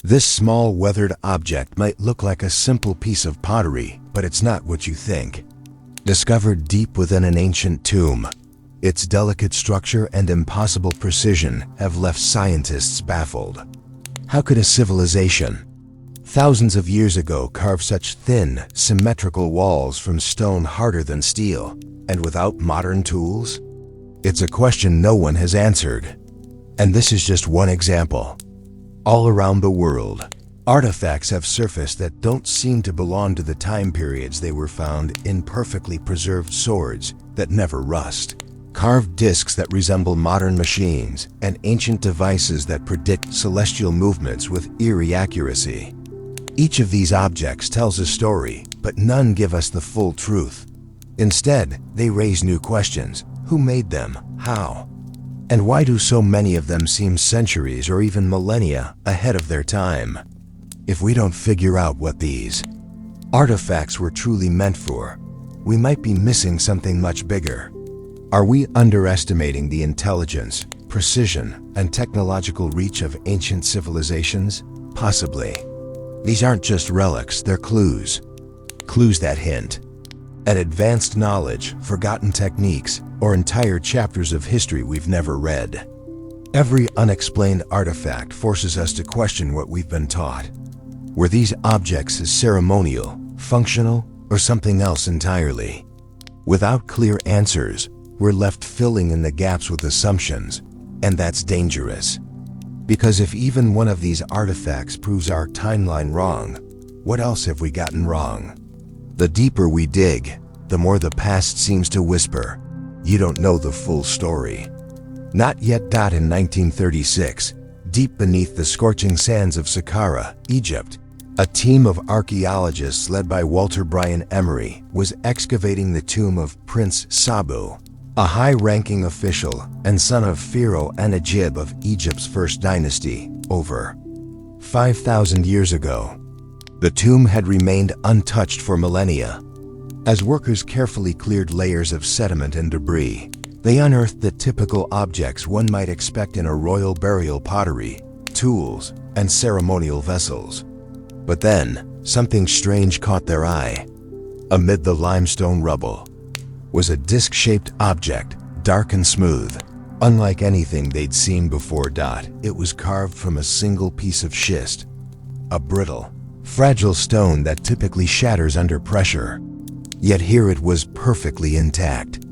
This small weathered object might look like a simple piece of pottery, but it's not what you think. Discovered deep within an ancient tomb, its delicate structure and impossible precision have left scientists baffled. How could a civilization, thousands of years ago, carve such thin, symmetrical walls from stone harder than steel, and without modern tools? It's a question no one has answered. And this is just one example. All around the world, artifacts have surfaced that don't seem to belong to the time periods they were found in. Perfectly preserved swords that never rust, carved discs that resemble modern machines, and ancient devices that predict celestial movements with eerie accuracy. Each of these objects tells a story, but none give us the full truth. Instead, they raise new questions. Who made them? How? And why do so many of them seem centuries or even millennia ahead of their time? If we don't figure out what these artifacts were truly meant for, we might be missing something much bigger. Are we underestimating the intelligence, precision, and technological reach of ancient civilizations? Possibly. These aren't just relics, they're clues. Clues that hint at advanced knowledge, forgotten techniques, or entire chapters of history we've never read. Every unexplained artifact forces us to question what we've been taught. Were these objects ceremonial, functional, or something else entirely? Without clear answers, we're left filling in the gaps with assumptions, and that's dangerous. Because if even one of these artifacts proves our timeline wrong, what else have we gotten wrong? The deeper we dig, the more the past seems to whisper, "You don't know the full story." Not yet. In 1936, deep beneath the scorching sands of Saqqara, Egypt, a team of archaeologists led by Walter Bryan Emery was excavating the tomb of Prince Sabu, a high-ranking official and son of Pharaoh Anajib of Egypt's first dynasty, over 5,000 years ago. The tomb had remained untouched for millennia. As workers carefully cleared layers of sediment and debris, they unearthed the typical objects one might expect in a royal burial: pottery, tools, and ceremonial vessels. But then, something strange caught their eye. Amid the limestone rubble was a disc-shaped object, dark and smooth, unlike anything they'd seen before. It was carved from a single piece of schist, a brittle, fragile stone that typically shatters under pressure. Yet here it was perfectly intact.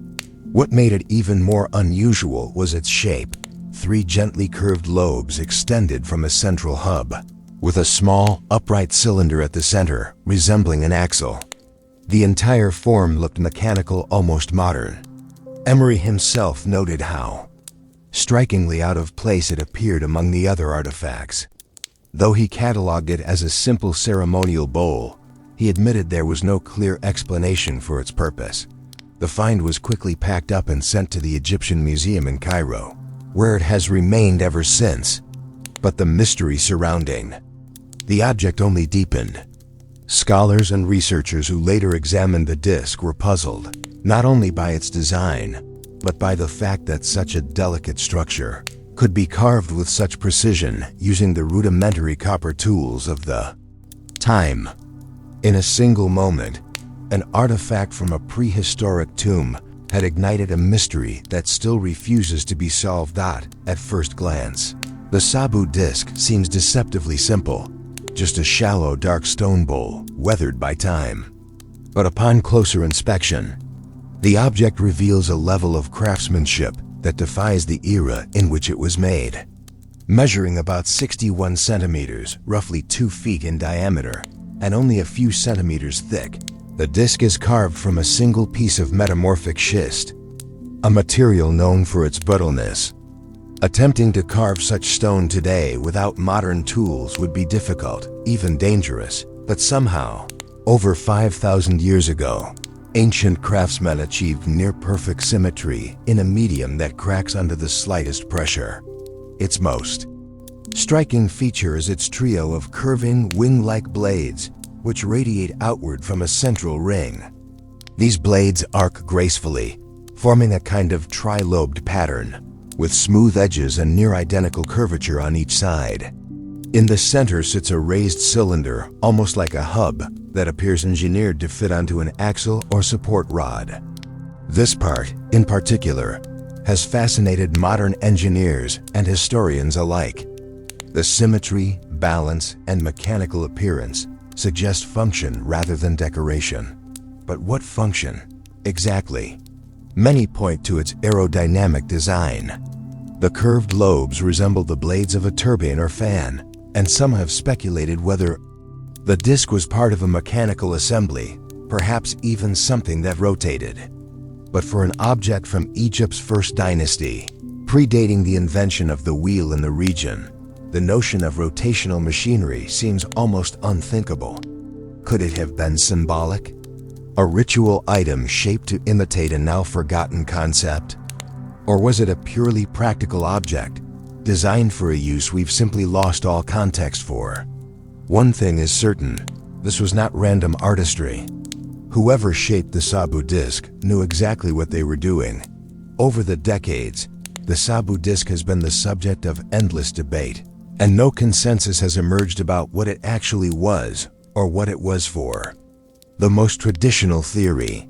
What made it even more unusual was its shape: 3 gently curved lobes extended from a central hub, with a small, upright cylinder at the center, resembling an axle. The entire form looked mechanical, almost modern. Emery himself noted how strikingly out of place it appeared among the other artifacts. Though he cataloged it as a simple ceremonial bowl, he admitted there was no clear explanation for its purpose. The find was quickly packed up and sent to the Egyptian Museum in Cairo, where it has remained ever since. But the mystery surrounding the object only deepened. Scholars and researchers who later examined the disc were puzzled, not only by its design, but by the fact that such a delicate structure could be carved with such precision using the rudimentary copper tools of the time. In a single moment, an artifact from a prehistoric tomb had ignited a mystery that still refuses to be solved. At first glance, the Sabu disc seems deceptively simple, just a shallow dark stone bowl, weathered by time. But upon closer inspection, the object reveals a level of craftsmanship that defies the era in which it was made. Measuring about 61 centimeters, roughly 2 feet in diameter, and only a few centimeters thick, the disc is carved from a single piece of metamorphic schist, a material known for its brittleness. Attempting to carve such stone today without modern tools would be difficult, even dangerous, but somehow, over 5,000 years ago, ancient craftsmen achieved near-perfect symmetry in a medium that cracks under the slightest pressure. Its most striking feature is its trio of curving, wing-like blades, which radiate outward from a central ring. These blades arc gracefully, forming a kind of tri-lobed pattern, with smooth edges and near-identical curvature on each side. In the center sits a raised cylinder, almost like a hub, that appears engineered to fit onto an axle or support rod. This part, in particular, has fascinated modern engineers and historians alike. The symmetry, balance, and mechanical appearance suggest function rather than decoration. But what function, exactly? Many point to its aerodynamic design. The curved lobes resemble the blades of a turbine or fan, and some have speculated whether the disc was part of a mechanical assembly, perhaps even something that rotated. But for an object from Egypt's first dynasty, predating the invention of the wheel in the region, the notion of rotational machinery seems almost unthinkable. Could it have been symbolic? A ritual item shaped to imitate a now forgotten concept? Or was it a purely practical object, designed for a use we've simply lost all context for? One thing is certain, this was not random artistry. Whoever shaped the Sabu disc knew exactly what they were doing. Over the decades, the Sabu disc has been the subject of endless debate, and no consensus has emerged about what it actually was or what it was for. The most traditional theory,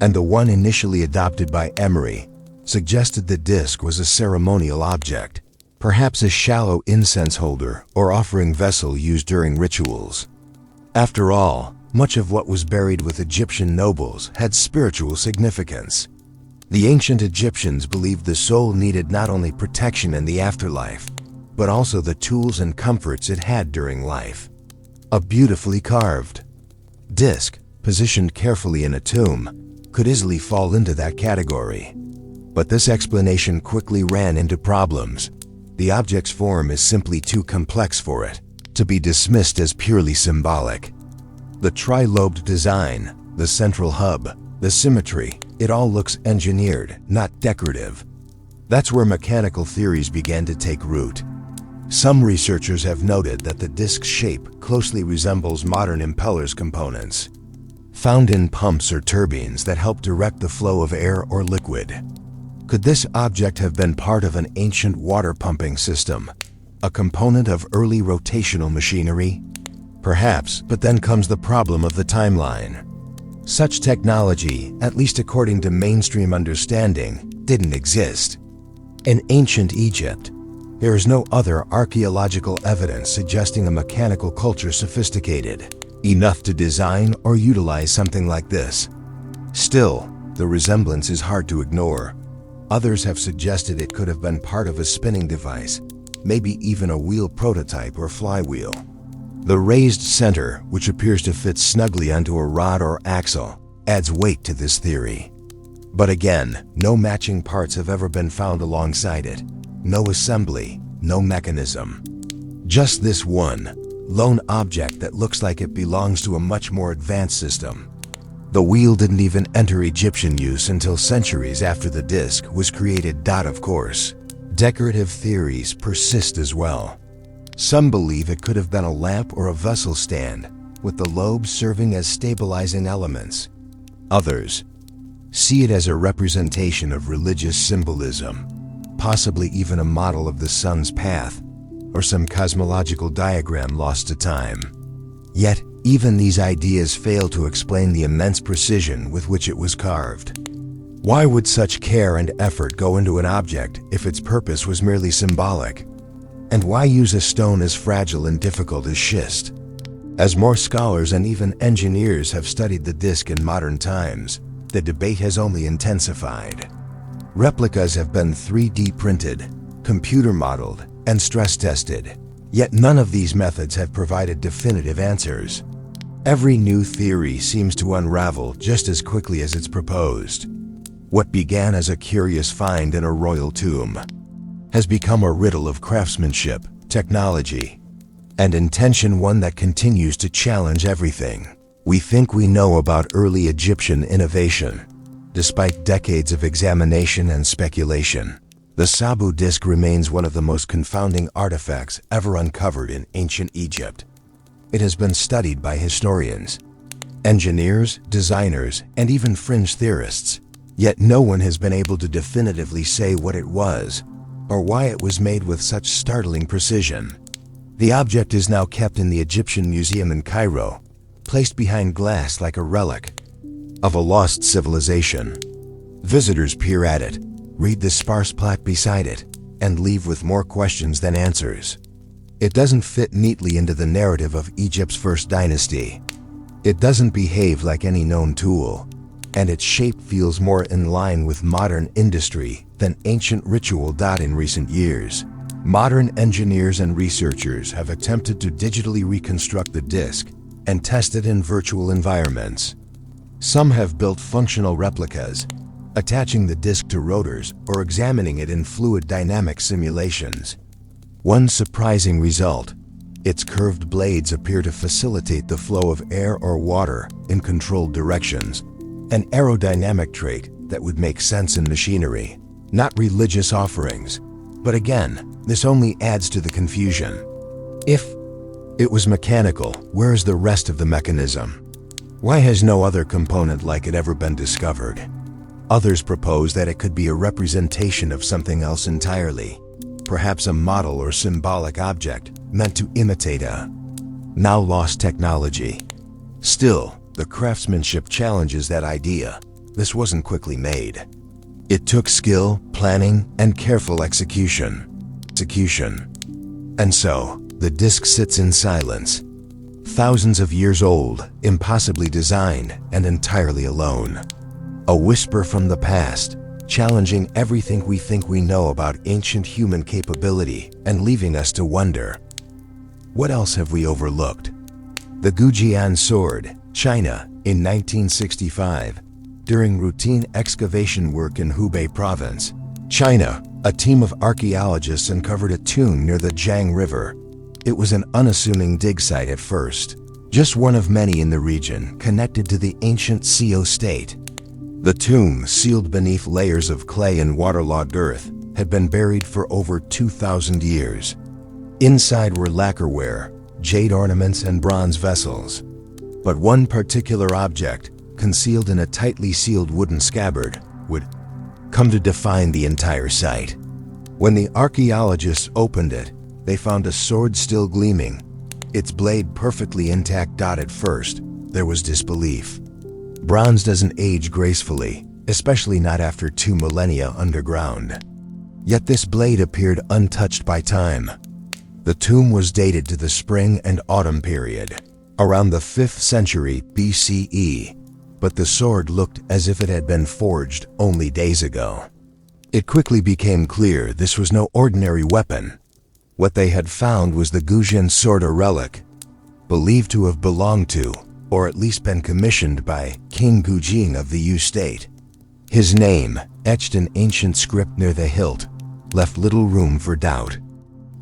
and the one initially adopted by Emery, suggested the disc was a ceremonial object, perhaps a shallow incense holder or offering vessel used during rituals. After all, much of what was buried with Egyptian nobles had spiritual significance. The ancient Egyptians believed the soul needed not only protection in the afterlife, but also the tools and comforts it had during life. A beautifully carved disc, positioned carefully in a tomb, could easily fall into that category. But this explanation quickly ran into problems. The object's form is simply too complex for it to be dismissed as purely symbolic. The tri-lobed design, the central hub, the symmetry, it all looks engineered, not decorative. That's where mechanical theories began to take root. Some researchers have noted that the disc's shape closely resembles modern impellers components, found in pumps or turbines that help direct the flow of air or liquid. Could this object have been part of an ancient water pumping system, a component of early rotational machinery? Perhaps, but then comes the problem of the timeline. Such technology, at least according to mainstream understanding, didn't exist. In ancient Egypt, there is no other archaeological evidence suggesting a mechanical culture sophisticated enough to design or utilize something like this. Still, the resemblance is hard to ignore. Others have suggested it could have been part of a spinning device, maybe even a wheel prototype or flywheel. The raised center, which appears to fit snugly onto a rod or axle, adds weight to this theory. But again, no matching parts have ever been found alongside it. No assembly, no mechanism. Just this one lone object that looks like it belongs to a much more advanced system. The wheel didn't even enter Egyptian use until centuries after the disc was created. Of course, decorative theories persist as well. Some believe it could have been a lamp or a vessel stand, with the lobes serving as stabilizing elements. Others see it as a representation of religious symbolism, possibly even a model of the sun's path, or some cosmological diagram lost to time. Yet, even these ideas fail to explain the immense precision with which it was carved. Why would such care and effort go into an object if its purpose was merely symbolic? And why use a stone as fragile and difficult as schist? As more scholars and even engineers have studied the disc in modern times, the debate has only intensified. Replicas have been 3D printed, computer modeled, and stress tested, yet none of these methods have provided definitive answers. Every new theory seems to unravel just as quickly as it's proposed. What began as a curious find in a royal tomb has become a riddle of craftsmanship, technology, and intention, one that continues to challenge everything we think we know about early Egyptian innovation. Despite decades of examination and speculation, the Sabu disc remains one of the most confounding artifacts ever uncovered in ancient Egypt. It has been studied by historians, engineers, designers, and even fringe theorists, yet no one has been able to definitively say what it was or why it was made with such startling precision. The object is now kept in the Egyptian Museum in Cairo, placed behind glass like a relic of a lost civilization. Visitors peer at it, read the sparse plaque beside it, and leave with more questions than answers. It doesn't fit neatly into the narrative of Egypt's first dynasty. It doesn't behave like any known tool, and its shape feels more in line with modern industry than ancient ritual. In recent years, modern engineers and researchers have attempted to digitally reconstruct the disk and test it in virtual environments. Some have built functional replicas, attaching the disk to rotors or examining it in fluid dynamic simulations. One surprising result: its curved blades appear to facilitate the flow of air or water in controlled directions, an aerodynamic trait that would make sense in machinery, not religious offerings. But again, this only adds to the confusion. If it was mechanical, where is the rest of the mechanism? Why has no other component like it ever been discovered? Others propose that it could be a representation of something else entirely, perhaps a model or symbolic object meant to imitate a now lost technology. Still, the craftsmanship challenges that idea. This wasn't quickly made. It took skill, planning, and careful execution. And so, the disk sits in silence, thousands of years old, impossibly designed, and entirely alone. A whisper from the past, challenging everything we think we know about ancient human capability and leaving us to wonder, what else have we overlooked? The Gujian sword, China, in 1965, during routine excavation work in Hubei province, China, a team of archaeologists uncovered a tomb near the Jiang River. It was an unassuming dig site at first, just one of many in the region connected to the ancient Xiao state. The tomb, sealed beneath layers of clay and waterlogged earth, had been buried for over 2,000 years. Inside were lacquerware, jade ornaments, and bronze vessels. But one particular object, concealed in a tightly sealed wooden scabbard, would come to define the entire site. When the archaeologists opened it, they found a sword still gleaming, its blade perfectly intact. At first, there was disbelief. Bronze doesn't age gracefully, especially not after 2 millennia underground. Yet this blade appeared untouched by time. The tomb was dated to the spring and autumn period, around the 5th century BCE, but the sword looked as if it had been forged only days ago. It quickly became clear this was no ordinary weapon. What they had found was the Gujian sword, a relic, believed to have belonged to, or at least been commissioned by, King Gujing of the Yu state. His name, etched in ancient script near the hilt, left little room for doubt.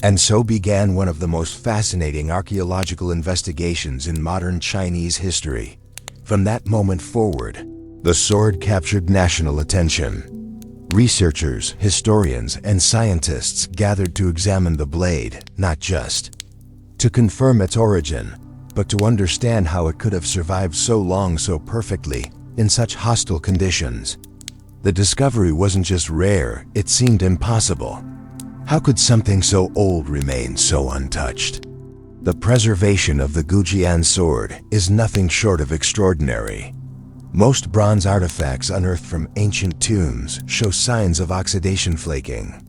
And so began one of the most fascinating archaeological investigations in modern Chinese history. From that moment forward, the sword captured national attention. Researchers, historians, and scientists gathered to examine the blade, not just to confirm its origin, but to understand how it could have survived so long so perfectly in such hostile conditions. The discovery wasn't just rare, it seemed impossible. How could something so old remain so untouched? The preservation of the Gujian sword is nothing short of extraordinary. Most bronze artifacts unearthed from ancient tombs show signs of oxidation, flaking,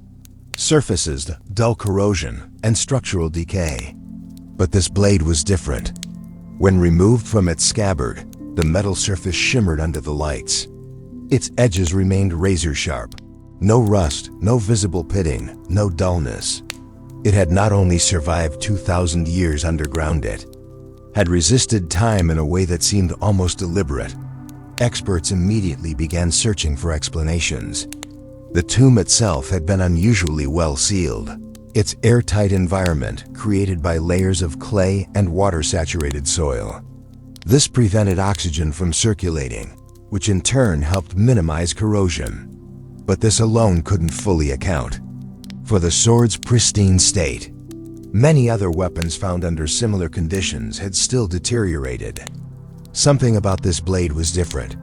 surfaces, dull corrosion, and structural decay. But this blade was different. When removed from its scabbard, the metal surface shimmered under the lights. Its edges remained razor sharp. No rust, no visible pitting, no dullness. It had not only survived 2,000 years underground, it had resisted time in a way that seemed almost deliberate. Experts immediately began searching for explanations. The tomb itself had been unusually well sealed. Its airtight environment, created by layers of clay and water-saturated soil. This prevented oxygen from circulating, which in turn helped minimize corrosion. But this alone couldn't fully account for the sword's pristine state. Many other weapons found under similar conditions had still deteriorated. Something about this blade was different.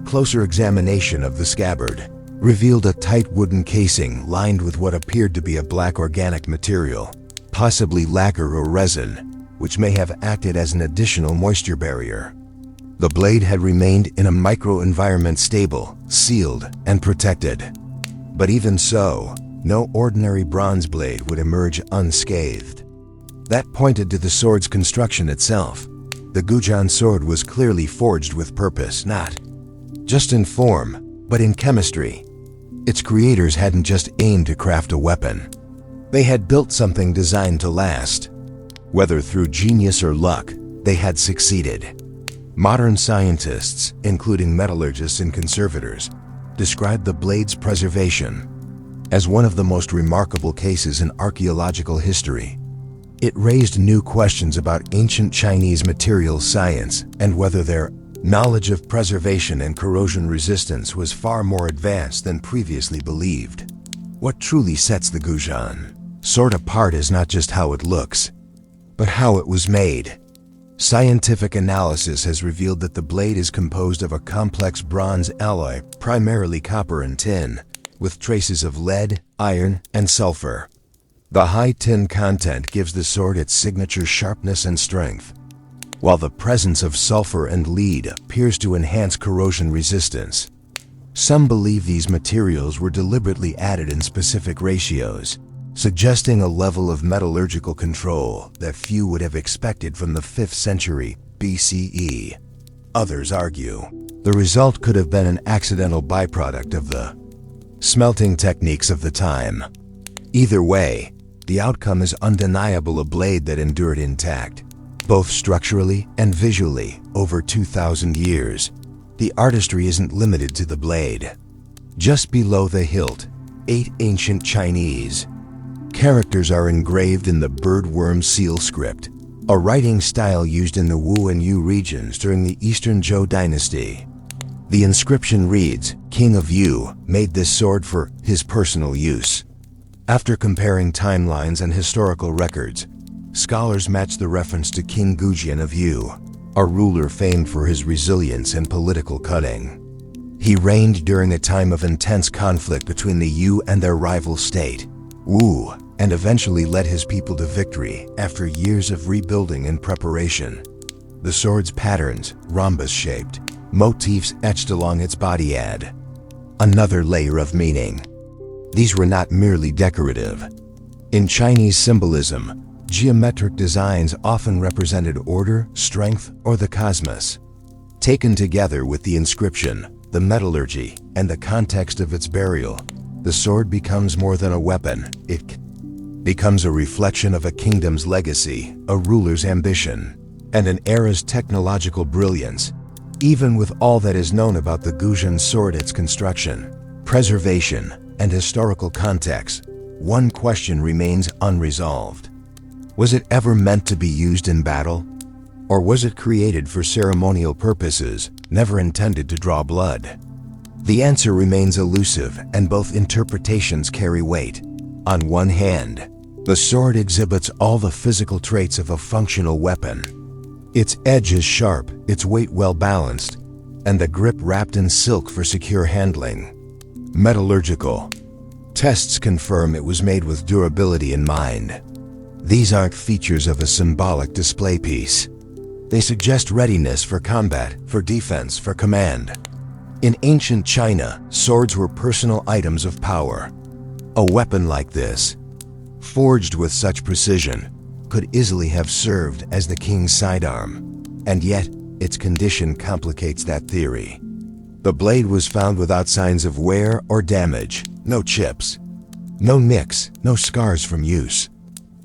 Closer examination of the scabbard revealed a tight wooden casing lined with what appeared to be a black organic material. possibly lacquer or resin, which may have acted as an additional moisture barrier. The blade had remained in a microenvironment stable, sealed, and protected. But even so, no ordinary bronze blade would emerge unscathed. That pointed to the sword's construction itself. The Gujian sword was clearly forged with purpose, not just in form, but in chemistry. Its creators hadn't just aimed to craft a weapon. They had built something designed to last. Whether through genius or luck, they had succeeded. Modern scientists, including metallurgists and conservators, describe the blade's preservation as one of the most remarkable cases in archaeological history. It raised new questions about ancient Chinese materials science and whether their knowledge of preservation and corrosion resistance was far more advanced than previously believed. What truly sets the Gujian sword apart is not just how it looks, but how it was made. Scientific analysis has revealed that the blade is composed of a complex bronze alloy, primarily copper and tin, with traces of lead, iron, and sulfur. The high tin content gives the sword its signature sharpness and strength, while the presence of sulfur and lead appears to enhance corrosion resistance. Some believe these materials were deliberately added in specific ratios, suggesting a level of metallurgical control that few would have expected from the 5th century BCE. Others argue the result could have been an accidental byproduct of the smelting techniques of the time. Either way, the outcome is undeniable: a blade that endured intact, both structurally and visually, over 2,000 years. The artistry isn't limited to the blade. Just below the hilt, 8 ancient Chinese characters are engraved in the birdworm seal script, a writing style used in the Wu and Yu regions during the Eastern Zhou dynasty. The inscription reads, "King of Yu made this sword for his personal use." After comparing timelines and historical records, scholars match the reference to King Gujian of Yu, a ruler famed for his resilience and political cunning. He reigned during a time of intense conflict between the Yu and their rival state, Wu, and eventually led his people to victory after years of rebuilding and preparation. The sword's patterns, rhombus-shaped, motifs etched along its body add another layer of meaning. These were not merely decorative. In Chinese symbolism, geometric designs often represented order, strength, or the cosmos. Taken together with the inscription, the metallurgy, and the context of its burial, the sword becomes more than a weapon. It becomes a reflection of a kingdom's legacy, a ruler's ambition, and an era's technological brilliance. Even with all that is known about the Gujian sword, its construction, preservation, and historical context, one question remains unresolved. Was it ever meant to be used in battle? Or was it created for ceremonial purposes, never intended to draw blood? The answer remains elusive, and both interpretations carry weight. On one hand, the sword exhibits all the physical traits of a functional weapon. Its edge is sharp, its weight well balanced, and the grip wrapped in silk for secure handling. Metallurgical tests confirm it was made with durability in mind. These aren't features of a symbolic display piece. They suggest readiness for combat, for defense, for command. In ancient China, swords were personal items of power. A weapon like this, forged with such precision, could easily have served as the king's sidearm, and yet its condition complicates that theory. The blade was found without signs of wear or damage, no chips, no nicks, no scars from use.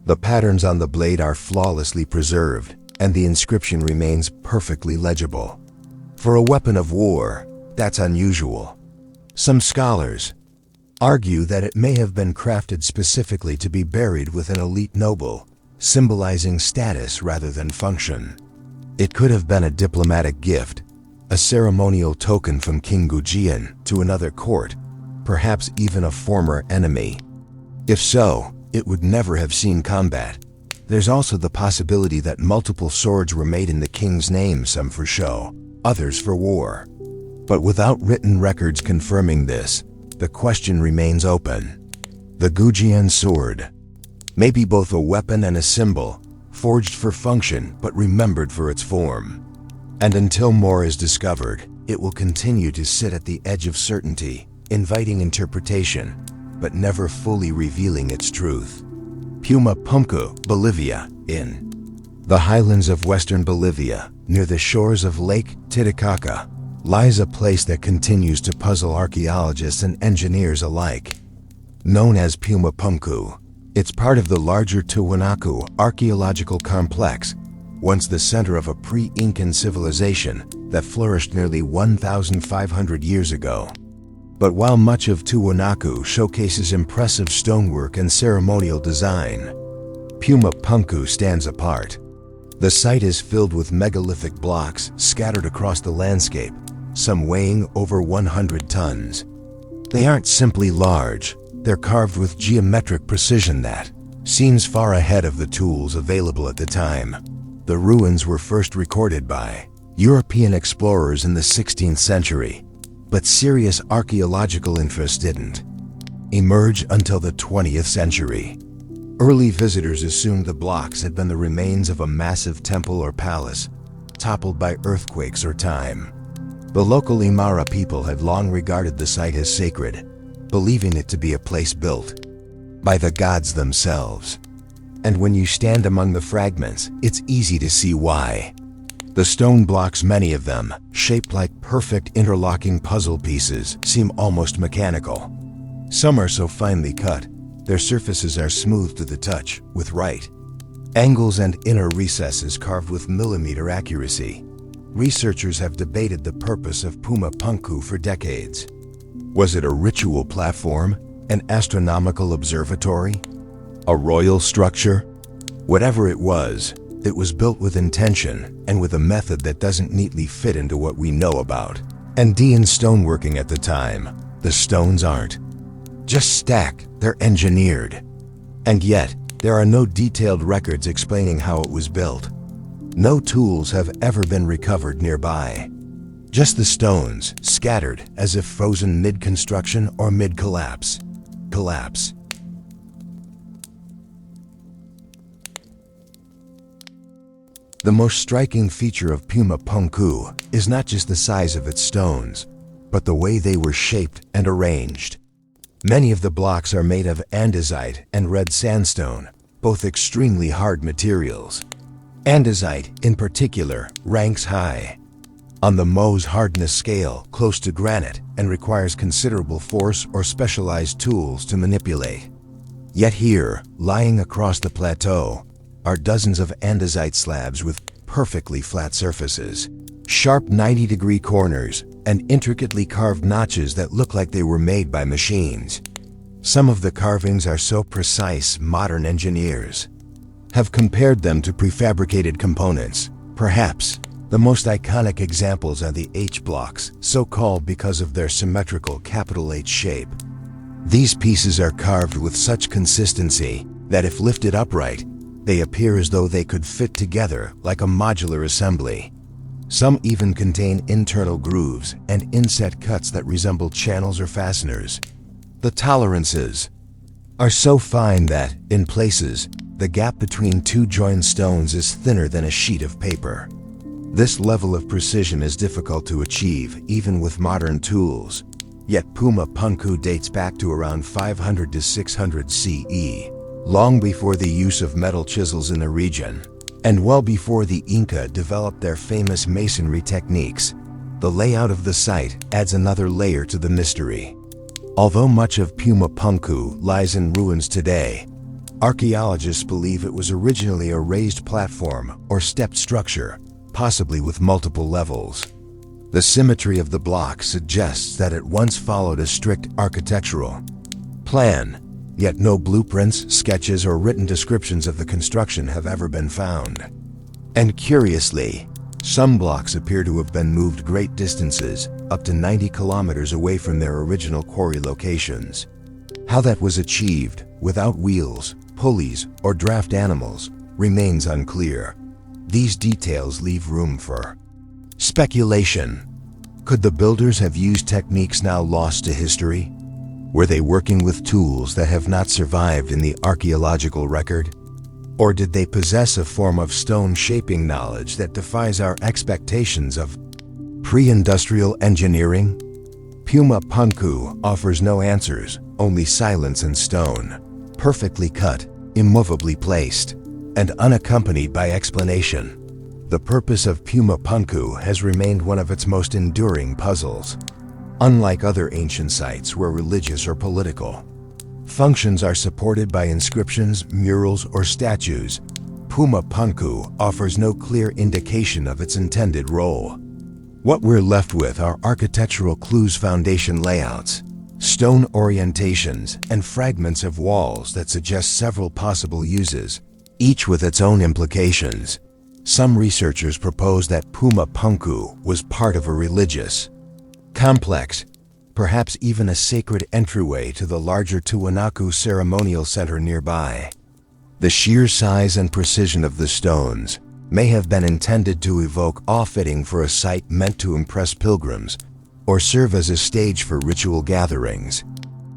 The patterns on the blade are flawlessly preserved, and the inscription remains perfectly legible. For a weapon of war, that's unusual. Some scholars argue that it may have been crafted specifically to be buried with an elite noble, symbolizing status rather than function. It could have been a diplomatic gift, a ceremonial token from King Gujian to another court, perhaps even a former enemy. If so, it would never have seen combat. There's also the possibility that multiple swords were made in the king's name, some for show, others for war. But without written records confirming this, the question remains open. The Gujian sword, Maybe both a weapon and a symbol, forged for function but remembered for its form. And until more is discovered, it will continue to sit at the edge of certainty, inviting interpretation, but never fully revealing its truth. Pumapunku, Bolivia, in the highlands of western Bolivia, near the shores of Lake Titicaca, lies a place that continues to puzzle archaeologists and engineers alike. Known as Pumapunku, it's part of the larger Tiwanaku archaeological complex, once the center of a pre-Incan civilization that flourished nearly 1,500 years ago. But while much of Tiwanaku showcases impressive stonework and ceremonial design, Pumapunku stands apart. The site is filled with megalithic blocks scattered across the landscape, some weighing over 100 tons. They aren't simply large, they're carved with geometric precision that seems far ahead of the tools available at the time. The ruins were first recorded by European explorers in the 16th century, but serious archaeological interest didn't emerge until the 20th century. Early visitors assumed the blocks had been the remains of a massive temple or palace, toppled by earthquakes or time. The local Aymara people had long regarded the site as sacred, believing it to be a place built by the gods themselves. And when you stand among the fragments, it's easy to see why. The stone blocks, many of them, shaped like perfect interlocking puzzle pieces, seem almost mechanical. Some are so finely cut, their surfaces are smooth to the touch, with right angles and inner recesses carved with millimeter accuracy. Researchers have debated the purpose of Pumapunku for decades. Was it a ritual platform, an astronomical observatory, a royal structure? Whatever it was built with intention and with a method that doesn't neatly fit into what we know about Andean stoneworking at the time. The stones aren't just stacked, they're engineered. And yet, there are no detailed records explaining how it was built. No tools have ever been recovered nearby. Just the stones, scattered as if frozen mid-construction or mid-collapse. The most striking feature of Pumapunku is not just the size of its stones, but the way they were shaped and arranged. Many of the blocks are made of andesite and red sandstone, both extremely hard materials. Andesite, in particular, ranks high on the Mohs hardness scale, close to granite, and requires considerable force or specialized tools to manipulate. Yet here, lying across the plateau, are dozens of andesite slabs with perfectly flat surfaces, sharp 90-degree corners, and intricately carved notches that look like they were made by machines. Some of the carvings are so precise, modern engineers have compared them to prefabricated components. Perhaps the most iconic examples are the H-blocks, so called because of their symmetrical capital H shape. These pieces are carved with such consistency that if lifted upright, they appear as though they could fit together like a modular assembly. Some even contain internal grooves and inset cuts that resemble channels or fasteners. The tolerances are so fine that, in places, the gap between two joined stones is thinner than a sheet of paper. This level of precision is difficult to achieve even with modern tools. Yet Pumapunku dates back to around 500 to 600 CE, long before the use of metal chisels in the region, and well before the Inca developed their famous masonry techniques. The layout of the site adds another layer to the mystery. Although much of Pumapunku lies in ruins today, archaeologists believe it was originally a raised platform or stepped structure, possibly with multiple levels. The symmetry of the block suggests that it once followed a strict architectural plan, yet no blueprints, sketches, or written descriptions of the construction have ever been found. And curiously, some blocks appear to have been moved great distances, up to 90 kilometers away from their original quarry locations. How that was achieved, without wheels, pulleys, or draft animals, remains unclear. These details leave room for speculation. Could the builders have used techniques now lost to history? Were they working with tools that have not survived in the archaeological record? Or did they possess a form of stone-shaping knowledge that defies our expectations of pre-industrial engineering? Puma Punku offers no answers, only silence and stone, perfectly cut, immovably placed, and unaccompanied by explanation. The purpose of Puma Punku has remained one of its most enduring puzzles. Unlike other ancient sites where religious or political functions are supported by inscriptions, murals, or statues, Puma Punku offers no clear indication of its intended role. What we're left with are architectural clues, foundation layouts, stone orientations, and fragments of walls that suggest several possible uses, each with its own implications. Some researchers propose that Puma Punku was part of a religious complex, perhaps even a sacred entryway to the larger Tiwanaku ceremonial center nearby. The sheer size and precision of the stones may have been intended to evoke awe-fitting for a site meant to impress pilgrims or serve as a stage for ritual gatherings.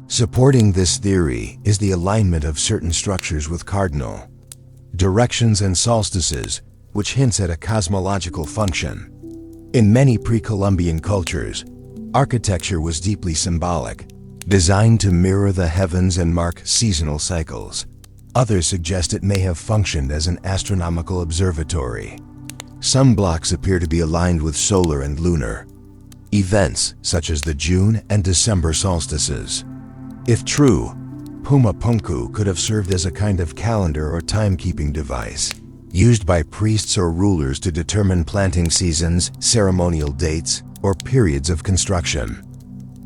Supporting this theory is the alignment of certain structures with cardinal directions and solstices, which hints at a cosmological function. In many pre-Columbian cultures, architecture was deeply symbolic, designed to mirror the heavens and mark seasonal cycles. Others suggest it may have functioned as an astronomical observatory. Some blocks appear to be aligned with solar and lunar events, such as the June and December solstices. If true, Puma Punku could have served as a kind of calendar or timekeeping device, used by priests or rulers to determine planting seasons, ceremonial dates, or periods of construction.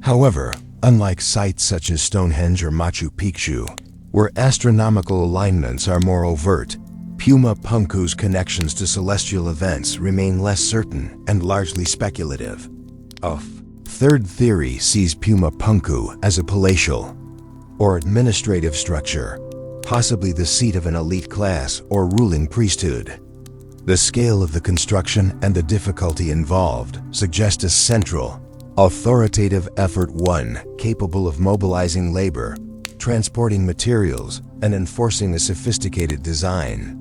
However, unlike sites such as Stonehenge or Machu Picchu, where astronomical alignments are more overt, Puma Punku's connections to celestial events remain less certain and largely speculative. A third theory sees Puma Punku as a palatial or administrative structure, possibly the seat of an elite class or ruling priesthood. The scale of the construction and the difficulty involved suggest a central, authoritative effort, one capable of mobilizing labor, transporting materials, and enforcing a sophisticated design.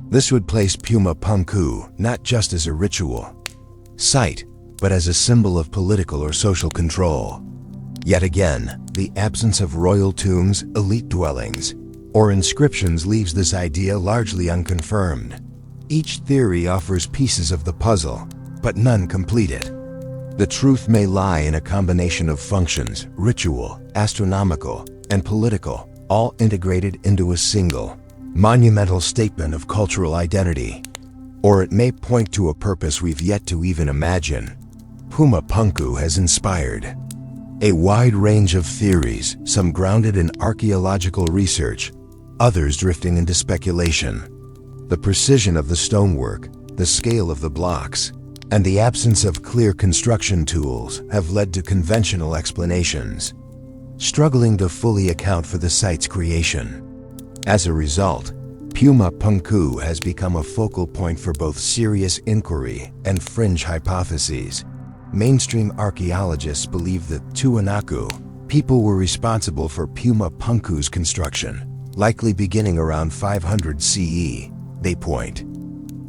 This would place Puma Punku not just as a ritual site, but as a symbol of political or social control. Yet again, the absence of royal tombs, elite dwellings, or inscriptions leaves this idea largely unconfirmed. Each theory offers pieces of the puzzle, but none complete it. The truth may lie in a combination of functions, ritual, astronomical, and political, all integrated into a single, monumental statement of cultural identity. Or it may point to a purpose we've yet to even imagine. Puma Punku has inspired a wide range of theories, some grounded in archaeological research, others drifting into speculation. The precision of the stonework, the scale of the blocks, and the absence of clear construction tools have led to conventional explanations, struggling to fully account for the site's creation. As a result, Puma Punku has become a focal point for both serious inquiry and fringe hypotheses. Mainstream archaeologists believe that Tiwanaku people were responsible for Puma Punku's construction, likely beginning around 500 CE. They point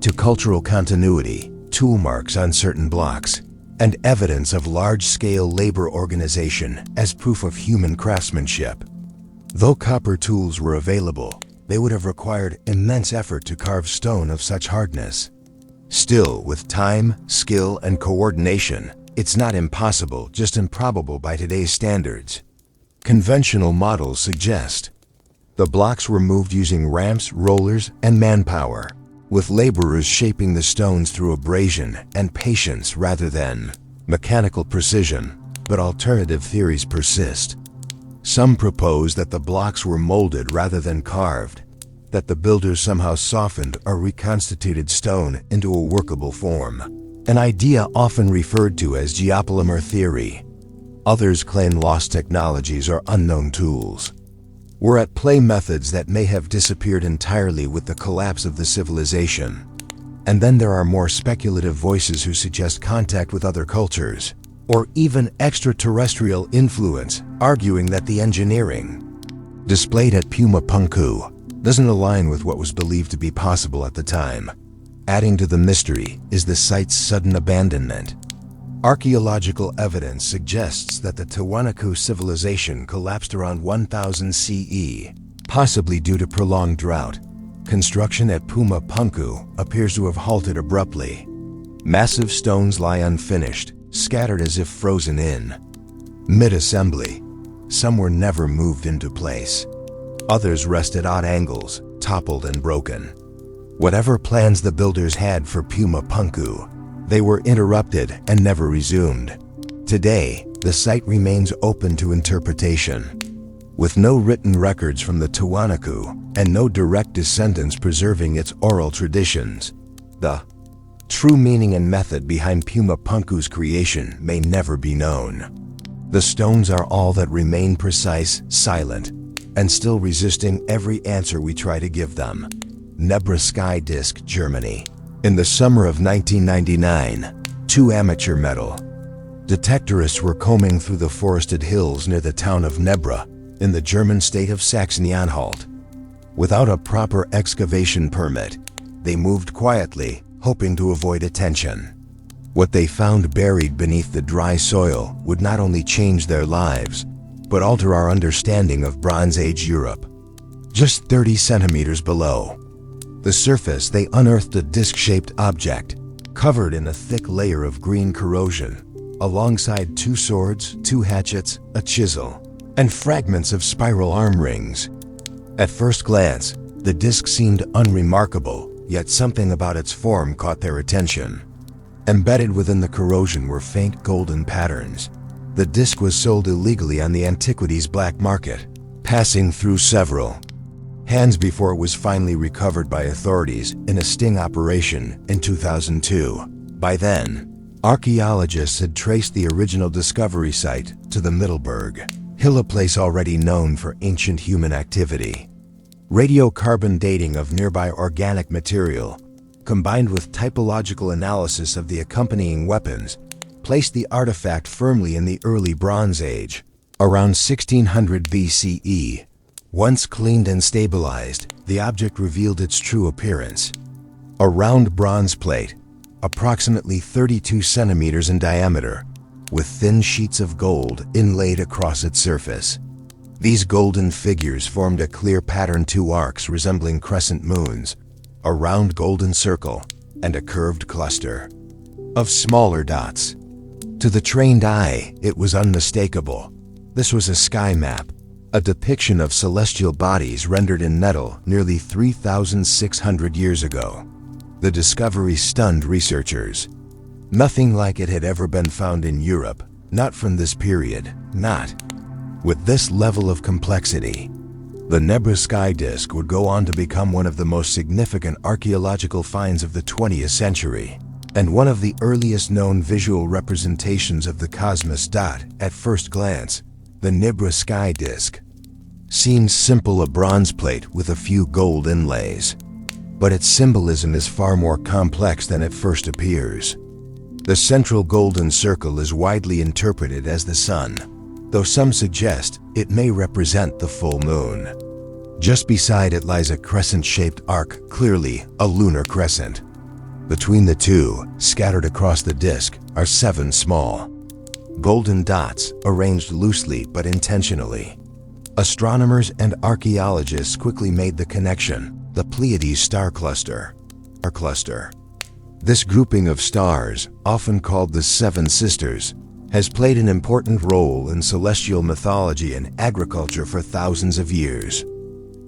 to cultural continuity, tool marks on certain blocks, and evidence of large-scale labor organization as proof of human craftsmanship. Though copper tools were available, they would have required immense effort to carve stone of such hardness. Still, with time, skill, and coordination, it's not impossible, just improbable by today's standards. Conventional models suggest the blocks were moved using ramps, rollers, and manpower, with laborers shaping the stones through abrasion and patience rather than mechanical precision. But alternative theories persist. Some propose that the blocks were molded rather than carved, that the builders somehow softened or reconstituted stone into a workable form, an idea often referred to as geopolymer theory. Others claim lost technologies or unknown tools were at play, methods that may have disappeared entirely with the collapse of the civilization. And then there are more speculative voices who suggest contact with other cultures, or even extraterrestrial influence, arguing that the engineering displayed at Puma Punku doesn't align with what was believed to be possible at the time. Adding to the mystery is the site's sudden abandonment. Archaeological evidence suggests that the Tiwanaku civilization collapsed around 1000 CE, possibly due to prolonged drought. Construction at Puma Punku appears to have halted abruptly. Massive stones lie unfinished, scattered as if frozen in mid-assembly. Some were never moved into place. Others rest at odd angles, toppled and broken. Whatever plans the builders had for Puma Punku, they were interrupted and never resumed. Today, the site remains open to interpretation. With no written records from the Tiwanaku and no direct descendants preserving its oral traditions, the true meaning and method behind Puma Punku's creation may never be known. The stones are all that remain precise, silent, and still resisting every answer we try to give them. Nebra Sky Disk, Germany. In the summer of 1999, two amateur metal detectorists were combing through the forested hills near the town of Nebra in the German state of Saxony-Anhalt. Without a proper excavation permit, they moved quietly, hoping to avoid attention. What they found buried beneath the dry soil would not only change their lives, but alter our understanding of Bronze Age Europe. Just 30 centimeters below the surface, they unearthed a disc-shaped object, covered in a thick layer of green corrosion, alongside two swords, two hatchets, a chisel, and fragments of spiral arm rings. At first glance, the disc seemed unremarkable, yet something about its form caught their attention. Embedded within the corrosion were faint golden patterns. The disc was sold illegally on the antiquities black market, passing through several hands before it was finally recovered by authorities in a sting operation in 2002. By then, archaeologists had traced the original discovery site to the Middleburg Hill, a place already known for ancient human activity. Radiocarbon dating of nearby organic material, combined with typological analysis of the accompanying weapons, placed the artifact firmly in the early Bronze Age, around 1600 BCE. Once cleaned and stabilized, the object revealed its true appearance. A round bronze plate, approximately 32 centimeters in diameter, with thin sheets of gold inlaid across its surface. These golden figures formed a clear pattern: two arcs resembling crescent moons, a round golden circle, and a curved cluster of smaller dots. To the trained eye, it was unmistakable. This was a sky map, a depiction of celestial bodies rendered in metal nearly 3,600 years ago. The discovery stunned researchers. Nothing like it had ever been found in Europe, not from this period, not with this level of complexity. The Nebra Sky Disk would go on to become one of the most significant archaeological finds of the 20th century, and one of the earliest known visual representations of the cosmos. At first glance, the Nebra Sky Disk seems simple: a bronze plate with a few gold inlays. But its symbolism is far more complex than it first appears. The central golden circle is widely interpreted as the sun, though some suggest it may represent the full moon. Just beside it lies a crescent-shaped arc, clearly a lunar crescent. Between the two, scattered across the disk, are 7 small golden dots, arranged loosely but intentionally. Astronomers and archaeologists quickly made the connection: the Pleiades star cluster. This grouping of stars, often called the Seven Sisters, has played an important role in celestial mythology and agriculture for thousands of years.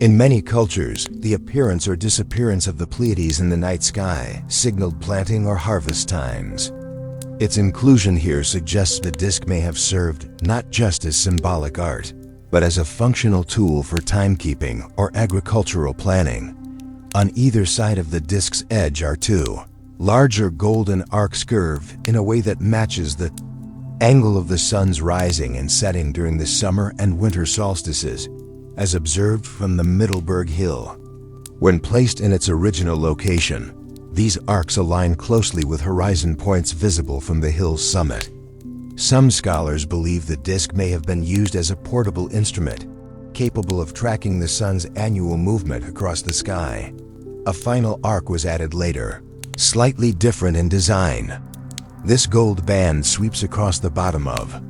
In many cultures, the appearance or disappearance of the Pleiades in the night sky signaled planting or harvest times. Its inclusion here suggests the disk may have served not just as symbolic art, but as a functional tool for timekeeping or agricultural planning. On either side of the disk's edge are 2 larger golden arcs curved in a way that matches the angle of the sun's rising and setting during the summer and winter solstices, as observed from the Middleburg Hill. When placed in its original location, these arcs align closely with horizon points visible from the hill's summit. Some scholars believe the disk may have been used as a portable instrument, capable of tracking the sun's annual movement across the sky. A final arc was added later, slightly different in design. This gold band sweeps across the bottom of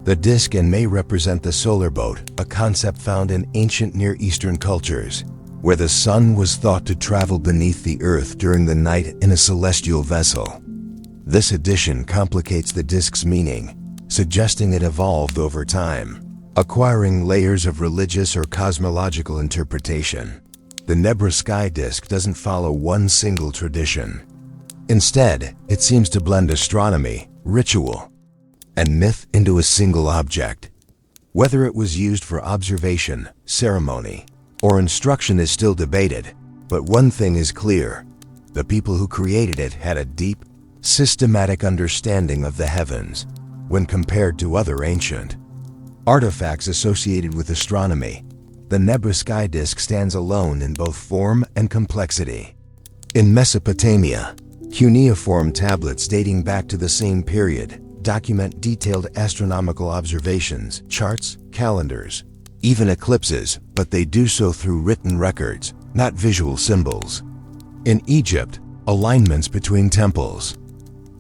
the disk and may represent the solar boat, a concept found in ancient Near Eastern cultures, where the sun was thought to travel beneath the earth during the night in a celestial vessel. This addition complicates the disk's meaning, suggesting it evolved over time, acquiring layers of religious or cosmological interpretation. The Nebra sky disk doesn't follow one single tradition. Instead, it seems to blend astronomy, ritual, and myth into a single object. Whether it was used for observation, ceremony, or instruction is still debated, but one thing is clear: the people who created it had a deep, systematic understanding of the heavens when compared to other ancient artifacts associated with astronomy. The Nebra sky disk stands alone in both form and complexity. In Mesopotamia, cuneiform tablets dating back to the same period document detailed astronomical observations, charts, calendars, even eclipses, but they do so through written records, not visual symbols. In Egypt, alignments between temples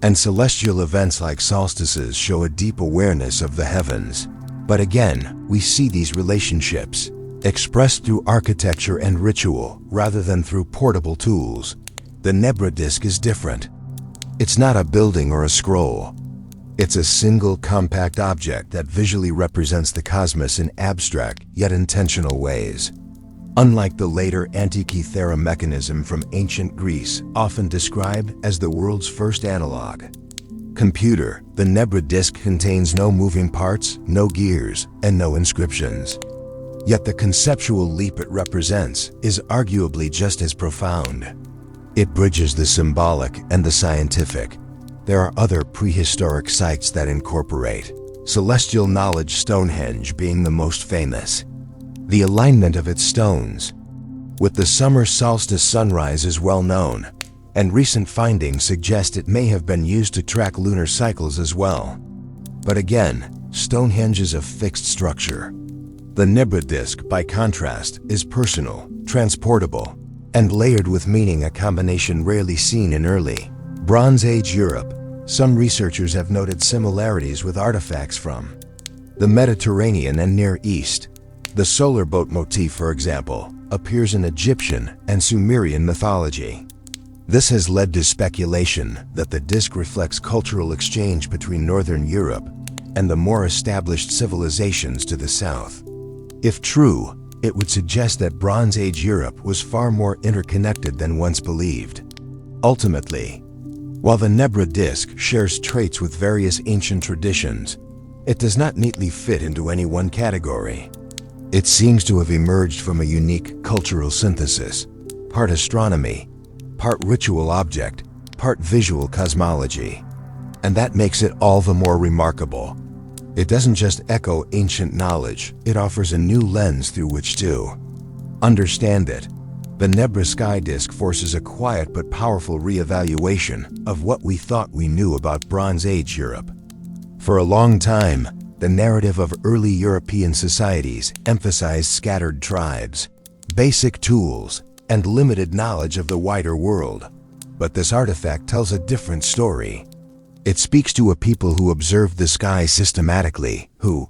and celestial events like solstices show a deep awareness of the heavens. But again, we see these relationships expressed through architecture and ritual rather than through portable tools. The Nebra disk is different. It's not a building or a scroll. It's a single compact object that visually represents the cosmos in abstract yet intentional ways. Unlike the later Antikythera mechanism from ancient Greece, often described as the world's first analog computer, the Nebra disk contains no moving parts, no gears, and no inscriptions. Yet the conceptual leap it represents is arguably just as profound. It bridges the symbolic and the scientific. There are other prehistoric sites that incorporate celestial knowledge, Stonehenge being the most famous. The alignment of its stones with the summer solstice sunrise is well known, and recent findings suggest it may have been used to track lunar cycles as well. But again, Stonehenge is a fixed structure. The Nebra disk, by contrast, is personal, transportable, and layered with meaning, a combination rarely seen in early Bronze Age Europe. Some researchers have noted similarities with artifacts from the Mediterranean and Near East. The solar boat motif, for example, appears in Egyptian and Sumerian mythology. This has led to speculation that the disk reflects cultural exchange between Northern Europe and the more established civilizations to the south. If true, it would suggest that Bronze Age Europe was far more interconnected than once believed. Ultimately, while the Nebra disk shares traits with various ancient traditions, it does not neatly fit into any one category. It seems to have emerged from a unique cultural synthesis, part astronomy, part ritual object, part visual cosmology. And that makes it all the more remarkable. It doesn't just echo ancient knowledge, it offers a new lens through which to understand it. The Nebra sky disk forces a quiet but powerful re-evaluation of what we thought we knew about Bronze Age Europe. For a long time, the narrative of early European societies emphasized scattered tribes, basic tools, and limited knowledge of the wider world. But this artifact tells a different story. It speaks to a people who observed the sky systematically, who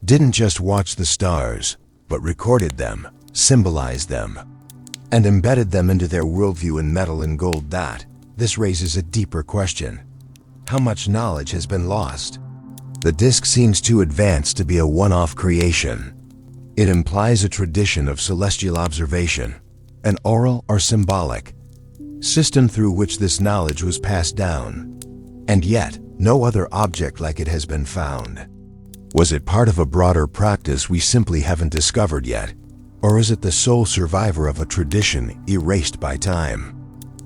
didn't just watch the stars, but recorded them, symbolized them, and embedded them into their worldview in metal and gold. This raises a deeper question. How much knowledge has been lost? The disk seems too advanced to be a one-off creation. It implies a tradition of celestial observation, an oral or symbolic system through which this knowledge was passed down. And yet, no other object like it has been found. Was it part of a broader practice we simply haven't discovered yet? Or is it the sole survivor of a tradition erased by time?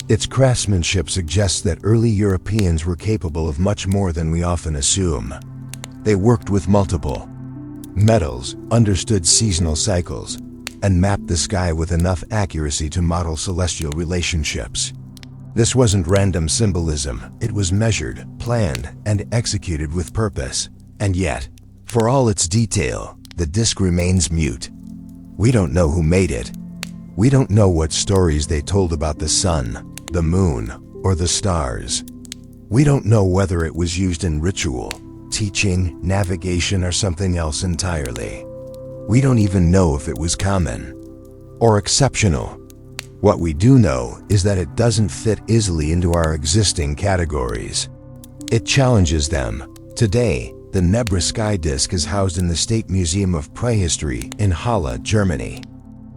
Its craftsmanship suggests that early Europeans were capable of much more than we often assume. They worked with multiple metals, understood seasonal cycles, and mapped the sky with enough accuracy to model celestial relationships. This wasn't random symbolism. It was measured, planned, and executed with purpose. And yet, for all its detail, the disc remains mute. We don't know who made it. We don't know what stories they told about the sun, the moon, or the stars. We don't know whether it was used in ritual, teaching, navigation, or something else entirely. We don't even know if it was common or exceptional. What we do know is that it doesn't fit easily into our existing categories. It challenges them. Today, the Nebra sky disk is housed in the State Museum of Prehistory in Halle, Germany.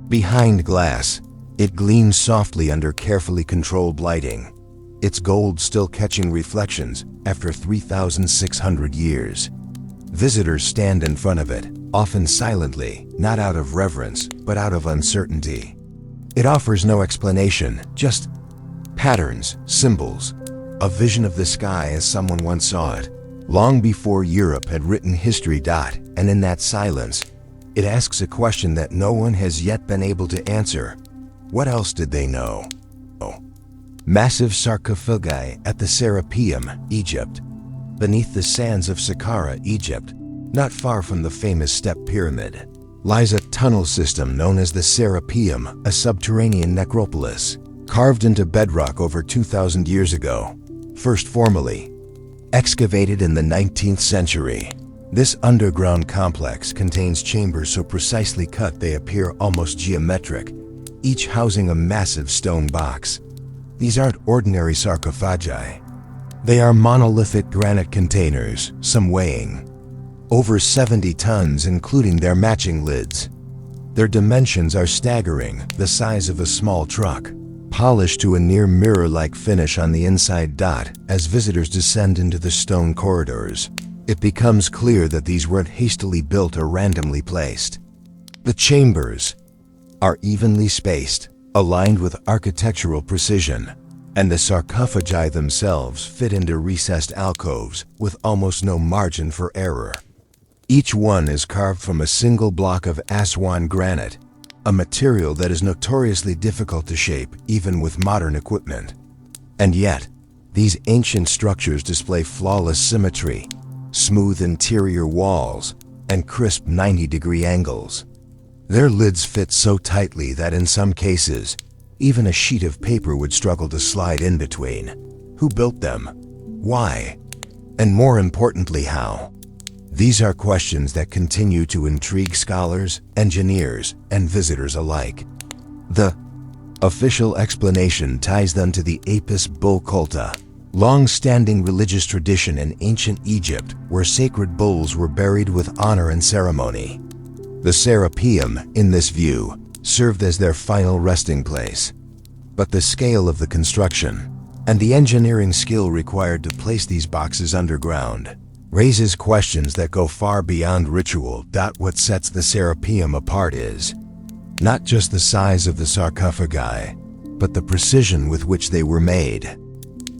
Behind glass, it gleams softly under carefully controlled lighting, its gold still catching reflections after 3,600 years. Visitors stand in front of it, often silently, not out of reverence, but out of uncertainty. It offers no explanation, just patterns, symbols, a vision of the sky as someone once saw it, long before Europe had written history. And in that silence, it asks a question that no one has yet been able to answer. What else did they know? Massive sarcophagi at the Serapeum, Egypt. Beneath the sands of Saqqara, Egypt, not far from the famous Step Pyramid, lies a tunnel system known as the Serapeum, a subterranean necropolis, carved into bedrock over 2,000 years ago. First formally excavated in the 19th century, this underground complex contains chambers so precisely cut they appear almost geometric, each housing a massive stone box. These aren't ordinary sarcophagi. They are monolithic granite containers, some weighing over 70 tons, including their matching lids. Their dimensions are staggering, the size of a small truck, polished to a near mirror-like finish on the inside. As visitors descend into the stone corridors, it becomes clear that these weren't hastily built or randomly placed. The chambers are evenly spaced, aligned with architectural precision, and the sarcophagi themselves fit into recessed alcoves with almost no margin for error. Each one is carved from a single block of Aswan granite, a material that is notoriously difficult to shape even with modern equipment. And yet, these ancient structures display flawless symmetry, smooth interior walls, and crisp 90-degree angles. Their lids fit so tightly that in some cases, even a sheet of paper would struggle to slide in between. Who built them? Why? And more importantly, how? These are questions that continue to intrigue scholars, engineers, and visitors alike. The official explanation ties them to the Apis bull culta, long-standing religious tradition in ancient Egypt where sacred bulls were buried with honor and ceremony. The Serapeum, in this view, served as their final resting place. But the scale of the construction and the engineering skill required to place these boxes underground raises questions that go far beyond ritual. What sets the Serapeum apart is not just the size of the sarcophagi, but the precision with which they were made.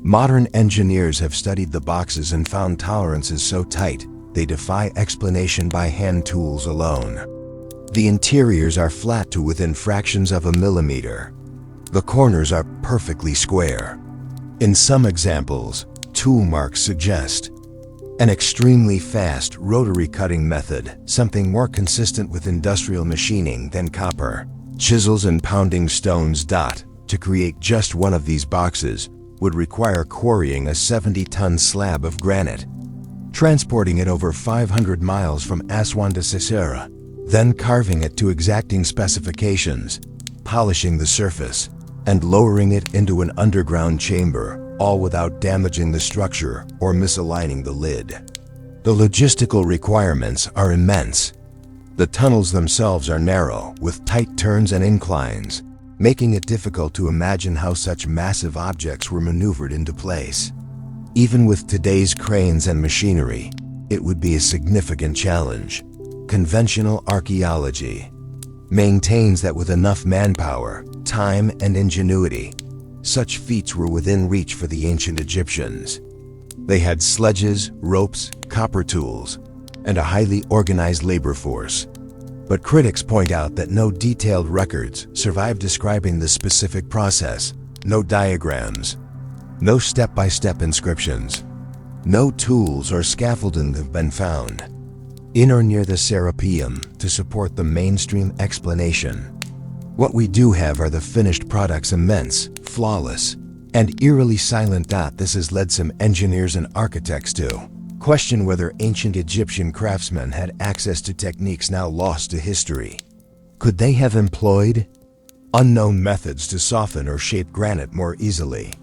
Modern engineers have studied the boxes and found tolerances so tight, they defy explanation by hand tools alone. The interiors are flat to within fractions of a millimeter. The corners are perfectly square. In some examples, tool marks suggest an extremely fast rotary cutting method, something more consistent with industrial machining than copper. Chisels and pounding stones. To create just one of these boxes would require quarrying a 70-ton slab of granite, transporting it over 500 miles from Aswan to Saqqara, then carving it to exacting specifications, polishing the surface, and lowering it into an underground chamber, all without damaging the structure or misaligning the lid. The logistical requirements are immense. The tunnels themselves are narrow, with tight turns and inclines, making it difficult to imagine how such massive objects were maneuvered into place. Even with today's cranes and machinery, it would be a significant challenge. Conventional archaeology maintains that with enough manpower, time, and ingenuity, such feats were within reach for the ancient Egyptians. They had sledges, ropes, copper tools, and a highly organized labor force. But critics point out that no detailed records survive describing the specific process, no diagrams, No step-by-step inscriptions. No tools or scaffolding have been found in or near the Serapeum to support the mainstream explanation. What we do have are the finished products, immense, flawless, and eerily silent. This has led some engineers and architects to question whether ancient Egyptian craftsmen had access to techniques now lost to history. Could they have employed unknown methods to soften or shape granite more easily?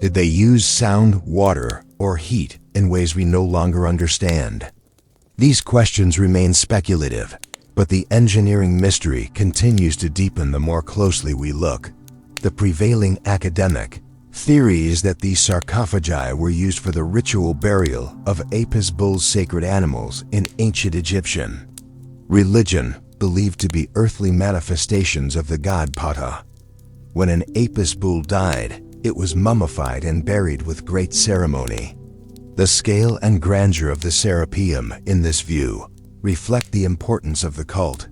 Did they use sound, water, or heat in ways we no longer understand? These questions remain speculative, but the engineering mystery continues to deepen the more closely we look. The prevailing academic theory is that these sarcophagi were used for the ritual burial of Apis bulls, sacred animals in ancient Egyptian religion, believed to be earthly manifestations of the god Ptah. When an Apis bull died, it was mummified and buried with great ceremony. The scale and grandeur of the Serapeum, in this view, reflect the importance of the cult.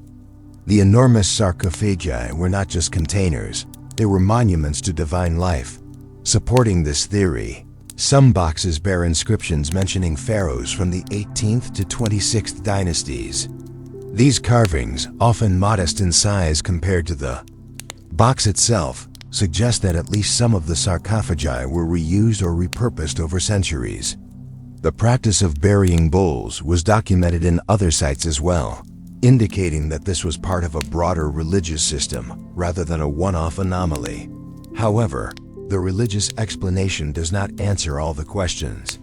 The enormous sarcophagi were not just containers, they were monuments to divine life. Supporting this theory, some boxes bear inscriptions mentioning pharaohs from the 18th to 26th dynasties. These carvings, often modest in size compared to the box itself, suggest that at least some of the sarcophagi were reused or repurposed over centuries. The practice of burying bulls was documented in other sites as well, indicating that this was part of a broader religious system rather than a one-off anomaly. However, the religious explanation does not answer all the questions.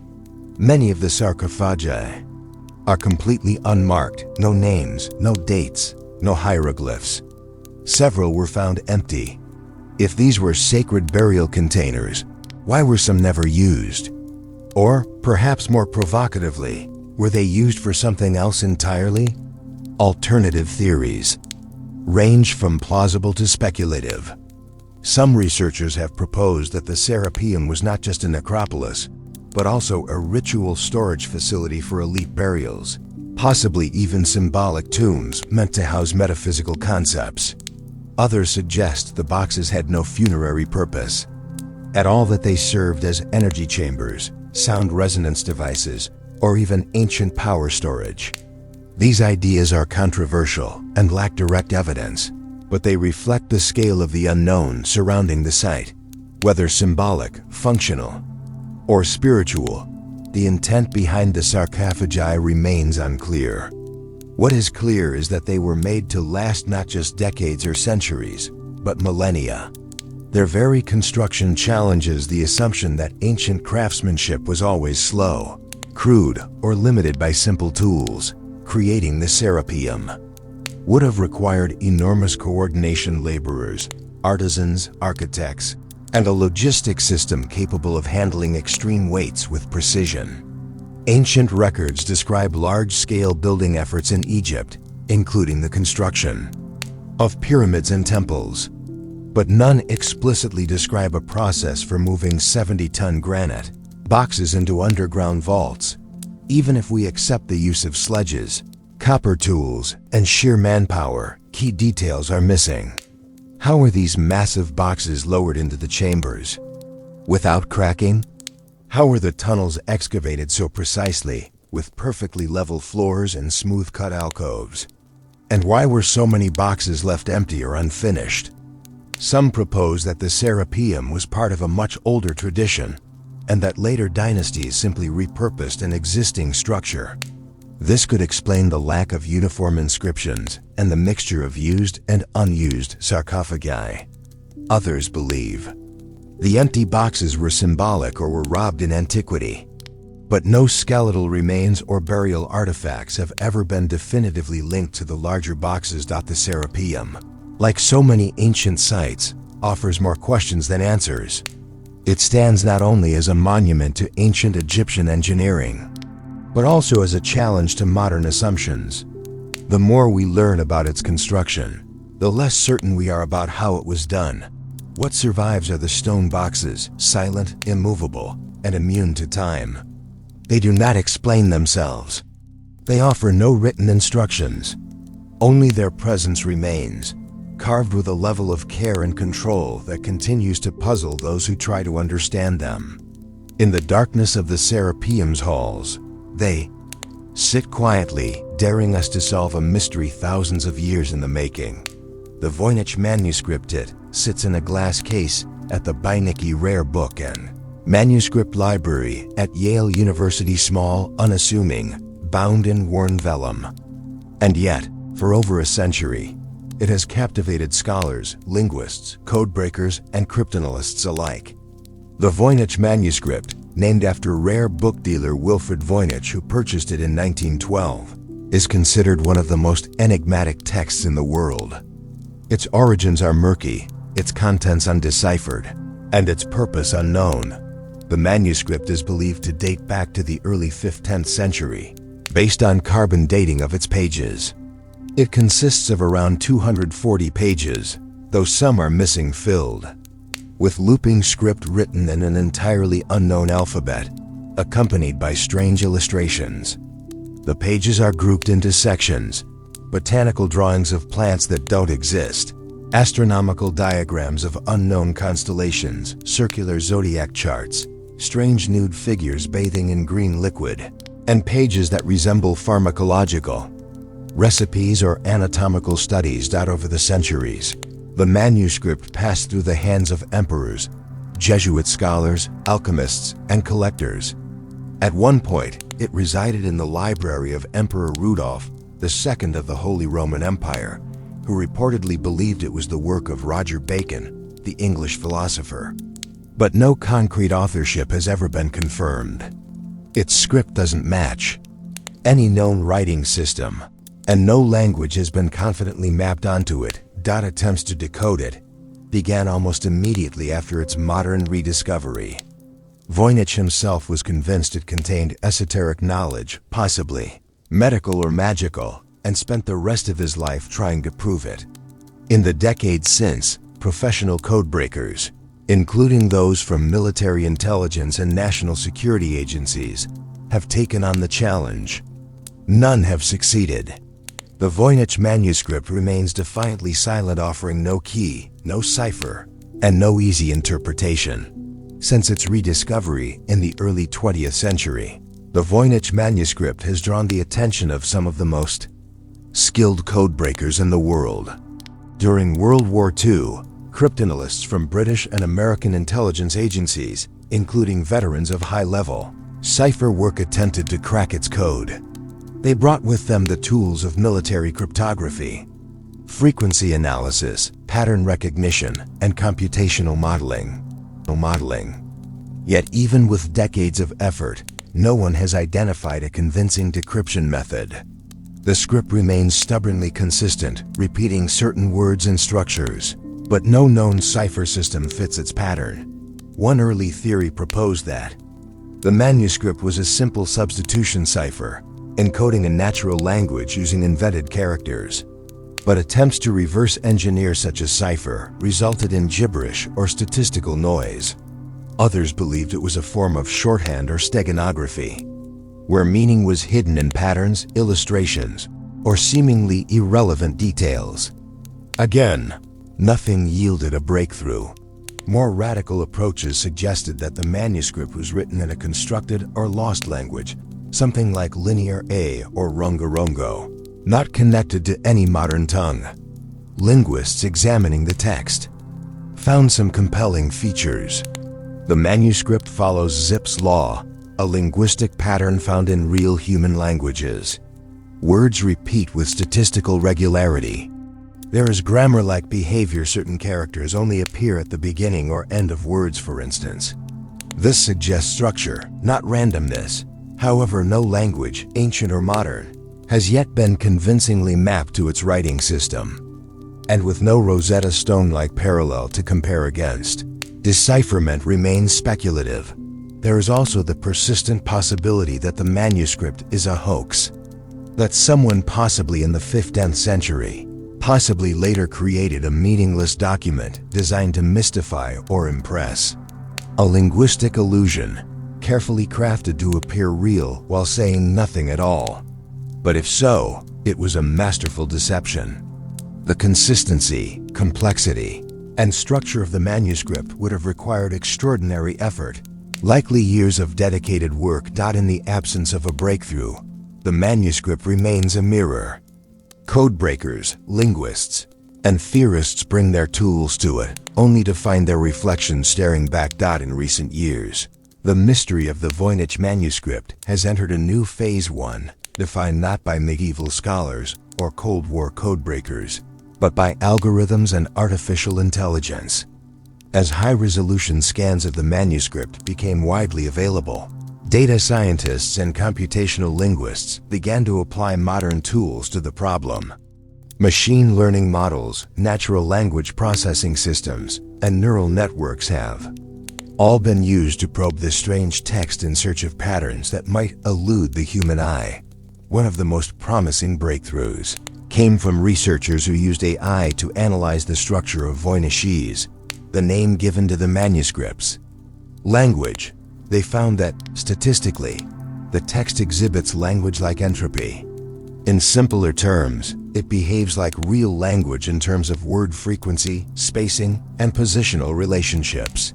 Many of the sarcophagi are completely unmarked, no names, no dates, no hieroglyphs. Several were found empty. If these were sacred burial containers, why were some never used? Or, perhaps more provocatively, were they used for something else entirely? Alternative theories range from plausible to speculative. Some researchers have proposed that the Serapeum was not just a necropolis, but also a ritual storage facility for elite burials, possibly even symbolic tombs meant to house metaphysical concepts. Others suggest the boxes had no funerary purpose at all, that they served as energy chambers, sound resonance devices, or even ancient power storage. These ideas are controversial and lack direct evidence, but they reflect the scale of the unknown surrounding the site. Whether symbolic, functional, or spiritual, the intent behind the sarcophagi remains unclear. What is clear is that they were made to last not just decades or centuries, but millennia. Their very construction challenges the assumption that ancient craftsmanship was always slow, crude, or limited by simple tools. Creating the Serapeum would have required enormous coordination, laborers, artisans, architects, and a logistics system capable of handling extreme weights with precision. Ancient records describe large-scale building efforts in Egypt, including the construction of pyramids and temples, but none explicitly describe a process for moving 70-ton granite boxes into underground vaults. Even if we accept the use of sledges, copper tools, and sheer manpower, key details are missing. How were these massive boxes lowered into the chambers without cracking? How were the tunnels excavated so precisely, with perfectly level floors and smooth-cut alcoves? And why were so many boxes left empty or unfinished? Some propose that the Serapeum was part of a much older tradition, and that later dynasties simply repurposed an existing structure. This could explain the lack of uniform inscriptions and the mixture of used and unused sarcophagi. Others believe the empty boxes were symbolic or were robbed in antiquity, but no skeletal remains or burial artifacts have ever been definitively linked to the larger boxes. The Serapeum, like so many ancient sites, offers more questions than answers. It stands not only as a monument to ancient Egyptian engineering, but also as a challenge to modern assumptions. The more we learn about its construction, the less certain we are about how it was done. What survives are the stone boxes, silent, immovable, and immune to time. They do not explain themselves. They offer no written instructions. Only their presence remains. carved with a level of care and control that continues to puzzle those who try to understand them. In the darkness of the Serapeum's halls, they sit quietly, daring us to solve a mystery thousands of years in the making. The Voynich manuscript sits in a glass case at the Beinecke Rare Book and Manuscript Library at Yale University, small, unassuming, bound in worn vellum. And yet, for over a century, it has captivated scholars, linguists, codebreakers, and cryptanalysts alike. The Voynich manuscript, named after rare book dealer Wilfrid Voynich, who purchased it in 1912, is considered one of the most enigmatic texts in the world. Its origins are murky, its contents undeciphered, and its purpose unknown. The manuscript is believed to date back to the early 5th-10th century, based on carbon dating of its pages. It consists of around 240 pages, though some are missing filled, with looping script written in an entirely unknown alphabet, accompanied by strange illustrations. The pages are grouped into sections: botanical drawings of plants that don't exist, astronomical diagrams of unknown constellations, circular zodiac charts, strange nude figures bathing in green liquid, and pages that resemble pharmacological recipes or anatomical studies. Over the centuries, the manuscript passed through the hands of emperors, Jesuit scholars, alchemists, and collectors. At one point, it resided in the library of Emperor Rudolph II of the Holy Roman Empire, who reportedly believed it was the work of Roger Bacon, the English philosopher. But no concrete authorship has ever been confirmed. Its script doesn't match any known writing system, and no language has been confidently mapped onto it. Attempts to decode it began almost immediately after its modern rediscovery. Voynich himself was convinced it contained esoteric knowledge, possibly medical or magical, and spent the rest of his life trying to prove it. In the decades since, professional codebreakers, including those from military intelligence and national security agencies, have taken on the challenge. None have succeeded. The Voynich manuscript remains defiantly silent, offering no key, no cipher, and no easy interpretation. Since its rediscovery in the early 20th century, the Voynich manuscript has drawn the attention of some of the most skilled codebreakers in the world. During World War II, cryptanalysts from British and American intelligence agencies, including veterans of high-level cipher work, attempted to crack its code. They brought with them the tools of military cryptography, frequency analysis, pattern recognition, and computational modeling. Yet even with decades of effort, no one has identified a convincing decryption method. The script remains stubbornly consistent, repeating certain words and structures, but no known cipher system fits its pattern. One early theory proposed that the manuscript was a simple substitution cipher, encoding a natural language using invented characters. But attempts to reverse engineer such a cipher resulted in gibberish or statistical noise. Others believed it was a form of shorthand or steganography, where meaning was hidden in patterns, illustrations, or seemingly irrelevant details. Again, nothing yielded a breakthrough. More radical approaches suggested that the manuscript was written in a constructed or lost language, something like Linear A or Rongorongo, not connected to any modern tongue. Linguists examining the text found some compelling features. The manuscript follows Zipf's law, a linguistic pattern found in real human languages. Words repeat with statistical regularity. There is grammar-like behavior. Certain characters only appear at the beginning or end of words, for instance. This suggests structure, not randomness. However, no language, ancient or modern, has yet been convincingly mapped to its writing system. And with no Rosetta Stone-like parallel to compare against, decipherment remains speculative. There is also the persistent possibility that the manuscript is a hoax, that someone possibly in the 15th century, possibly later, created a meaningless document designed to mystify or impress. A linguistic illusion, carefully crafted to appear real while saying nothing at all. But if so, it was a masterful deception. The consistency, complexity, and structure of the manuscript would have required extraordinary effort, likely years of dedicated work. In the absence of a breakthrough, the manuscript remains a mirror. Codebreakers, linguists, and theorists bring their tools to it, only to find their reflection staring back. In recent years, the mystery of the Voynich manuscript has entered a new phase, one defined not by medieval scholars or Cold War codebreakers, but by algorithms and artificial intelligence. As high-resolution scans of the manuscript became widely available, data scientists and computational linguists began to apply modern tools to the problem. Machine learning models, natural language processing systems, and neural networks have all been used to probe this strange text in search of patterns that might elude the human eye. One of the most promising breakthroughs came from researchers who used AI to analyze the structure of Voynichese, the name given to the manuscripts. Language. They found that, statistically, the text exhibits language-like entropy. In simpler terms, it behaves like real language in terms of word frequency, spacing, and positional relationships.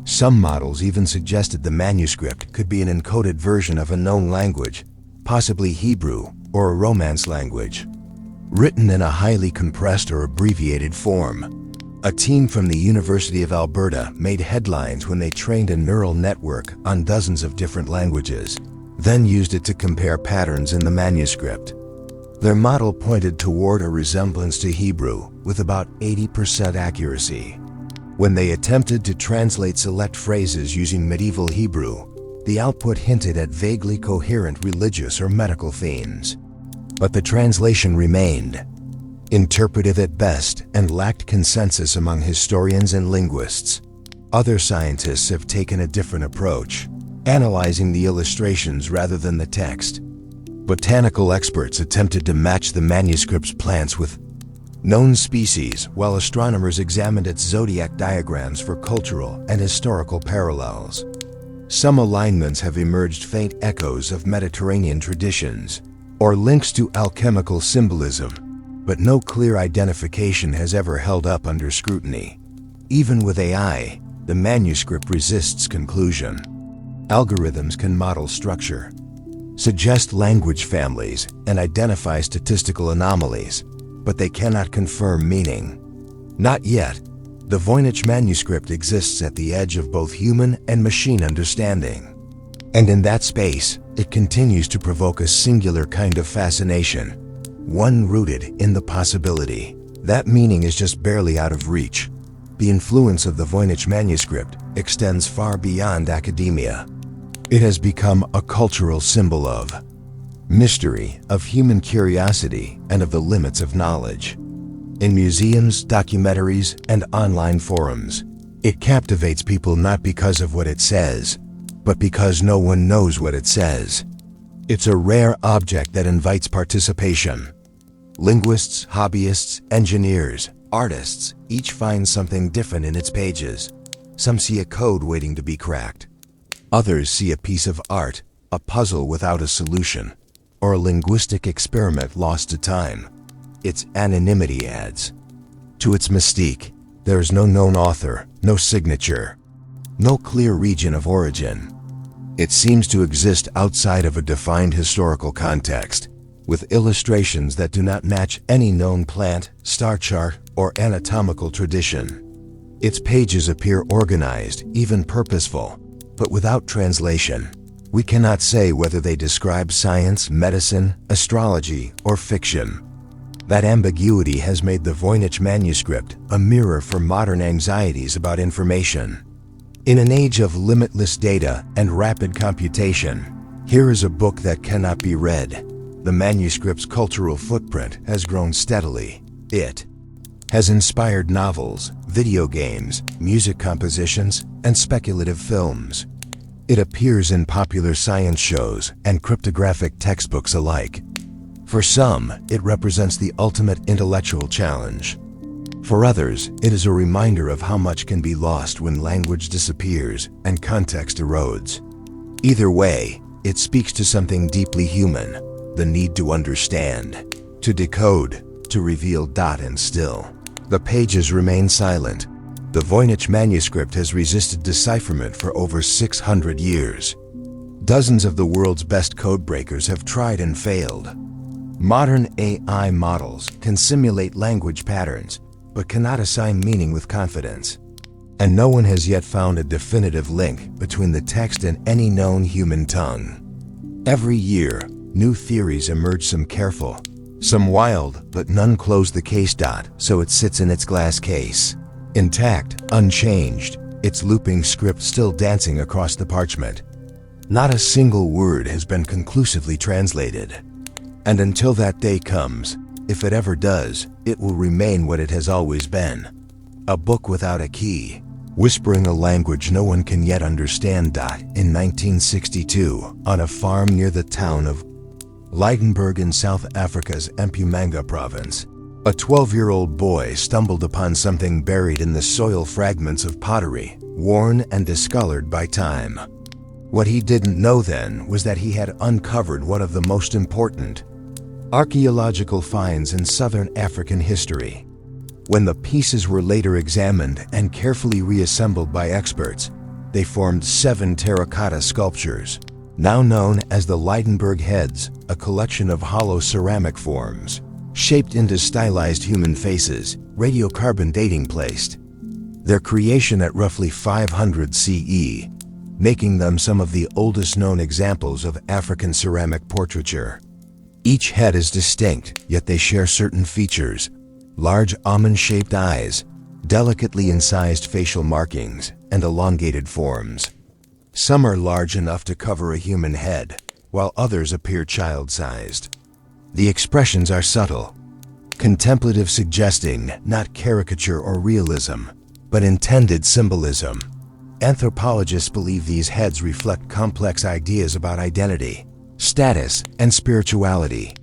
Some models even suggested the manuscript could be an encoded version of a known language, possibly Hebrew or a Romance language, written in a highly compressed or abbreviated form. A team from the University of Alberta made headlines when they trained a neural network on dozens of different languages, then used it to compare patterns in the manuscript. Their model pointed toward a resemblance to Hebrew with about 80% accuracy. When they attempted to translate select phrases using medieval Hebrew, the output hinted at vaguely coherent religious or medical themes. But the translation remained interpretive at best and lacked consensus among historians and linguists. Other scientists have taken a different approach, analyzing the illustrations rather than the text. Botanical experts attempted to match the manuscript's plants with known species, while astronomers examined its zodiac diagrams for cultural and historical parallels. Some alignments have emerged faint echoes of Mediterranean traditions or links to alchemical symbolism, but no clear identification has ever held up under scrutiny. Even with AI, the manuscript resists conclusion. Algorithms can model structure, suggest language families, and identify statistical anomalies, but they cannot confirm meaning. Not yet. The Voynich manuscript exists at the edge of both human and machine understanding. And in that space, it continues to provoke a singular kind of fascination, one rooted in the possibility that meaning is just barely out of reach. The influence of the Voynich manuscript extends far beyond academia. It has become a cultural symbol of mystery, of human curiosity, and of the limits of knowledge. In museums, documentaries, and online forums, it captivates people not because of what it says, but because no one knows what it says. It's a rare object that invites participation. Linguists, hobbyists, engineers, artists, each find something different in its pages. Some see a code waiting to be cracked. Others see a piece of art, a puzzle without a solution, or a linguistic experiment lost to time. Its anonymity adds to its mystique. There is no known author, no signature, no clear region of origin. It seems to exist outside of a defined historical context, with illustrations that do not match any known plant, star chart, or anatomical tradition. Its pages appear organized, even purposeful, but without translation. We cannot say whether they describe science, medicine, astrology, or fiction. That ambiguity has made the Voynich manuscript a mirror for modern anxieties about information. In an age of limitless data and rapid computation, here is a book that cannot be read. The manuscript's cultural footprint has grown steadily. It has inspired novels, video games, music compositions, and speculative films. It appears in popular science shows and cryptographic textbooks alike. For some, it represents the ultimate intellectual challenge. For others, it is a reminder of how much can be lost when language disappears and context erodes. Either way, it speaks to something deeply human, the need to understand, to decode, to reveal dot and still. The pages remain silent. The Voynich manuscript has resisted decipherment for over 600 years. Dozens of the world's best codebreakers have tried and failed. Modern AI models can simulate language patterns, but cannot assign meaning with confidence. And no one has yet found a definitive link between the text and any known human tongue. Every year, new theories emerge, some careful, some wild, but none close the case. So it sits in its glass case, intact, unchanged, its looping script still dancing across the parchment. Not a single word has been conclusively translated. And until that day comes, if it ever does, it will remain what it has always been. A book without a key, whispering a language no one can yet understand. In 1962, on a farm near the town of Lydenburg in South Africa's Mpumalanga province, a 12-year-old boy stumbled upon something buried in the soil, fragments of pottery, worn and discolored by time. What he didn't know then was that he had uncovered one of the most important archaeological finds in southern African history. When the pieces were later examined and carefully reassembled by experts, they formed 7 terracotta sculptures, now known as the Lydenburg heads, a collection of hollow ceramic forms, shaped into stylized human faces, radiocarbon dating placed. Their creation at roughly 500 CE, making them some of the oldest known examples of African ceramic portraiture. Each head is distinct, yet they share certain features: large almond-shaped eyes, delicately incised facial markings, and elongated forms. Some are large enough to cover a human head, while others appear child-sized. The expressions are subtle, contemplative, suggesting not caricature or realism, but intended symbolism. Anthropologists believe these heads reflect complex ideas about identity, status, and spirituality.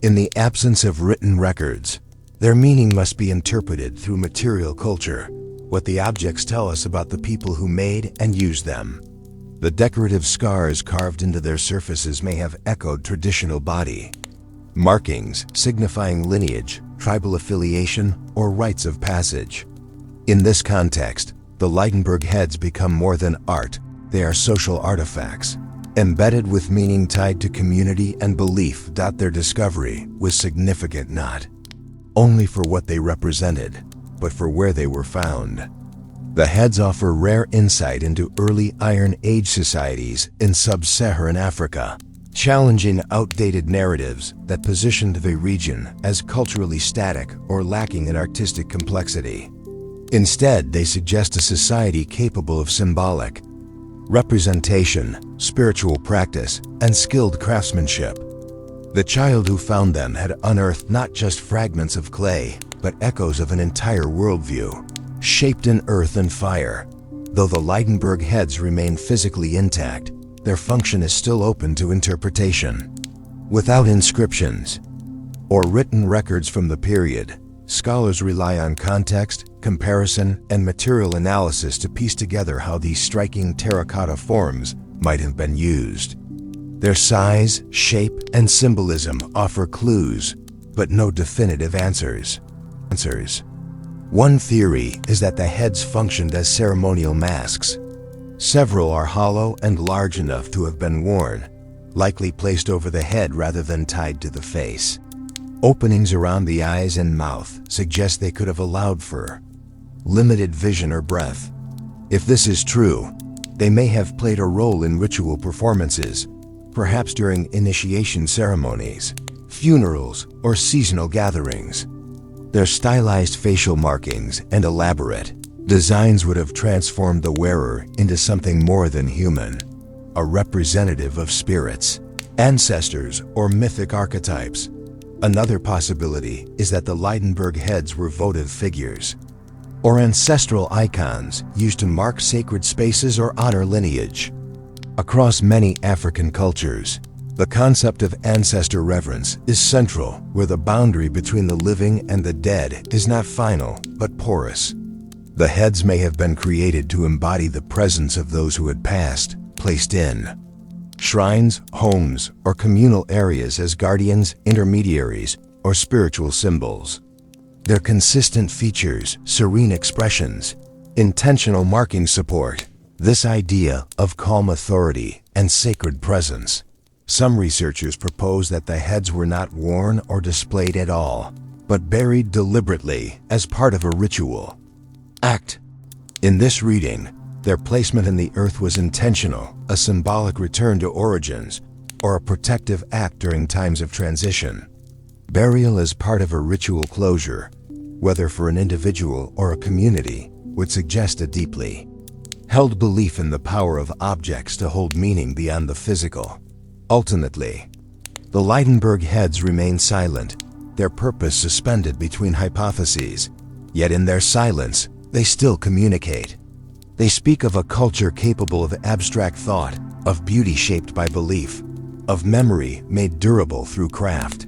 In the absence of written records, their meaning must be interpreted through material culture, what the objects tell us about the people who made and used them. The decorative scars carved into their surfaces may have echoed traditional body markings, signifying lineage, tribal affiliation, or rites of passage. In this context, the Lydenburg heads become more than art. They are social artifacts, embedded with meaning tied to community and belief. Their discovery was significant not only for what they represented, but for where they were found. The heads offer rare insight into early Iron Age societies in sub-Saharan Africa, challenging outdated narratives that positioned the region as culturally static or lacking in artistic complexity. Instead, they suggest a society capable of symbolic representation, spiritual practice, and skilled craftsmanship. The child who found them had unearthed not just fragments of clay, but echoes of an entire worldview, shaped in earth and fire. Though the Lydenburg heads remain physically intact, their function is still open to interpretation. Without inscriptions or written records from the period, scholars rely on context, comparison, and material analysis to piece together how these striking terracotta forms might have been used. Their size, shape, and symbolism offer clues, but no definitive answers. One theory is that the heads functioned as ceremonial masks. Several are hollow and large enough to have been worn, likely placed over the head rather than tied to the face. Openings around the eyes and mouth suggest they could have allowed for limited vision or breath. If this is true, they may have played a role in ritual performances, perhaps during initiation ceremonies, funerals, or seasonal gatherings. Their stylized facial markings and elaborate designs would have transformed the wearer into something more than human, a representative of spirits, ancestors, or mythic archetypes. Another possibility is that the Lydenburg heads were votive figures, or ancestral icons used to mark sacred spaces or honor lineage. Across many African cultures, the concept of ancestor reverence is central, where the boundary between the living and the dead is not final, but porous. The heads may have been created to embody the presence of those who had passed, placed in shrines, homes, or communal areas as guardians, intermediaries, or spiritual symbols. Their consistent features, serene expressions, intentional marking support this idea of calm authority and sacred presence. Some researchers propose that the heads were not worn or displayed at all, but buried deliberately as part of a ritual act. In this reading, their placement in the earth was intentional, a symbolic return to origins, or a protective act during times of transition. Burial as part of a ritual closure, whether for an individual or a community, would suggest a deeply held belief in the power of objects to hold meaning beyond the physical. Ultimately, the Leidenberg heads remain silent, their purpose suspended between hypotheses, yet in their silence, they still communicate. They speak of a culture capable of abstract thought, of beauty shaped by belief, of memory made durable through craft.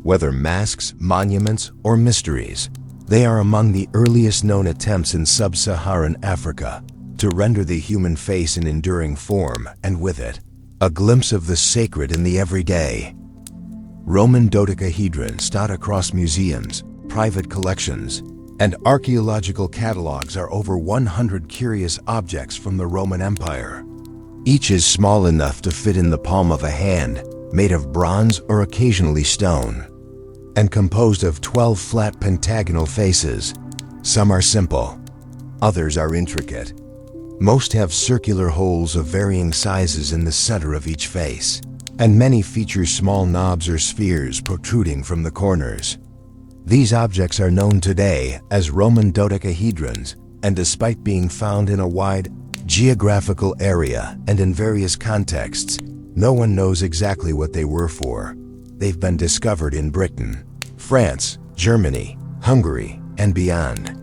Whether masks, monuments, or mysteries, they are among the earliest known attempts in sub-Saharan Africa to render the human face an enduring form, and with it, a glimpse of the sacred in the everyday. Roman dodecahedrons dot across museums, private collections, and archaeological catalogs are over 100 curious objects from the Roman Empire. Each is small enough to fit in the palm of a hand, made of bronze or occasionally stone, and composed of 12 flat pentagonal faces. Some are simple, others are intricate. Most have circular holes of varying sizes in the center of each face, and many feature small knobs or spheres protruding from the corners. These objects are known today as Roman dodecahedrons, and despite being found in a wide geographical area and in various contexts, no one knows exactly what they were for. They've been discovered in Britain, France, Germany, Hungary, and beyond,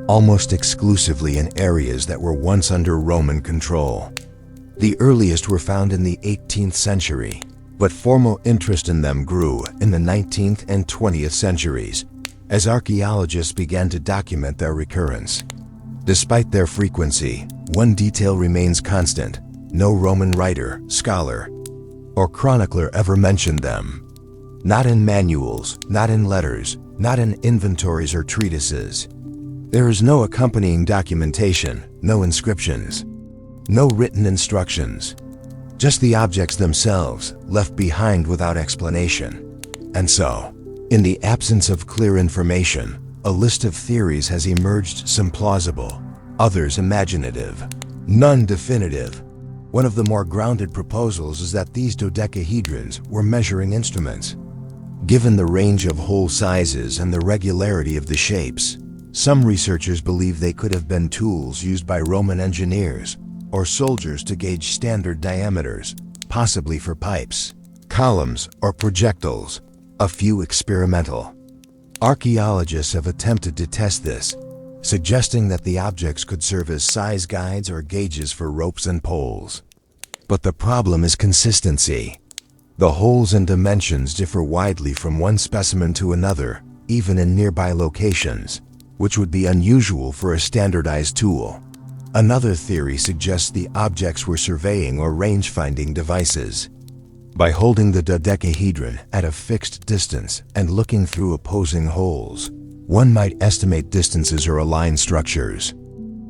almost exclusively in areas that were once under Roman control. The earliest were found in the 18th century, but formal interest in them grew in the 19th and 20th centuries as archaeologists began to document their recurrence. Despite their frequency, one detail remains constant: no Roman writer, scholar, or chronicler ever mentioned them. Not in manuals, not in letters, not in inventories or treatises. There is no accompanying documentation, no inscriptions, no written instructions. Just the objects themselves, left behind without explanation. And so, in the absence of clear information, a list of theories has emerged, some plausible, others imaginative, none definitive. One of the more grounded proposals is that these dodecahedrons were measuring instruments. Given the range of hole sizes and the regularity of the shapes, some researchers believe they could have been tools used by Roman engineers or soldiers to gauge standard diameters, possibly for pipes, columns, or projectiles, a few experimental. Archaeologists have attempted to test this, suggesting that the objects could serve as size guides or gauges for ropes and poles. But the problem is consistency. The holes and dimensions differ widely from one specimen to another, even in nearby locations, which would be unusual for a standardized tool. Another theory suggests the objects were surveying or range-finding devices. By holding the dodecahedron at a fixed distance and looking through opposing holes, one might estimate distances or align structures.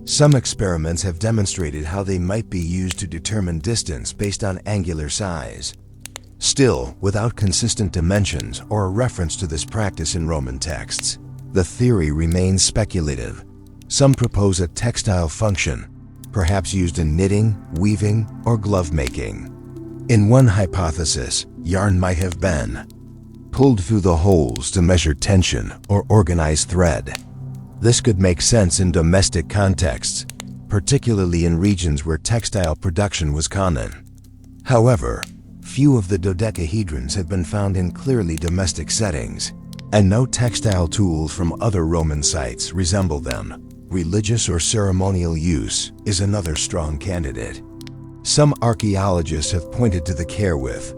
Some experiments have demonstrated how they might be used to determine distance based on angular size. Still, without consistent dimensions or a reference to this practice in Roman texts, the theory remains speculative. Some propose a textile function, perhaps used in knitting, weaving, or glove making. In one hypothesis, yarn might have been pulled through the holes to measure tension or organize thread. This could make sense in domestic contexts, particularly in regions where textile production was common. However, few of the dodecahedrons have been found in clearly domestic settings, and no textile tools from other Roman sites resemble them. Religious or ceremonial use is another strong candidate. Some archaeologists have pointed to the care with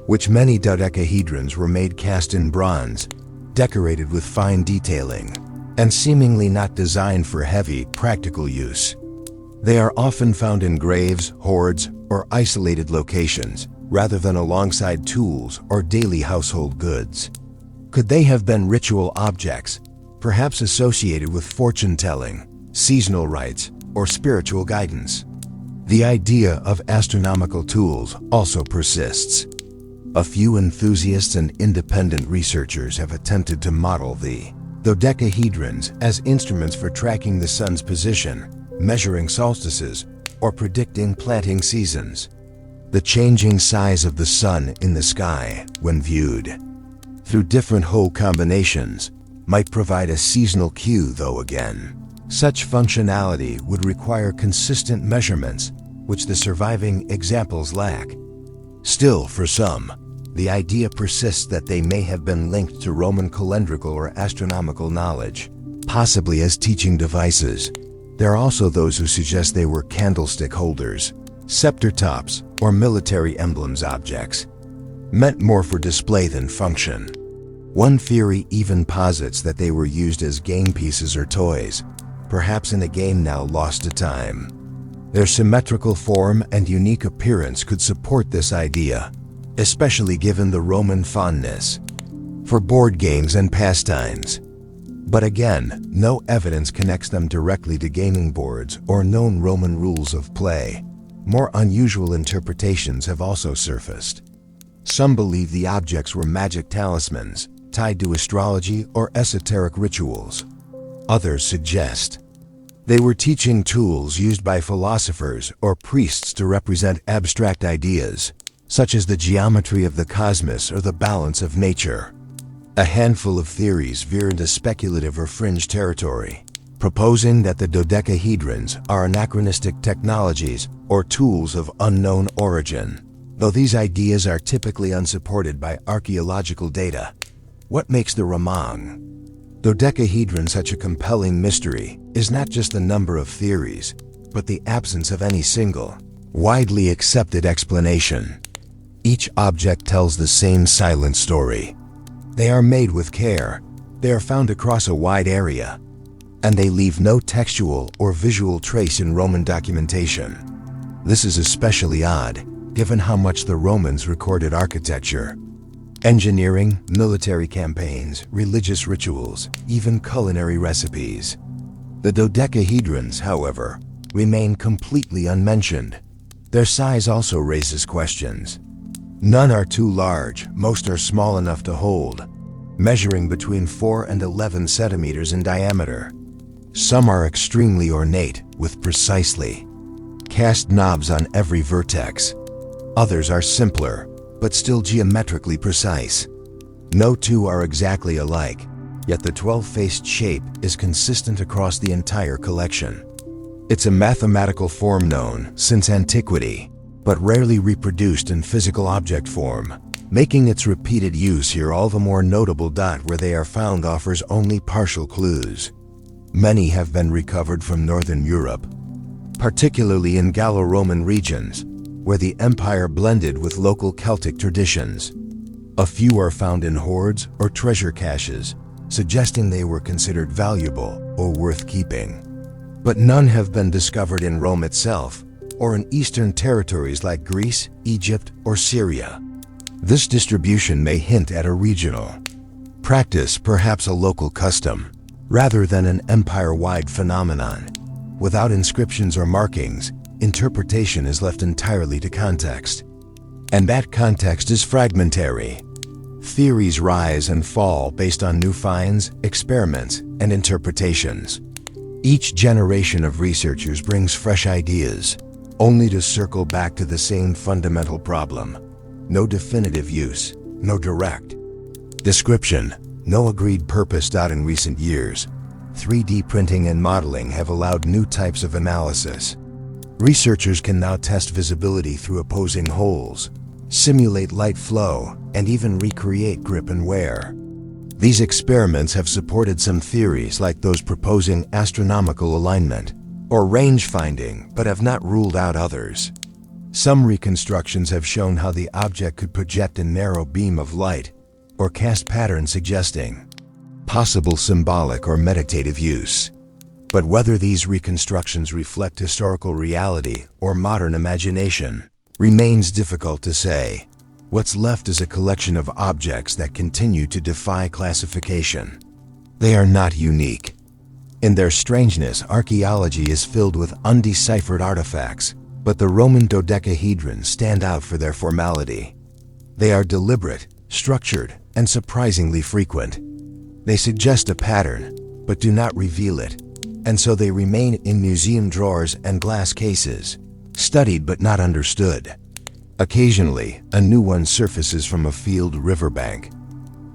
which many dodecahedrons were made cast in bronze, decorated with fine detailing, and seemingly not designed for heavy, practical use. They are often found in graves, hoards, or isolated locations, rather than alongside tools or daily household goods. Could they have been ritual objects, perhaps associated with fortune-telling, seasonal rites, or spiritual guidance? The idea of astronomical tools also persists. A few enthusiasts and independent researchers have attempted to model the dodecahedrons as instruments for tracking the sun's position, measuring solstices, or predicting planting seasons. The changing size of the sun in the sky, when viewed through different hole combinations, might provide a seasonal cue, though again, such functionality would require consistent measurements, which the surviving examples lack. Still, for some, the idea persists that they may have been linked to Roman calendrical or astronomical knowledge, possibly as teaching devices. There are also those who suggest they were candlestick holders, scepter tops, or military emblems objects, meant more for display than function. One theory even posits that they were used as game pieces or toys, perhaps in a game now lost to time. Their symmetrical form and unique appearance could support this idea, especially given the Roman fondness for board games and pastimes. But again, no evidence connects them directly to gaming boards or known Roman rules of play. More unusual interpretations have also surfaced. Some believe the objects were magic talismans tied to astrology or esoteric rituals. Others suggest they were teaching tools used by philosophers or priests to represent abstract ideas, such as the geometry of the cosmos or the balance of nature. A handful of theories veer into speculative or fringe territory, proposing that the dodecahedrons are anachronistic technologies or tools of unknown origin, though these ideas are typically unsupported by archaeological data. What makes the dodecahedron such a compelling mystery is not just the number of theories, but the absence of any single, widely accepted explanation. Each object tells the same silent story. They are made with care, they are found across a wide area, and they leave no textual or visual trace in Roman documentation. This is especially odd, given how much the Romans recorded architecture, engineering, military campaigns, religious rituals, even culinary recipes. The dodecahedrons, however, remain completely unmentioned. Their size also raises questions. None are too large, most are small enough to hold, measuring between 4 and 11 centimeters in diameter. Some are extremely ornate, with precisely cast knobs on every vertex. Others are simpler, but still geometrically precise. No two are exactly alike, yet the 12-faced shape is consistent across the entire collection. It's a mathematical form known since antiquity, but rarely reproduced in physical object form, making its repeated use here all the more notable. Where they are found offers only partial clues. Many have been recovered from Northern Europe, particularly in Gallo-Roman regions, where the empire blended with local Celtic traditions. A few are found in hoards or treasure caches, suggesting they were considered valuable or worth keeping. But none have been discovered in Rome itself, or in eastern territories like Greece, Egypt, or Syria. This distribution may hint at a regional practice, perhaps a local custom, rather than an empire-wide phenomenon. Without inscriptions or markings, interpretation is left entirely to context. And that context is fragmentary. Theories rise and fall based on new finds, experiments, and interpretations. Each generation of researchers brings fresh ideas, only to circle back to the same fundamental problem. No definitive use, no direct description, no agreed purpose. In recent years, 3D printing and modeling have allowed new types of analysis. Researchers can now test visibility through opposing holes, simulate light flow, and even recreate grip and wear. These experiments have supported some theories, like those proposing astronomical alignment or range finding, but have not ruled out others. Some reconstructions have shown how the object could project a narrow beam of light or cast patterns, suggesting possible symbolic or meditative use. But whether these reconstructions reflect historical reality or modern imagination remains difficult to say. What's left is a collection of objects that continue to defy classification. They are not unique. In their strangeness, archaeology is filled with undeciphered artifacts, but the Roman dodecahedron stand out for their formality. They are deliberate, structured, and surprisingly frequent. They suggest a pattern, but do not reveal it, and so they remain in museum drawers and glass cases, studied but not understood. Occasionally, a new one surfaces from a field riverbank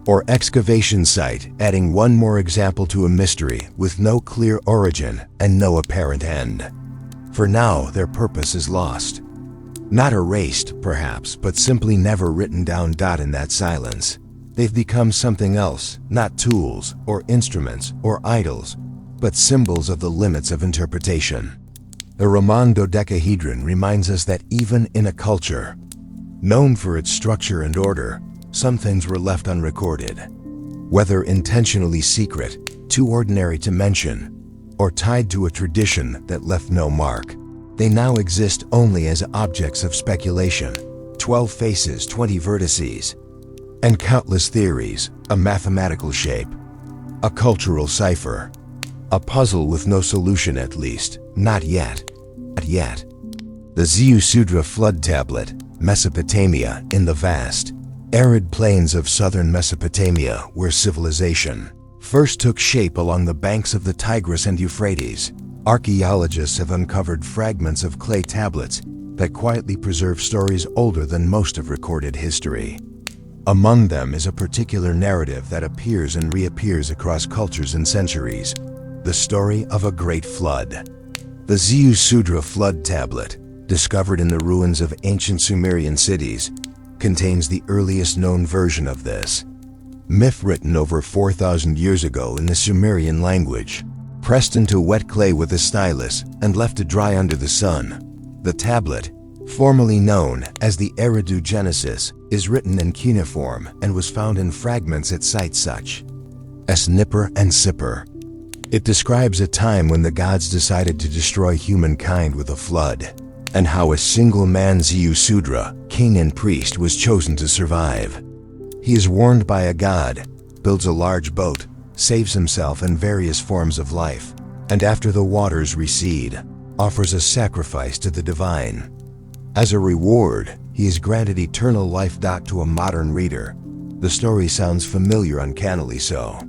or excavation site, adding one more example to a mystery with no clear origin and no apparent end. For now, their purpose is lost. Not erased, perhaps, but simply never written down. In that silence, they've become something else, not tools or instruments or idols, but symbols of the limits of interpretation. The Roman dodecahedron reminds us that even in a culture known for its structure and order, some things were left unrecorded. Whether intentionally secret, too ordinary to mention, or tied to a tradition that left no mark, they now exist only as objects of speculation. 12 faces, 20 vertices, and countless theories, a mathematical shape, a cultural cipher, a puzzle with no solution, at least, not yet. Not yet. The Ziusudra flood tablet, Mesopotamia, in the vast, arid plains of southern Mesopotamia, where civilization first took shape along the banks of the Tigris and Euphrates. Archaeologists have uncovered fragments of clay tablets that quietly preserve stories older than most of recorded history. Among them is a particular narrative that appears and reappears across cultures and centuries: the story of a great flood. The Ziusudra flood tablet, discovered in the ruins of ancient Sumerian cities, contains the earliest known version of this myth, written over 4,000 years ago in the Sumerian language. Pressed into wet clay with a stylus and left to dry under the sun, the tablet, formerly known as the Eridu Genesis, is written in cuneiform and was found in fragments at sites such as Nippur and Sippar. It describes a time when the gods decided to destroy humankind with a flood, and how a single man, Ziusudra, king and priest, was chosen to survive. He is warned by a god, builds a large boat, saves himself and various forms of life, and after the waters recede, offers a sacrifice to the divine. As a reward, he is granted eternal life. To a modern reader, the story sounds familiar, uncannily so.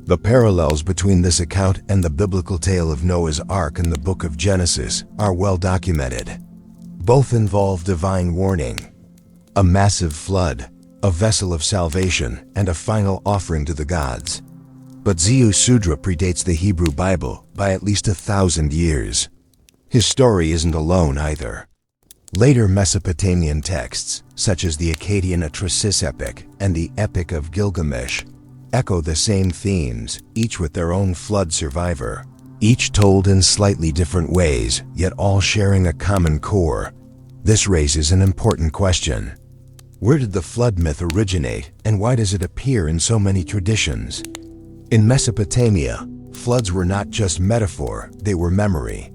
The parallels between this account and the biblical tale of Noah's Ark in the book of Genesis are well documented. Both involve divine warning, a massive flood, a vessel of salvation, and a final offering to the gods. But Ziusudra predates the Hebrew Bible by at least 1,000 years. His story isn't alone either. Later Mesopotamian texts, such as the Akkadian Atrasis epic and the Epic of Gilgamesh, echo the same themes, each with their own flood survivor, each told in slightly different ways, yet all sharing a common core. This raises an important question. Where did the flood myth originate, and why does it appear in so many traditions? In Mesopotamia, floods were not just metaphor, they were memory.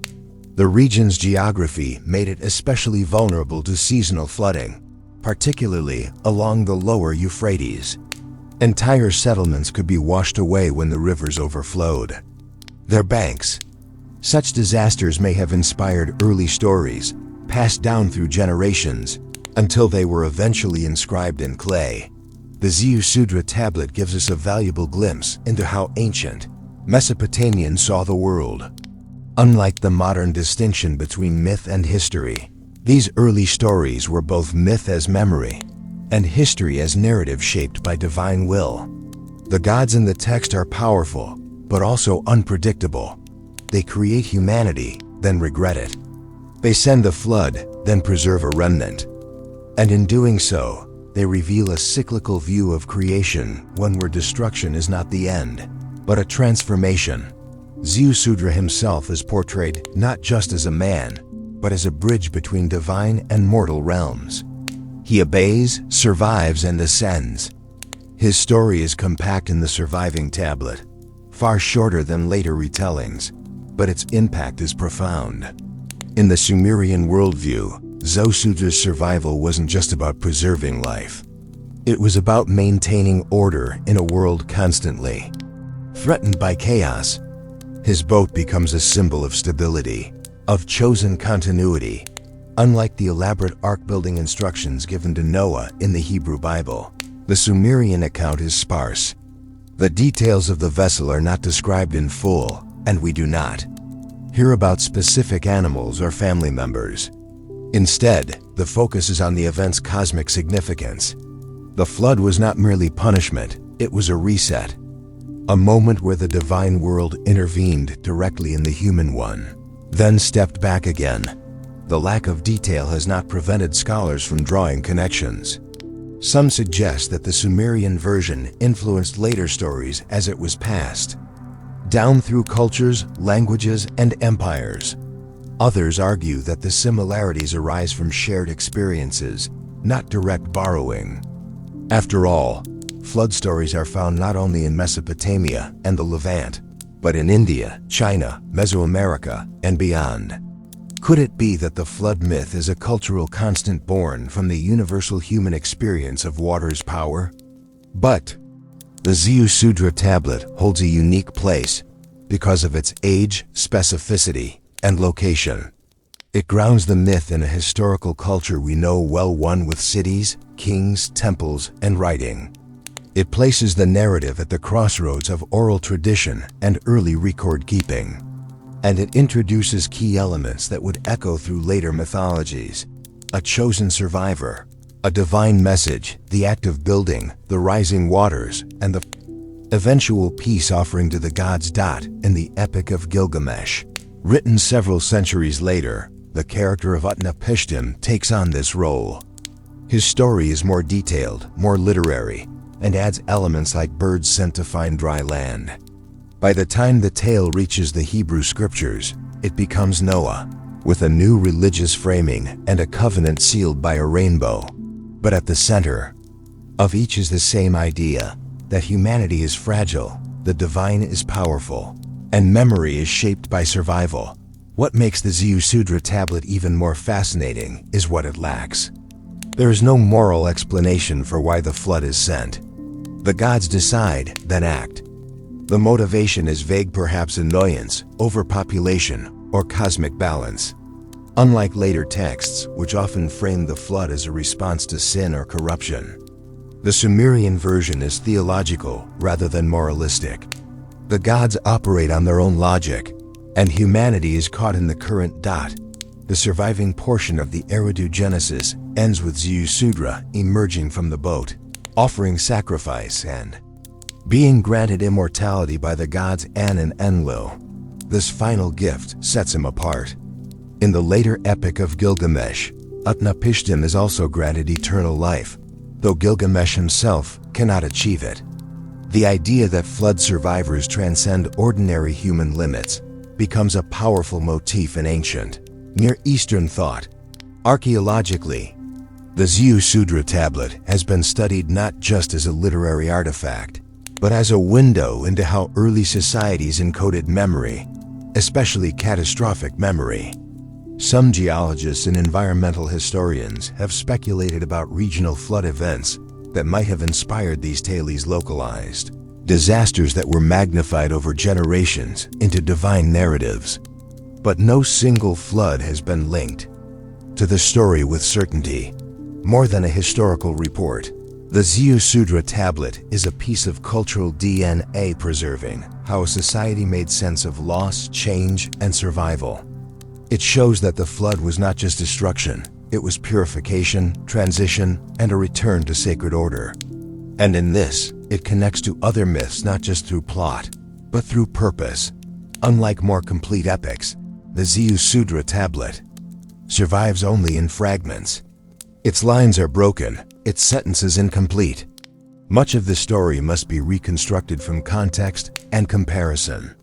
The region's geography made it especially vulnerable to seasonal flooding, particularly along the lower Euphrates. Entire settlements could be washed away when the rivers overflowed their banks. Such disasters may have inspired early stories, passed down through generations, until they were eventually inscribed in clay. The Ziusudra tablet gives us a valuable glimpse into how ancient Mesopotamians saw the world. Unlike the modern distinction between myth and history, these early stories were both myth as memory and history as narrative shaped by divine will. The gods in the text are powerful, but also unpredictable. They create humanity, then regret it. They send the flood, then preserve a remnant. And in doing so, they reveal a cyclical view of creation, one where destruction is not the end, but a transformation. Ziusudra himself is portrayed not just as a man, but as a bridge between divine and mortal realms. He obeys, survives, and ascends. His story is compact in the surviving tablet, far shorter than later retellings, but its impact is profound. In the Sumerian worldview, Zosudra's survival wasn't just about preserving life. It was about maintaining order in a world constantly threatened by chaos. His boat becomes a symbol of stability, of chosen continuity. Unlike the elaborate ark-building instructions given to Noah in the Hebrew Bible, the Sumerian account is sparse. The details of the vessel are not described in full, and we do not hear about specific animals or family members. Instead, the focus is on the event's cosmic significance. The flood was not merely punishment, it was a reset. A moment where the divine world intervened directly in the human one, then stepped back again. The lack of detail has not prevented scholars from drawing connections. Some suggest that the Sumerian version influenced later stories as it was passed down through cultures, languages, and empires. Others argue that the similarities arise from shared experiences, not direct borrowing. After all, flood stories are found not only in Mesopotamia and the Levant, but in India, China, Mesoamerica, and beyond. Could it be that the flood myth is a cultural constant born from the universal human experience of water's power? But the Ziusudra tablet holds a unique place because of its age, specificity, and location. It grounds the myth in a historical culture we know well, one with cities, kings, temples, and writing. It places the narrative at the crossroads of oral tradition and early record keeping. And it introduces key elements that would echo through later mythologies: a chosen survivor, a divine message, the act of building, the rising waters, and the eventual peace offering to the gods. In the Epic of Gilgamesh, written several centuries later, the character of Utnapishtim takes on this role. His story is more detailed, more literary, and adds elements like birds sent to find dry land. By the time the tale reaches the Hebrew scriptures, it becomes Noah, with a new religious framing and a covenant sealed by a rainbow. But at the center of each is the same idea, that humanity is fragile, the divine is powerful, and memory is shaped by survival. What makes the Ziusudra tablet even more fascinating is what it lacks. There is no moral explanation for why the flood is sent. The gods decide, then act. The motivation is vague, perhaps annoyance, overpopulation, or cosmic balance. Unlike later texts, which often frame the flood as a response to sin or corruption, the Sumerian version is theological rather than moralistic. The gods operate on their own logic, and humanity is caught in the current. The surviving portion of the Eridu Genesis ends with Ziusudra emerging from the boat, offering sacrifice and being granted immortality by the gods An and Enlil. This final gift sets him apart. In the later Epic of Gilgamesh, Utnapishtim is also granted eternal life, though Gilgamesh himself cannot achieve it. The idea that flood survivors transcend ordinary human limits becomes a powerful motif in ancient Near Eastern thought. Archaeologically, the Ziusudra tablet has been studied not just as a literary artifact, but as a window into how early societies encoded memory, especially catastrophic memory. Some geologists and environmental historians have speculated about regional flood events that might have inspired these tales, localized disasters that were magnified over generations into divine narratives. But no single flood has been linked to the story with certainty. More than a historical report, the Ziusudra tablet is a piece of cultural DNA preserving how a society made sense of loss, change, and survival. It shows that the flood was not just destruction, it was purification, transition, and a return to sacred order. And in this, it connects to other myths not just through plot, but through purpose. Unlike more complete epics, the Ziusudra tablet survives only in fragments. Its lines are broken, its sentences incomplete. Much of the story must be reconstructed from context and comparison.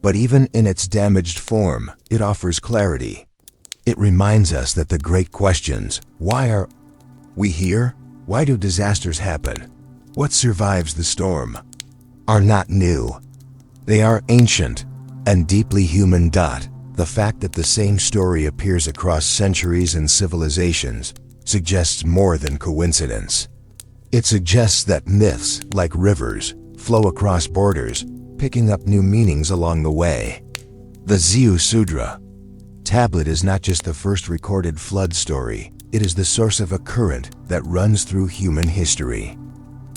But even in its damaged form, it offers clarity. It reminds us that the great questions, why are we here? Why do disasters happen? What survives the storm? Are not new. They are ancient and deeply human. The fact that the same story appears across centuries and civilizations suggests more than coincidence. It suggests that myths, like rivers, flow across borders, picking up new meanings along the way. The Zeu Sudra tablet is not just the first recorded flood story, it is the source of a current that runs through human history.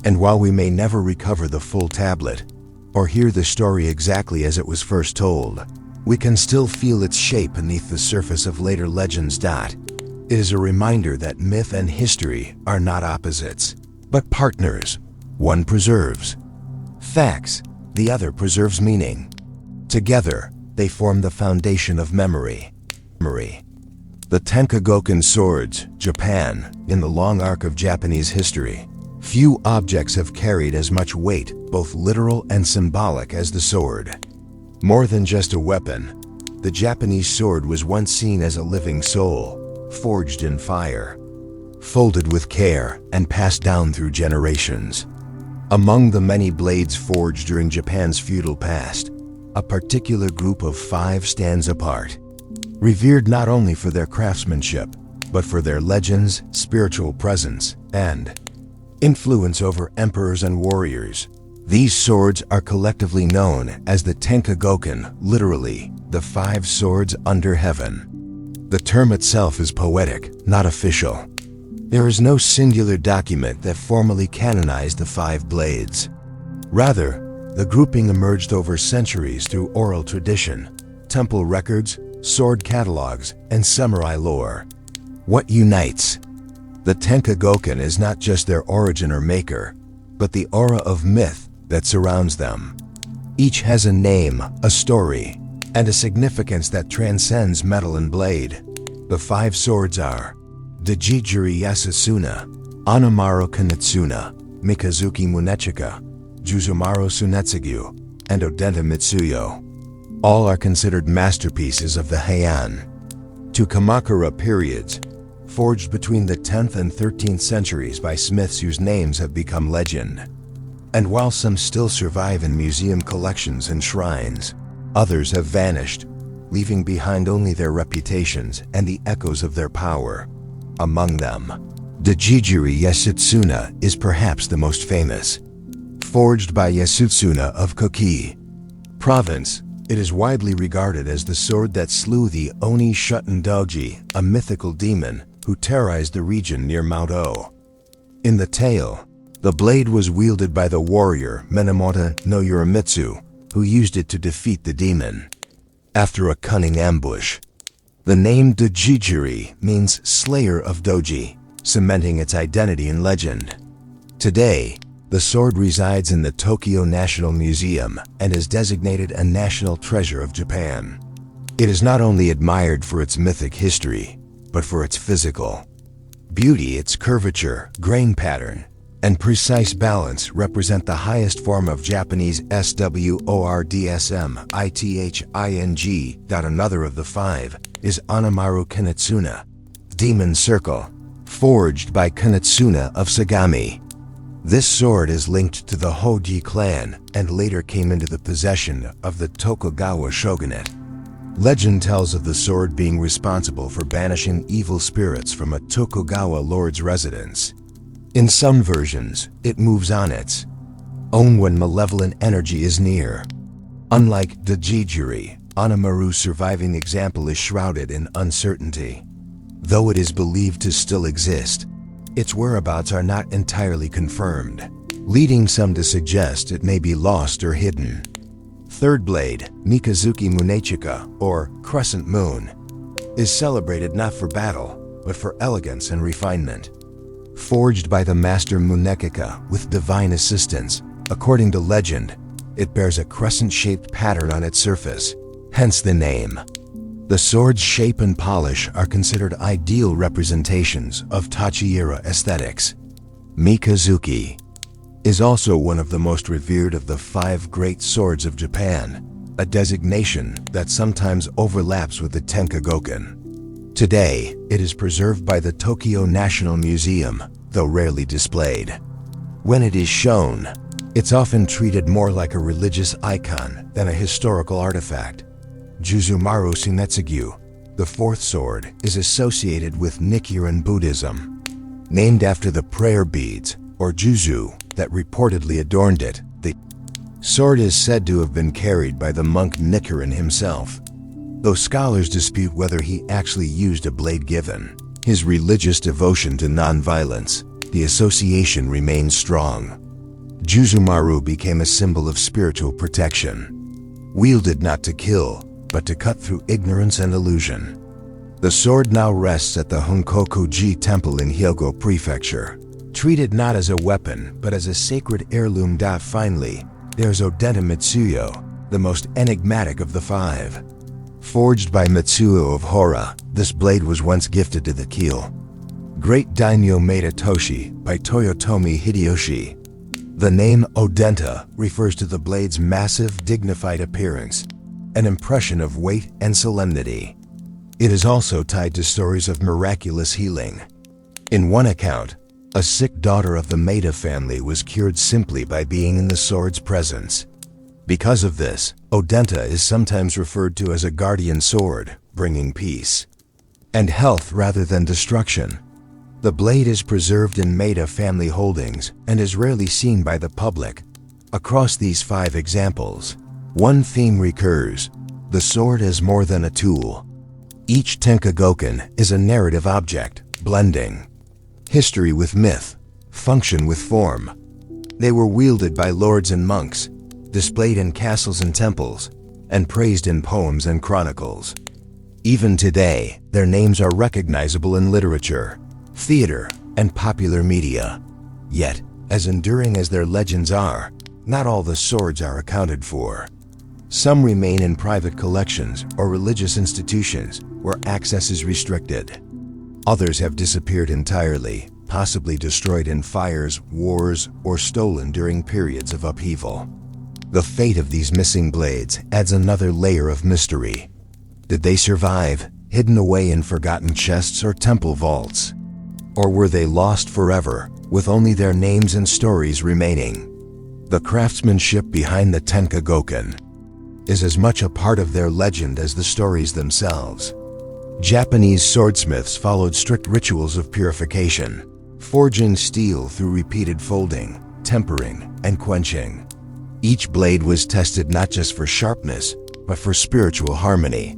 And while we may never recover the full tablet, or hear the story exactly as it was first told, we can still feel its shape beneath the surface of later legends. It is a reminder that myth and history are not opposites, but partners. One preserves facts, the other preserves meaning. Together, they form the foundation of memory. The Tenkagoken swords, Japan. In the long arc of Japanese history, few objects have carried as much weight, both literal and symbolic, as the sword. More than just a weapon, the Japanese sword was once seen as a living soul, forged in fire, folded with care, and passed down through generations. Among the many blades forged during Japan's feudal past, a particular group of 5 stands apart. Revered not only for their craftsmanship, but for their legends, spiritual presence, and influence over emperors and warriors. These swords are collectively known as the Tenkagoken, literally, the 5 swords under heaven. The term itself is poetic, not official. There is no singular document that formally canonized the 5 blades. Rather, the grouping emerged over centuries through oral tradition, temple records, sword catalogs, and samurai lore. What unites the Tenkagoken is not just their origin or maker, but the aura of myth that surrounds them. Each has a name, a story, and a significance that transcends metal and blade. The 5 swords are Dejijiri Yasasuna, Anamaru Kanetsuna, Mikazuki Munechika, Juzumaru Sunetsugu, and Odenta Mitsuyo. All are considered masterpieces of the Heian to Kamakura periods, forged between the 10th and 13th centuries by smiths whose names have become legend. And while some still survive in museum collections and shrines, others have vanished, leaving behind only their reputations and the echoes of their power. Among them, Dejijiri Yasutsuna is perhaps the most famous. Forged by Yasutsuna of Koki Province, it is widely regarded as the sword that slew the Oni Shutendoji, a mythical demon who terrorized the region near Mount O. In the tale, the blade was wielded by the warrior Minamoto no Yoromitsu, who used it to defeat the demon. After a cunning ambush, the name Dejijiri means Slayer of Doji, cementing its identity in legend. Today, the sword resides in the Tokyo National Museum and is designated a national treasure of Japan. It is not only admired for its mythic history, but for its physical beauty. Its curvature, grain pattern, and precise balance represent the highest form of Japanese swordsmanship. Another of the 5 is Anamaru Kanetsuna, Demon Circle, forged by Kanetsuna of Sagami. This sword is linked to the Hoji clan and later came into the possession of the Tokugawa shogunate. Legend tells of the sword being responsible for banishing evil spirits from a Tokugawa lord's residence. In some versions, it moves on its own when malevolent energy is near. Unlike Dejijiri, Anamaru's surviving example is shrouded in uncertainty. Though it is believed to still exist, its whereabouts are not entirely confirmed, leading some to suggest it may be lost or hidden. Third blade, Mikazuki Munechika, or Crescent Moon, is celebrated not for battle, but for elegance and refinement. Forged by the master Munechika with divine assistance, according to legend, it bears a crescent-shaped pattern on its surface, hence the name. The sword's shape and polish are considered ideal representations of Tachiira aesthetics. Mikazuki is also one of the most revered of the 5 great swords of Japan, a designation that sometimes overlaps with the Tenkagoken. Today, it is preserved by the Tokyo National Museum, though rarely displayed. When it is shown, it's often treated more like a religious icon than a historical artifact. Juzumaru Sunetsugu, the fourth sword, is associated with Nichiren Buddhism. Named after the prayer beads, or juzu, that reportedly adorned it, the sword is said to have been carried by the monk Nichiren himself, though scholars dispute whether he actually used a blade given his religious devotion to non-violence. The association remains strong. Juzumaru became a symbol of spiritual protection, wielded not to kill, but to cut through ignorance and illusion. The sword now rests at the Hunkoku-ji Temple in Hyogo Prefecture, treated not as a weapon but as a sacred heirloom. Finally, there's Odenta Mitsuyo, the most enigmatic of the five. Forged by Mitsuyo of Hora, this blade was once gifted to the Keel Great Daimyo Maeda Toshi by Toyotomi Hideyoshi. The name Odenta refers to the blade's massive, dignified appearance, an impression of weight and solemnity. It is also tied to stories of miraculous healing. In one account, a sick daughter of the Maeda family was cured simply by being in the sword's presence. Because of this, Odenta is sometimes referred to as a guardian sword, bringing peace and health rather than destruction. The blade is preserved in Maeda family holdings and is rarely seen by the public. Across these five examples, one theme recurs: the sword is more than a tool. Each Tenkagoken is a narrative object, blending history with myth, function with form. They were wielded by lords and monks, displayed in castles and temples, and praised in poems and chronicles. Even today, their names are recognizable in literature, theater, and popular media. Yet, as enduring as their legends are, not all the swords are accounted for. Some remain in private collections or religious institutions where access is restricted. Others have disappeared entirely, possibly destroyed in fires, wars, or stolen during periods of upheaval. The fate of these missing blades adds another layer of mystery. Did they survive, hidden away in forgotten chests or temple vaults? Or were they lost forever, with only their names and stories remaining? The craftsmanship behind the Tenkagoken is as much a part of their legend as the stories themselves. Japanese swordsmiths followed strict rituals of purification, forging steel through repeated folding, tempering, and quenching. Each blade was tested not just for sharpness, but for spiritual harmony.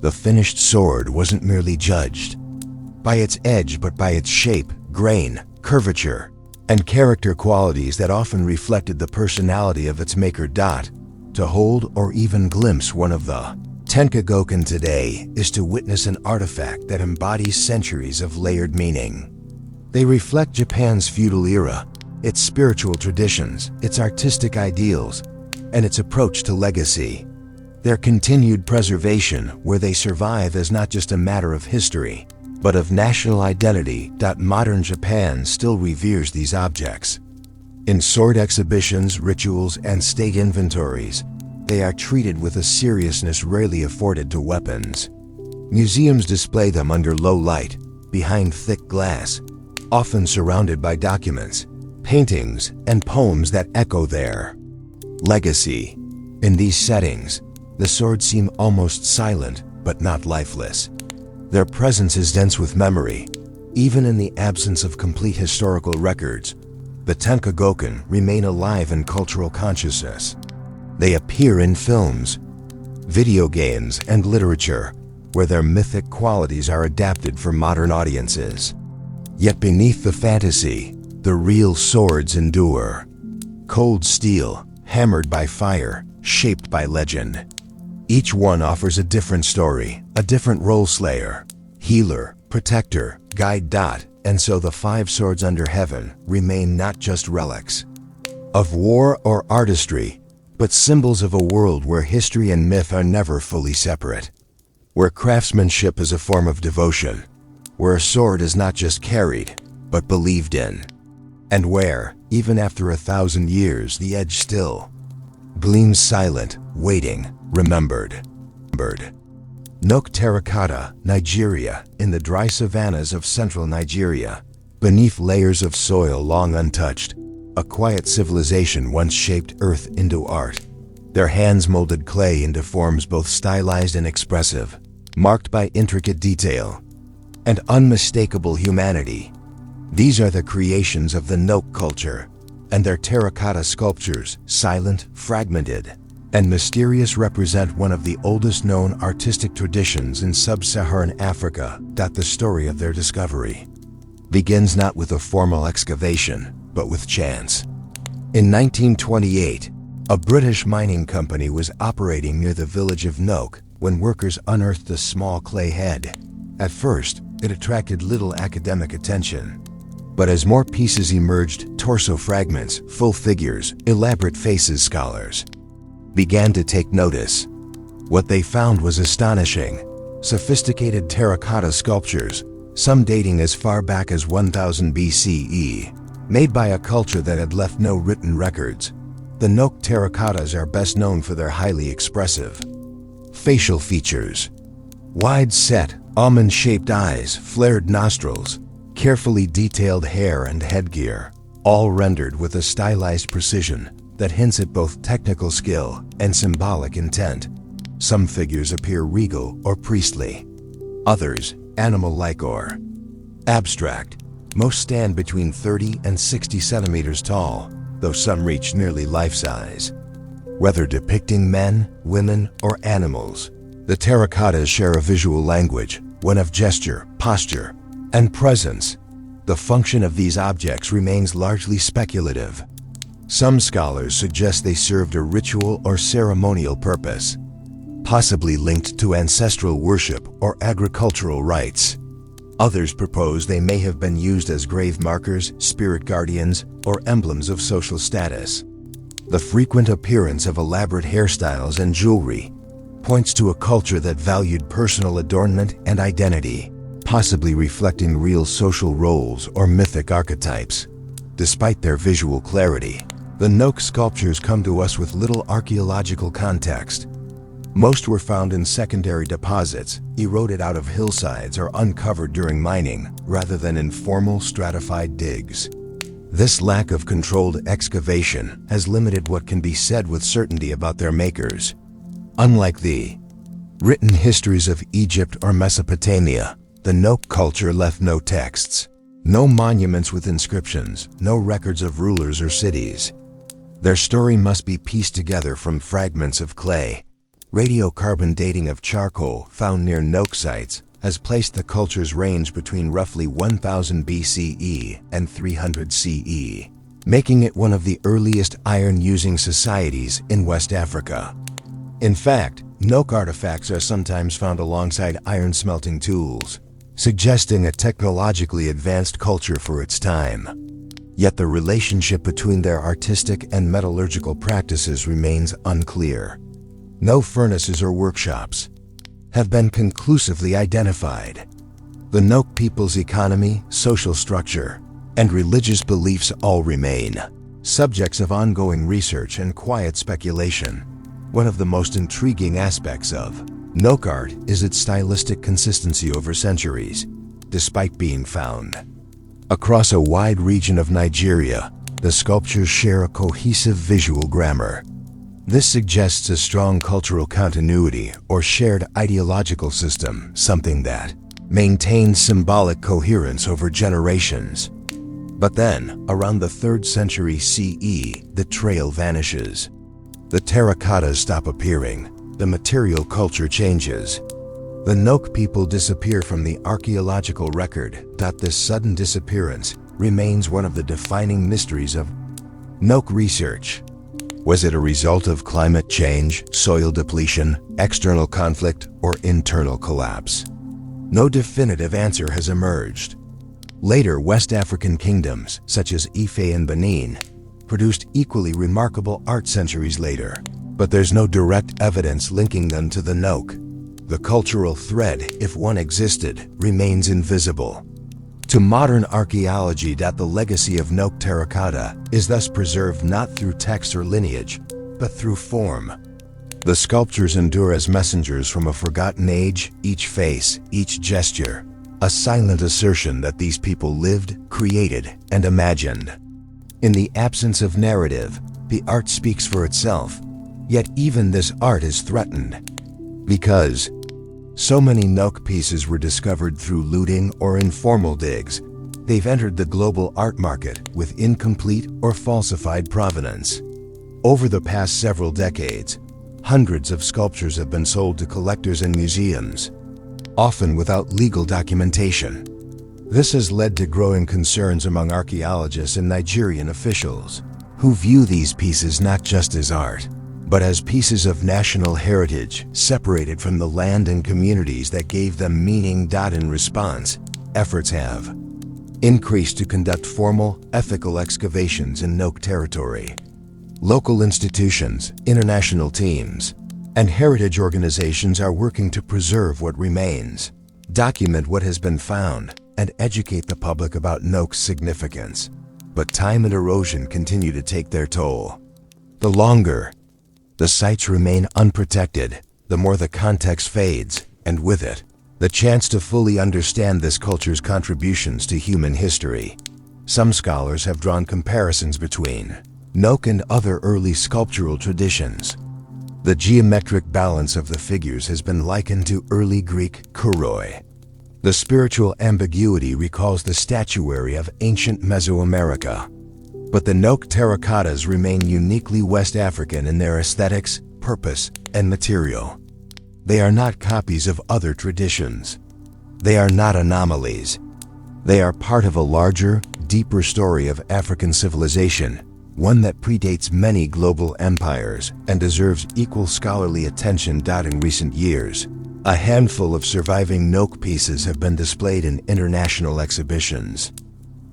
The finished sword wasn't merely judged by its edge, but by its shape, grain, curvature, and character qualities that often reflected the personality of its maker. To hold or even glimpse one of the Tenkagoken today is to witness an artifact that embodies centuries of layered meaning. They reflect Japan's feudal era, its spiritual traditions, its artistic ideals, and its approach to legacy. Their continued preservation, where they survive, is not just a matter of history, but of national identity. Modern Japan still reveres these objects. In sword exhibitions, rituals, and state inventories, they are treated with a seriousness rarely afforded to weapons. Museums display them under low light, behind thick glass, often surrounded by documents, paintings, and poems that echo their legacy. In these settings, the swords seem almost silent, but not lifeless. Their presence is dense with memory. Even in the absence of complete historical records, the Tenkagoken remain alive in cultural consciousness. They appear in films, video games, and literature, where their mythic qualities are adapted for modern audiences. Yet beneath the fantasy, the real swords endure. Cold steel, hammered by fire, shaped by legend. Each one offers a different story, a different role slayer, healer, protector, guide. And so the five swords under heaven remain not just relics of war or artistry, but symbols of a world where history and myth are never fully separate, where craftsmanship is a form of devotion, where a sword is not just carried, but believed in, and where, even after 1,000 years, the edge still gleams silent, waiting, remembered. Nok Terracotta, Nigeria. In the dry savannas of central Nigeria, beneath layers of soil long untouched, a quiet civilization once shaped earth into art. Their hands molded clay into forms both stylized and expressive, marked by intricate detail and unmistakable humanity. These are the creations of the Nok culture, and their terracotta sculptures, silent, fragmented, and mysterious, represent one of the oldest known artistic traditions in sub-Saharan Africa. The story of their discovery begins not with a formal excavation, but with chance. In 1928, a British mining company was operating near the village of Nok when workers unearthed a small clay head. At first, it attracted little academic attention. But as more pieces emerged, torso fragments, full figures, elaborate faces, scholars began to take notice. What they found was astonishing. Sophisticated terracotta sculptures, some dating as far back as 1000 BCE, made by a culture that had left no written records. The Nok terracottas are best known for their highly expressive facial features. Wide-set, almond-shaped eyes, flared nostrils, carefully detailed hair and headgear, all rendered with a stylized precision that hints at both technical skill and symbolic intent. Some figures appear regal or priestly, others animal-like or abstract. Most stand between 30 and 60 centimeters tall, though some reach nearly life-size. Whether depicting men, women, or animals, the terracottas share a visual language, one of gesture, posture, and presence. The function of these objects remains largely speculative. Some scholars suggest they served a ritual or ceremonial purpose, possibly linked to ancestral worship or agricultural rites. Others propose they may have been used as grave markers, spirit guardians, or emblems of social status. The frequent appearance of elaborate hairstyles and jewelry points to a culture that valued personal adornment and identity, possibly reflecting real social roles or mythic archetypes. Despite their visual clarity, the Nok sculptures come to us with little archaeological context. Most were found in secondary deposits, eroded out of hillsides or uncovered during mining, rather than in formal stratified digs. This lack of controlled excavation has limited what can be said with certainty about their makers. Unlike the written histories of Egypt or Mesopotamia, the Nok culture left no texts, no monuments with inscriptions, no records of rulers or cities. Their story must be pieced together from fragments of clay. Radiocarbon dating of charcoal found near Nok sites has placed the culture's range between roughly 1000 BCE and 300 CE, making it one of the earliest iron-using societies in West Africa. In fact, Nok artifacts are sometimes found alongside iron-smelting tools, suggesting a technologically advanced culture for its time. Yet the relationship between their artistic and metallurgical practices remains unclear. No furnaces or workshops have been conclusively identified. The Nok people's economy, social structure, and religious beliefs all remain subjects of ongoing research and quiet speculation. One of the most intriguing aspects of Nok art is its stylistic consistency over centuries, despite being found across a wide region of Nigeria. The sculptures share a cohesive visual grammar. This suggests a strong cultural continuity or shared ideological system, something that maintains symbolic coherence over generations. But then, around the 3rd century CE, the trail vanishes. The terracottas stop appearing. The material culture changes. The Nok people disappear from the archaeological record. This sudden disappearance remains one of the defining mysteries of Nok research. Was it a result of climate change, soil depletion, external conflict, or internal collapse? No definitive answer has emerged. Later West African kingdoms, such as Ife and Benin, produced equally remarkable art centuries later, but there's no direct evidence linking them to the Nok. The cultural thread, if one existed, remains invisible. To modern archaeology, the legacy of Nok terracotta is thus preserved not through text or lineage, but through form. The sculptures endure as messengers from a forgotten age, each face, each gesture, a silent assertion that these people lived, created, and imagined. In the absence of narrative, the art speaks for itself. Yet even this art is threatened. Because so many Noke pieces were discovered through looting or informal digs, they've entered the global art market with incomplete or falsified provenance. Over the past several decades, hundreds of sculptures have been sold to collectors and museums, often without legal documentation. This has led to growing concerns among archaeologists and Nigerian officials, who view these pieces not just as art, but as pieces of national heritage separated from the land and communities that gave them meaning. In response, efforts have increased to conduct formal, ethical excavations in Noke territory. Local institutions, international teams, and heritage organizations are working to preserve what remains, document what has been found, and educate the public about Noke's significance. But time and erosion continue to take their toll. The longer the sites remain unprotected, the more the context fades, and with it, the chance to fully understand this culture's contributions to human history. Some scholars have drawn comparisons between Noke and other early sculptural traditions. The geometric balance of the figures has been likened to early Greek kuroi. The spiritual ambiguity recalls the statuary of ancient Mesoamerica. But the Noke terracottas remain uniquely West African in their aesthetics, purpose, and material. They are not copies of other traditions. They are not anomalies. They are part of a larger, deeper story of African civilization, one that predates many global empires and deserves equal scholarly attention. In recent years, a handful of surviving Noke pieces have been displayed in international exhibitions,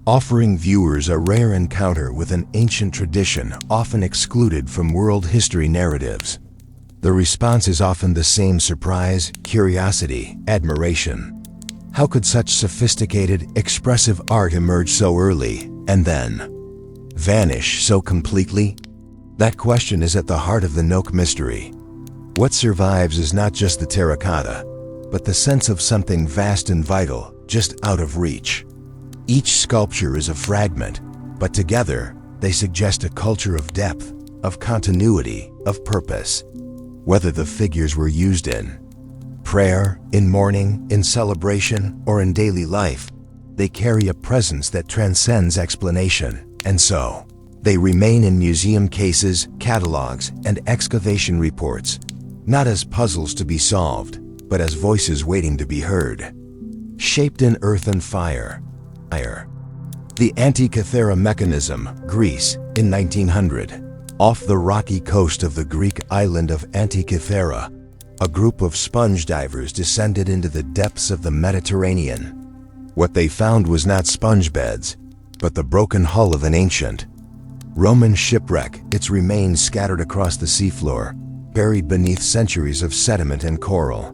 offering viewers a rare encounter with an ancient tradition often excluded from world history narratives. The response is often the same: surprise, curiosity, admiration. How could such sophisticated, expressive art emerge so early, and then vanish so completely? That question is at the heart of the Noke mystery. What survives is not just the terracotta, but the sense of something vast and vital, just out of reach. Each sculpture is a fragment, but together they suggest a culture of depth, of continuity, of purpose. Whether the figures were used in prayer, in mourning, in celebration, or in daily life, they carry a presence that transcends explanation, and so they remain in museum cases, catalogs, and excavation reports, not as puzzles to be solved, but as voices waiting to be heard. Shaped in earth and fire. The Antikythera mechanism, Greece, in 1900. Off the rocky coast of the Greek island of Antikythera, a group of sponge divers descended into the depths of the Mediterranean. What they found was not sponge beds, but the broken hull of an ancient Roman shipwreck, its remains scattered across the seafloor, buried beneath centuries of sediment and coral.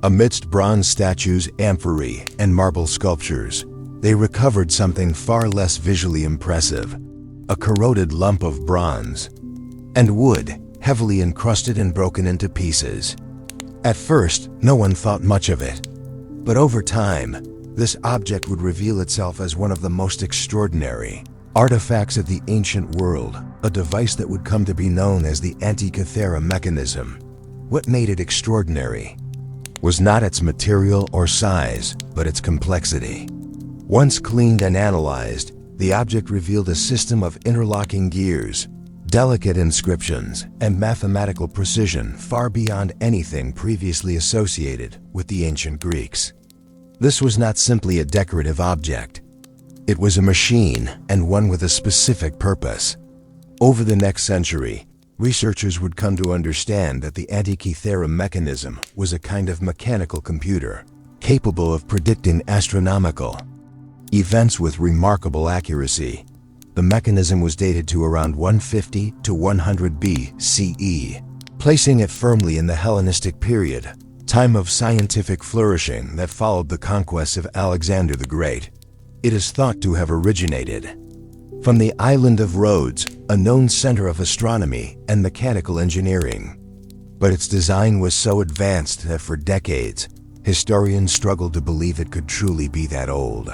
Amidst bronze statues, amphorae, and marble sculptures, they recovered something far less visually impressive: a corroded lump of bronze and wood, heavily encrusted and broken into pieces. At first, no one thought much of it, but over time, this object would reveal itself as one of the most extraordinary artifacts of the ancient world, a device that would come to be known as the Antikythera mechanism. What made it extraordinary was not its material or size, but its complexity. Once cleaned and analyzed, the object revealed a system of interlocking gears, delicate inscriptions, and mathematical precision far beyond anything previously associated with the ancient Greeks. This was not simply a decorative object. It was a machine, and one with a specific purpose. Over the next century, researchers would come to understand that the Antikythera mechanism was a kind of mechanical computer, capable of predicting astronomical events with remarkable accuracy. The mechanism was dated to around 150 to 100 BCE, placing it firmly in the Hellenistic period, time of scientific flourishing that followed the conquests of Alexander the Great. It is thought to have originated from the island of Rhodes, a known center of astronomy and mechanical engineering. But its design was so advanced that for decades, historians struggled to believe it could truly be that old.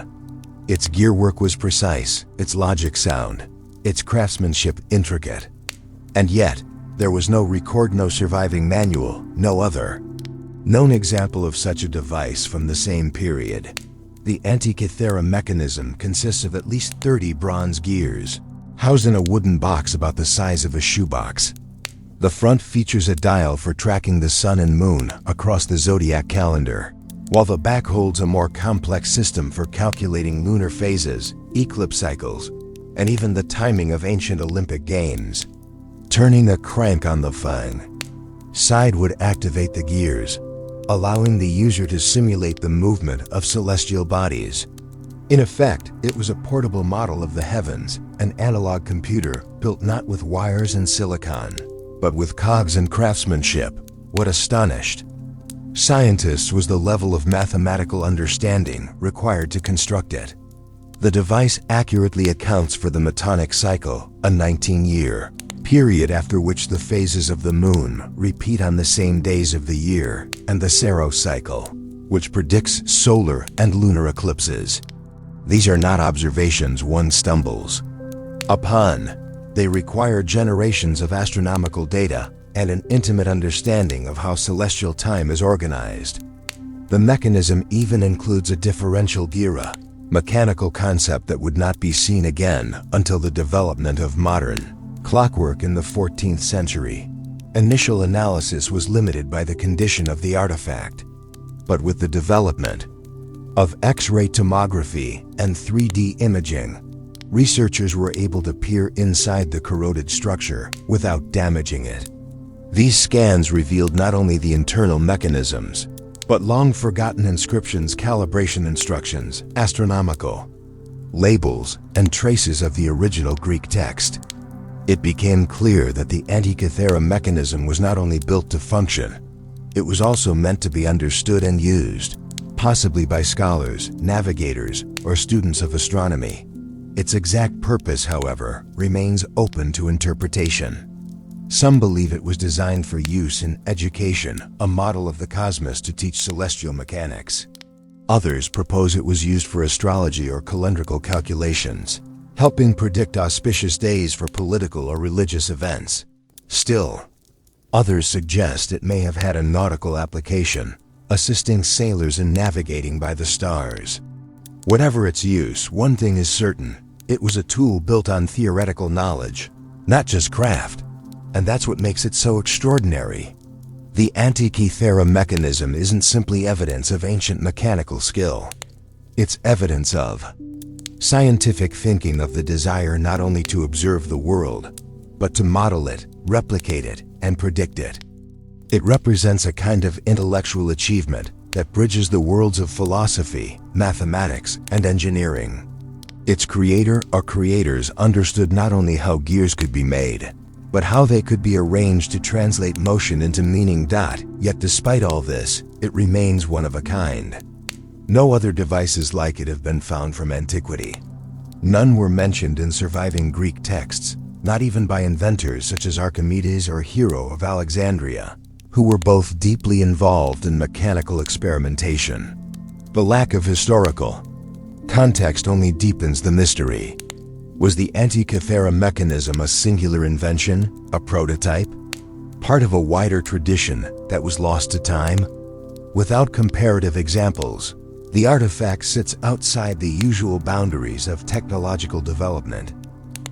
Its gearwork was precise, its logic sound, its craftsmanship intricate. And yet, There was no record, no surviving manual, no other known example of such a device from the same period. The Antikythera mechanism consists of at least 30 bronze gears, housed in a wooden box about the size of a shoebox. The front features a dial for tracking the sun and moon across the zodiac calendar, while the back holds a more complex system for calculating lunar phases, eclipse cycles, and even the timing of ancient Olympic games. Turning a crank on the fang side would activate the gears, allowing the user to simulate the movement of celestial bodies. In effect, it was a portable model of the heavens, an analog computer built not with wires and silicon, but with cogs and craftsmanship. What astonished scientists was the level of mathematical understanding required to construct it. The device accurately accounts for the Metonic cycle, a 19-year period after which the phases of the moon repeat on the same days of the year, and the Saros cycle, which predicts solar and lunar eclipses. These are not observations one stumbles upon. They require generations of astronomical data and an intimate understanding of how celestial time is organized. The mechanism even includes a differential gira, mechanical concept that would not be seen again until the development of modern clockwork in the 14th century. Initial analysis was limited by the condition of the artifact, but with the development of X-ray tomography and 3D imaging, researchers were able to peer inside the corroded structure without damaging it. These scans revealed not only the internal mechanisms, but long-forgotten inscriptions, calibration instructions, astronomical labels, and traces of the original Greek text. It became clear that the Antikythera mechanism was not only built to function, it was also meant to be understood and used, possibly by scholars, navigators, or students of astronomy. Its exact purpose, however, remains open to interpretation. Some believe it was designed for use in education, a model of the cosmos to teach celestial mechanics. Others propose it was used for astrology or calendrical calculations, helping predict auspicious days for political or religious events. Still, others suggest it may have had a nautical application, assisting sailors in navigating by the stars. Whatever its use, one thing is certain: it was a tool built on theoretical knowledge, not just craft. And that's what makes it so extraordinary. The Antikythera mechanism isn't simply evidence of ancient mechanical skill. It's evidence of scientific thinking, of the desire not only to observe the world, but to model it, replicate it, and predict it. It represents a kind of intellectual achievement that bridges the worlds of philosophy, mathematics, and engineering. Its creator or creators understood not only how gears could be made, but how they could be arranged to translate motion into meaning. Yet despite all this, it remains one of a kind. No other devices like it have been found from antiquity. None were mentioned in surviving Greek texts, not even by inventors such as Archimedes or Hero of Alexandria, who were both deeply involved in mechanical experimentation. The lack of historical context only deepens the mystery. Was the Antikythera mechanism a singular invention, a prototype, part of a wider tradition that was lost to time? Without comparative examples, the artifact sits outside the usual boundaries of technological development.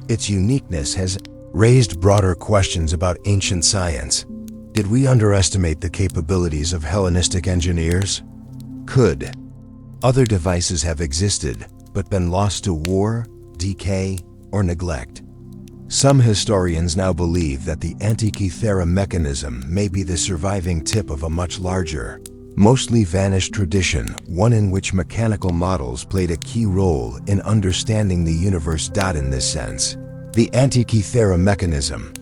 Its uniqueness has raised broader questions about ancient science. Did we underestimate the capabilities of Hellenistic engineers? Could other devices have existed but been lost to war, decay, or neglect? Some historians now believe that the Antikythera mechanism may be the surviving tip of a much larger, mostly vanished tradition, one in which mechanical models played a key role in understanding the universe. In this sense, the Antikythera mechanism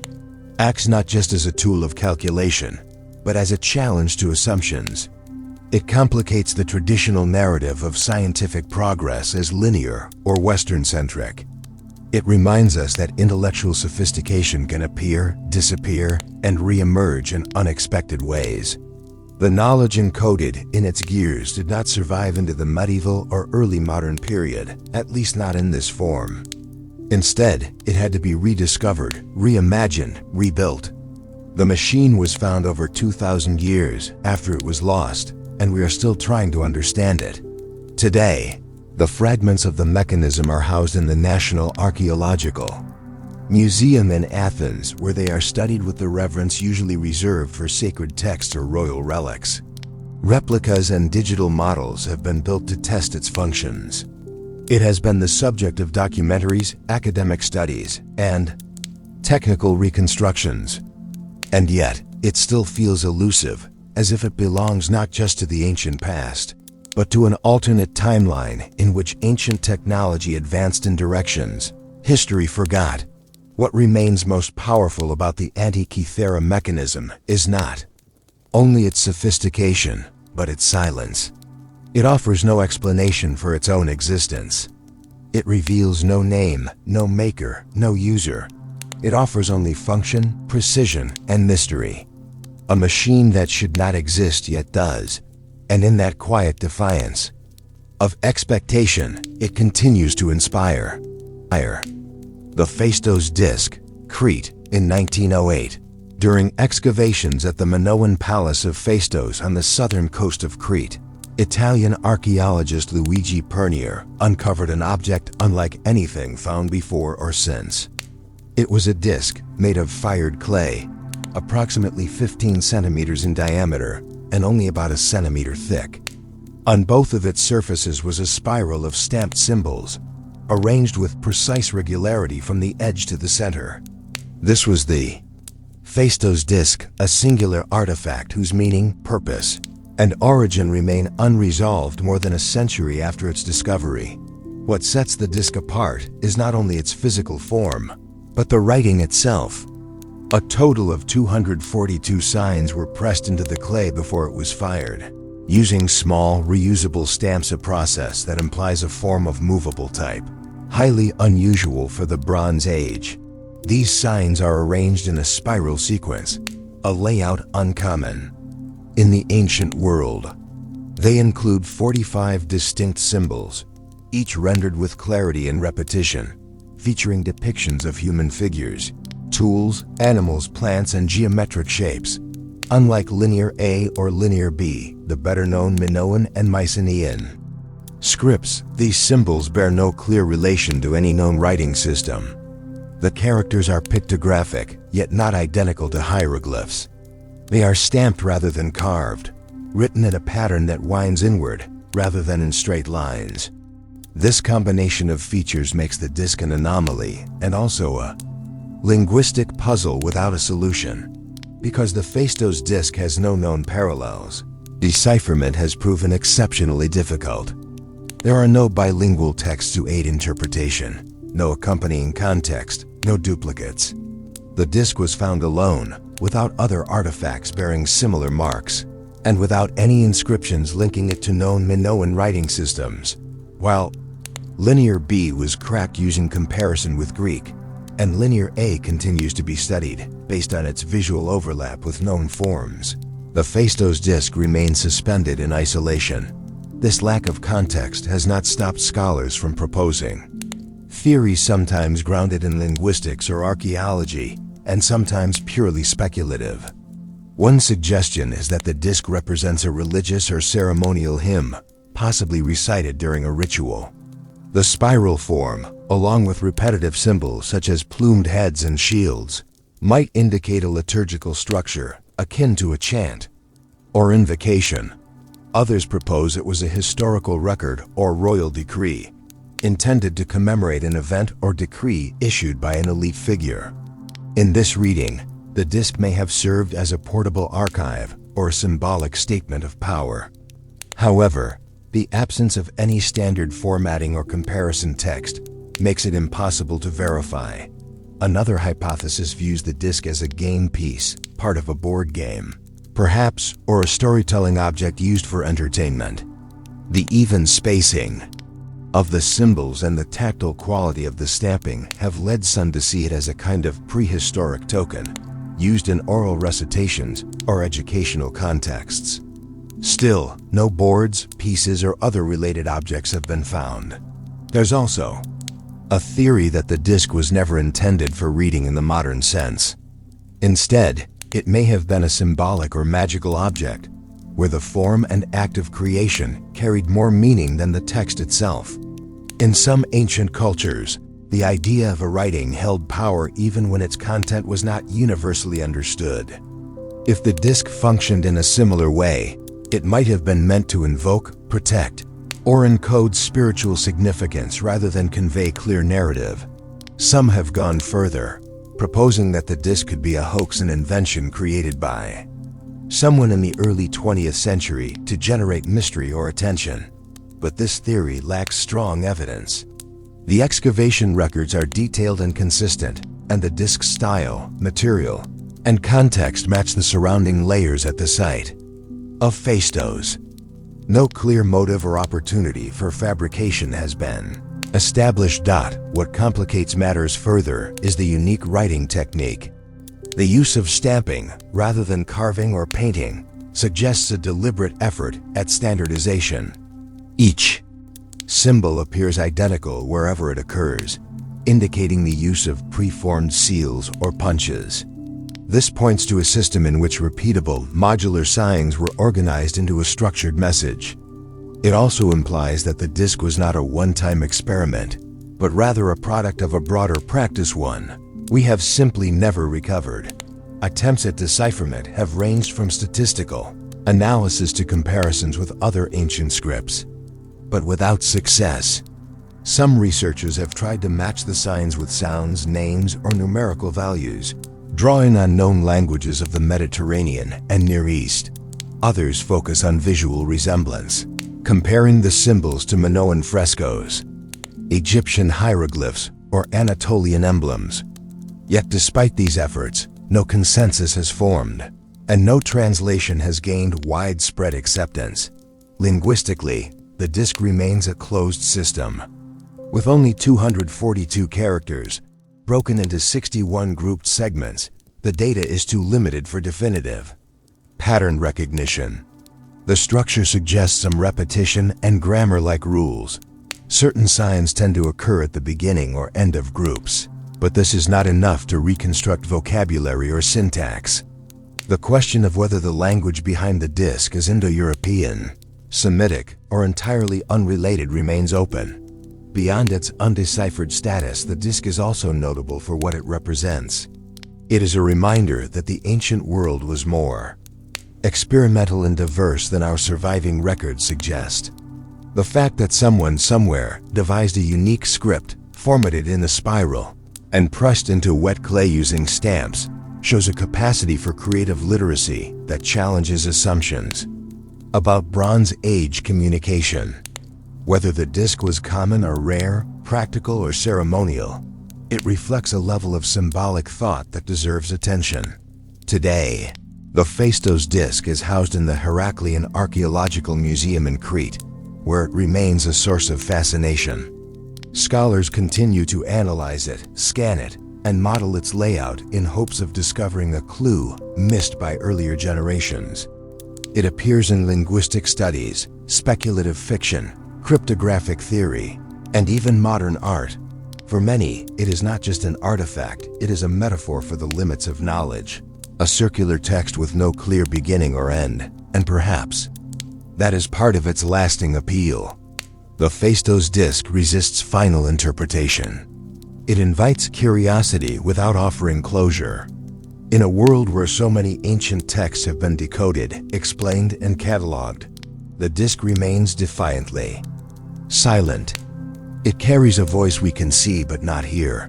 acts not just as a tool of calculation, but as a challenge to assumptions. It complicates the traditional narrative of scientific progress as linear or Western-centric. It reminds us that intellectual sophistication can appear, disappear, and re-emerge in unexpected ways. The knowledge encoded in its gears did not survive into the medieval or early modern period, at least not in this form. Instead, it had to be rediscovered, reimagined, rebuilt. The machine was found over 2,000 years after it was lost, and we are still trying to understand it. Today, the fragments of the mechanism are housed in the National Archaeological Museum in Athens, where they are studied with the reverence usually reserved for sacred texts or royal relics. Replicas and digital models have been built to test its functions. It has been the subject of documentaries, academic studies, and technical reconstructions. And yet, it still feels elusive, as if it belongs not just to the ancient past, but to an alternate timeline in which ancient technology advanced in directions history forgot. What remains most powerful about the Antikythera mechanism is not only its sophistication, but its silence. It offers no explanation for its own existence. It reveals no name, no maker, no user. It offers only function, precision, and mystery. A machine that should not exist yet does, and in that quiet defiance of expectation, it continues to inspire. The Phaistos Disc, Crete, in 1908. During excavations at the Minoan Palace of Phaistos on the southern coast of Crete, Italian archaeologist Luigi Pernier uncovered an object unlike anything found before or since. It was a disc made of fired clay, approximately 15 centimeters in diameter and only about a centimeter thick. On both of its surfaces was a spiral of stamped symbols, arranged with precise regularity from the edge to the center. This was the Phaistos disc, a singular artifact whose meaning, purpose, and origin remain unresolved more than a century after its discovery. What sets the disc apart is not only its physical form, but the writing itself. A total of 242 signs were pressed into the clay before it was fired, using small, reusable stamps, a process that implies a form of movable type, highly unusual for the Bronze Age. These signs are arranged in a spiral sequence, a layout uncommon in the ancient world. They include 45 distinct symbols, each rendered with clarity and repetition, featuring depictions of human figures, tools, animals, plants, and geometric shapes. Unlike linear A or linear B, the better-known Minoan and Mycenaean scripts, these symbols bear no clear relation to any known writing system. The characters are pictographic, yet not identical to hieroglyphs. They are stamped rather than carved, written in a pattern that winds inward rather than in straight lines. This combination of features makes the disc an anomaly and also a linguistic puzzle without a solution. Because the Phaistos disc has no known parallels, decipherment has proven exceptionally difficult. There are no bilingual texts to aid interpretation, no accompanying context, no duplicates. The disc was found alone, without other artifacts bearing similar marks, and without any inscriptions linking it to known Minoan writing systems. While Linear B was cracked using comparison with Greek, and Linear A continues to be studied based on its visual overlap with known forms, the Phaistos disc remains suspended in isolation. This lack of context has not stopped scholars from proposing theories sometimes grounded in linguistics or archaeology, and sometimes purely speculative. One suggestion is that the disc represents a religious or ceremonial hymn, possibly recited during a ritual. The spiral form, along with repetitive symbols such as plumed heads and shields, might indicate a liturgical structure akin to a chant or invocation. Others propose it was a historical record or royal decree, intended to commemorate an event or decree issued by an elite figure. In this reading, the disc may have served as a portable archive or a symbolic statement of power. However, the absence of any standard formatting or comparison text makes it impossible to verify. Another hypothesis views the disc as a game piece, part of a board game, perhaps, or a storytelling object used for entertainment. The even spacing of the symbols and the tactile quality of the stamping have led some to see it as a kind of prehistoric token, used in oral recitations or educational contexts. Still, no boards, pieces, or other related objects have been found. There's also a theory that the disc was never intended for reading in the modern sense. Instead, It may have been a symbolic or magical object, where the form and act of creation carried more meaning than the text itself. In some ancient cultures, the idea of a writing held power even when its content was not universally understood. If the disc functioned in a similar way, it might have been meant to invoke, protect, or encode spiritual significance rather than convey clear narrative. Some have gone further, proposing that the disc could be a hoax and invention created by someone in the early 20th century to generate mystery or attention. But this theory lacks strong evidence. The excavation records are detailed and consistent, and the disc's style, material, and context match the surrounding layers at the site of Phaistos. No clear motive or opportunity for fabrication has been established. What complicates matters further is the unique writing technique. The use of stamping, rather than carving or painting, suggests a deliberate effort at standardization. Each symbol appears identical wherever it occurs, indicating the use of preformed seals or punches. This points to a system in which repeatable, modular signs were organized into a structured message. It also implies that the disc was not a one-time experiment, but rather a product of a broader practice, one we have simply never recovered. Attempts at decipherment have ranged from statistical analysis to comparisons with other ancient scripts, but without success. Some researchers have tried to match the signs with sounds, names, or numerical values, drawing on known languages of the Mediterranean and Near East. Others focus on visual resemblance, comparing the symbols to Minoan frescoes, Egyptian hieroglyphs, or Anatolian emblems. Yet despite these efforts, no consensus has formed, and no translation has gained widespread acceptance. Linguistically, the disc remains a closed system, with only 242 characters, broken into 61 grouped segments. The data is too limited for definitive pattern recognition. The structure suggests some repetition and grammar-like rules. Certain signs tend to occur at the beginning or end of groups, but this is not enough to reconstruct vocabulary or syntax. The question of whether the language behind the disc is Indo-European, Semitic, or entirely unrelated remains open. Beyond its undeciphered status, the disc is also notable for what it represents. It is a reminder that the ancient world was more experimental and diverse than our surviving records suggest. The fact that someone somewhere devised a unique script, formatted in a spiral, and pressed into wet clay using stamps, shows a capacity for creative literacy that challenges assumptions about Bronze Age communication. Whether the disc was common or rare, practical or ceremonial, it reflects a level of symbolic thought that deserves attention. Today, the Phaistos disc is housed in the Heraclean Archaeological Museum in Crete, where it remains a source of fascination. Scholars continue to analyze it, scan it, and model its layout in hopes of discovering a clue missed by earlier generations. It appears in linguistic studies, speculative fiction, cryptographic theory, and even modern art. For many, it is not just an artifact, it is a metaphor for the limits of knowledge, a circular text with no clear beginning or end, and perhaps that is part of its lasting appeal. The Phaistos disc resists final interpretation. It invites curiosity without offering closure. In a world where so many ancient texts have been decoded, explained, and cataloged, the disc remains defiantly silent. It carries a voice we can see but not hear.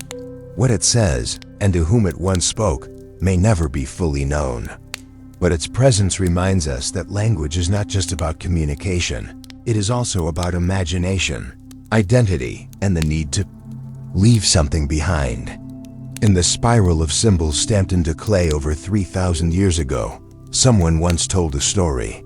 What it says, and to whom it once spoke, may never be fully known. But its presence reminds us that language is not just about communication, it is also about imagination, identity, and the need to leave something behind. In the spiral of symbols stamped into clay over 3,000 years ago, someone once told a story.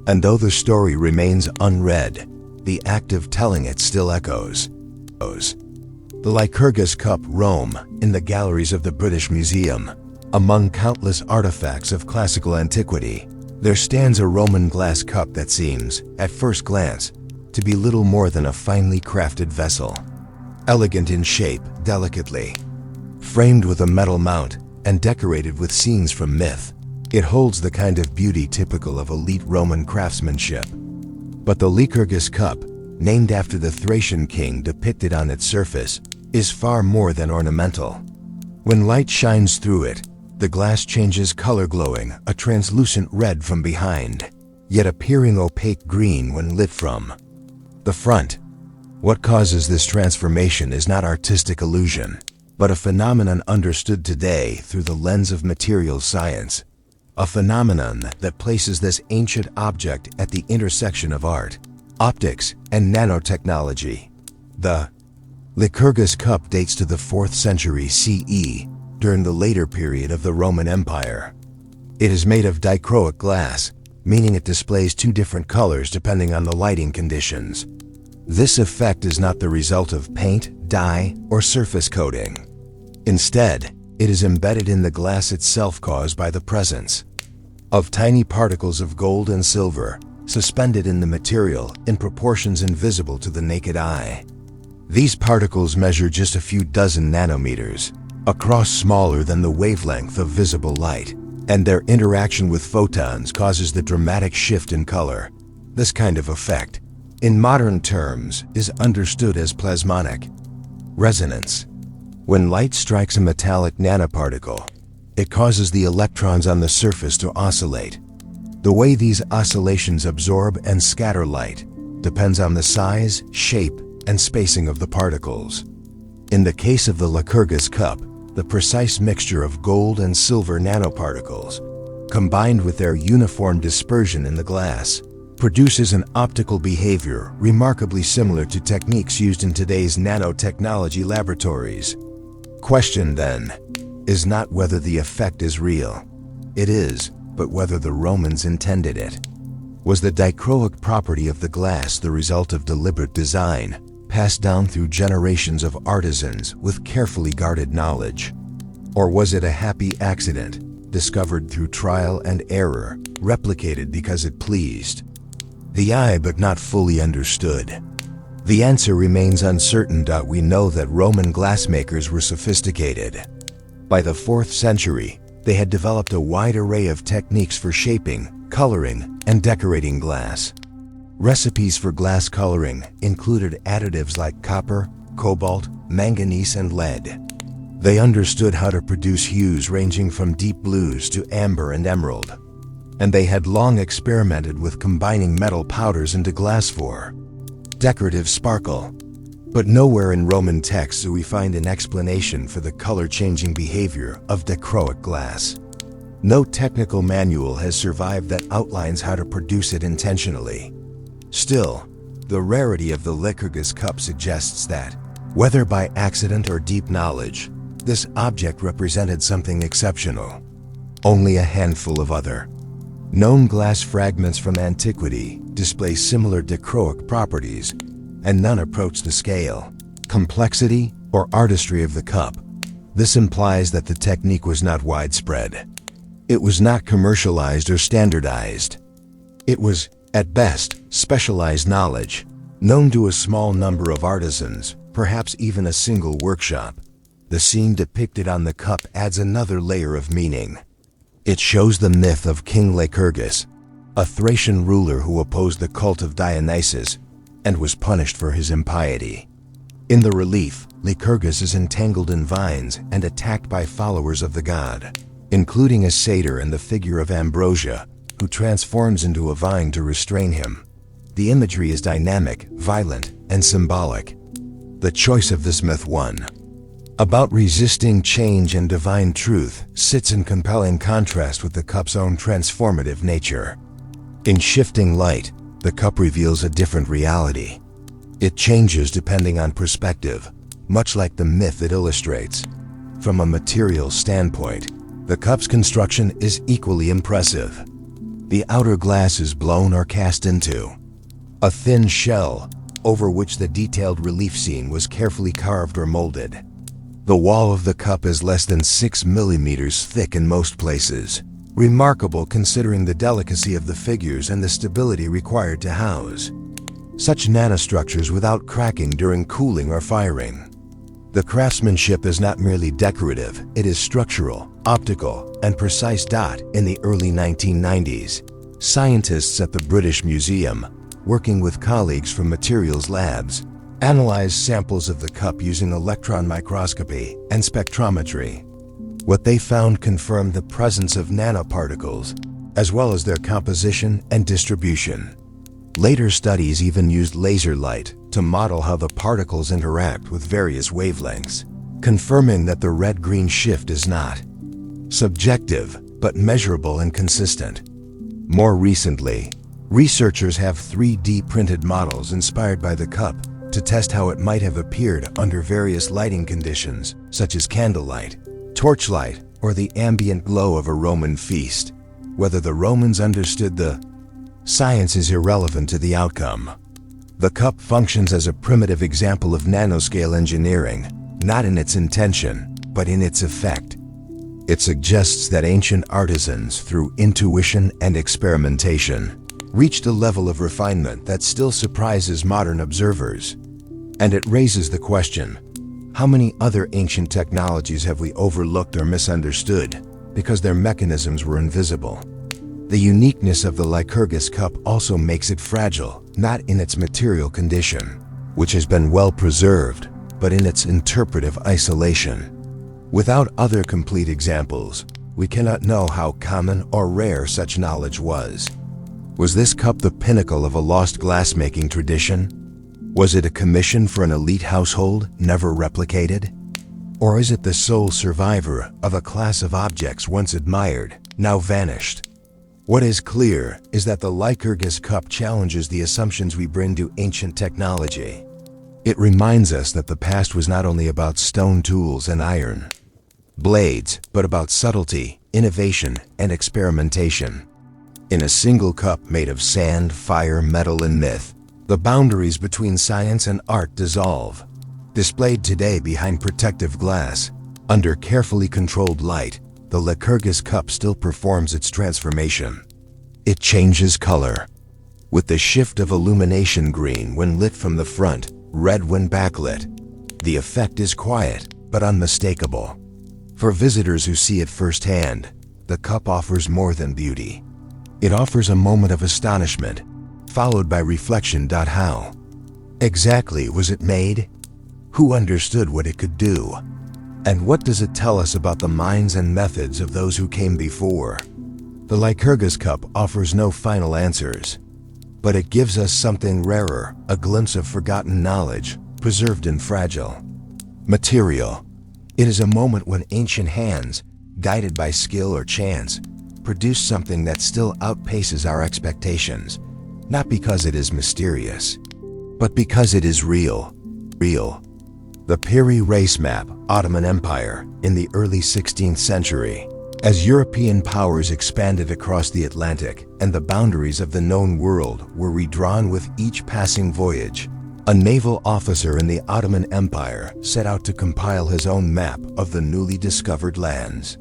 And though the story remains unread, the act of telling it still echoes. The Lycurgus cup, Rome, in the galleries of the British Museum. Among countless artifacts of classical antiquity, there stands a Roman glass cup that seems, at first glance, to be little more than a finely crafted vessel. Elegant in shape, delicately framed with a metal mount, and decorated with scenes from myth, It holds the kind of beauty typical of elite Roman craftsmanship. But the Lycurgus cup, named after the Thracian king depicted on its surface, is far more than ornamental. When light shines through it, the glass changes color, glowing a translucent red from behind, yet appearing opaque green when lit from the front. What causes this transformation is not artistic illusion, but a phenomenon understood today through the lens of materials science. A phenomenon that places this ancient object at the intersection of art, optics, and nanotechnology. The Lycurgus cup dates to the 4th century CE, during the later period of the Roman Empire. It is made of dichroic glass, meaning it displays two different colors depending on the lighting conditions. This effect is not the result of paint, dye, or surface coating. Instead, it is embedded in the glass itself, caused by the presence of tiny particles of gold and silver, suspended in the material in proportions invisible to the naked eye. These particles measure just a few dozen nanometers, across, smaller than the wavelength of visible light, and their interaction with photons causes the dramatic shift in color. This kind of effect, in modern terms, is understood as plasmonic resonance. When light strikes a metallic nanoparticle, it causes the electrons on the surface to oscillate. The way these oscillations absorb and scatter light depends on the size, shape, and spacing of the particles. In the case of the Lycurgus cup, the precise mixture of gold and silver nanoparticles, combined with their uniform dispersion in the glass, produces an optical behavior remarkably similar to techniques used in today's nanotechnology laboratories. Question, then, is not whether the effect is real. It is, but whether the Romans intended it. Was the dichroic property of the glass the result of deliberate design, passed down through generations of artisans with carefully guarded knowledge? Or was it a happy accident, discovered through trial and error, replicated because it pleased the eye but not fully understood? The answer remains uncertain. We know that Roman glassmakers were sophisticated. By the 4th century, they had developed a wide array of techniques for shaping, coloring, and decorating glass. Recipes for glass coloring included additives like copper, cobalt, manganese, and lead. They understood how to produce hues ranging from deep blues to amber and emerald. And they had long experimented with combining metal powders into glass for decorative sparkle. But nowhere in Roman texts do we find an explanation for the color-changing behavior of dichroic glass. No technical manual has survived that outlines how to produce it intentionally. Still, the rarity of the Lycurgus cup suggests that, whether by accident or deep knowledge, this object represented something exceptional. Only a handful of other known glass fragments from antiquity display similar dichroic properties, and none approach the scale, complexity, or artistry of the cup. This implies that the technique was not widespread. It was not commercialized or standardized. It was, at best, specialized knowledge, known to a small number of artisans, perhaps even a single workshop. The scene depicted on the cup adds another layer of meaning. It shows the myth of King Lycurgus, a Thracian ruler who opposed the cult of Dionysus and was punished for his impiety. In the relief, Lycurgus is entangled in vines and attacked by followers of the god, including a satyr and the figure of Ambrosia, who transforms into a vine to restrain him. The imagery is dynamic, violent, and symbolic. The choice of this myth, one about resisting change and divine truth, sits in compelling contrast with the cup's own transformative nature. In shifting light, the cup reveals a different reality. It changes depending on perspective, much like the myth it illustrates. From a material standpoint, the cup's construction is equally impressive. The outer glass is blown or cast into a thin shell, over which the detailed relief scene was carefully carved or molded. The wall of the cup is less than 6 millimeters thick in most places, remarkable considering the delicacy of the figures and the stability required to house such nanostructures without cracking during cooling or firing. The craftsmanship is not merely decorative, it is structural, optical, and precise. In the early 1990s, scientists at the British Museum, working with colleagues from materials labs, analyzed samples of the cup using electron microscopy and spectrometry. What they found confirmed the presence of nanoparticles, as well as their composition and distribution. Later studies even used laser light to model how the particles interact with various wavelengths, confirming that the red-green shift is not subjective, but measurable and consistent. More recently, researchers have 3D printed models inspired by the cup to test how it might have appeared under various lighting conditions, such as candlelight, torchlight, or the ambient glow of a Roman feast. Whether the Romans understood the science is irrelevant to the outcome. The cup functions as a primitive example of nanoscale engineering, not in its intention, but in its effect. It suggests that ancient artisans, through intuition and experimentation, reached a level of refinement that still surprises modern observers. And it raises the question, how many other ancient technologies have we overlooked or misunderstood because their mechanisms were invisible? The uniqueness of the Lycurgus cup also makes it fragile, not in its material condition, which has been well preserved, but in its interpretive isolation. Without other complete examples, we cannot know how common or rare such knowledge was. Was this cup the pinnacle of a lost glassmaking tradition? Was it a commission for an elite household, never replicated? Or is it the sole survivor of a class of objects once admired, now vanished? What is clear is that the Lycurgus cup challenges the assumptions we bring to ancient technology. It reminds us that the past was not only about stone tools and iron blades, but about subtlety, innovation, and experimentation. In a single cup made of sand, fire, metal, and myth, the boundaries between science and art dissolve. Displayed today behind protective glass, under carefully controlled light, the Lycurgus cup still performs its transformation. It changes color, with the shift of illumination: green when lit from the front, red when backlit. The effect is quiet, but unmistakable. For visitors who see it firsthand, the cup offers more than beauty. It offers a moment of astonishment, followed by reflection. How exactly was it made? Who understood what it could do? And what does it tell us about the minds and methods of those who came before? The Lycurgus cup offers no final answers, but it gives us something rarer, a glimpse of forgotten knowledge, preserved in fragile material. It is a moment when ancient hands, guided by skill or chance, produce something that still outpaces our expectations, not because it is mysterious, but because it is real. The Piri race map, Ottoman Empire, in the early 16th century. As European powers expanded across the Atlantic and the boundaries of the known world were redrawn with each passing voyage, a naval officer in the Ottoman Empire set out to compile his own map of the newly discovered lands.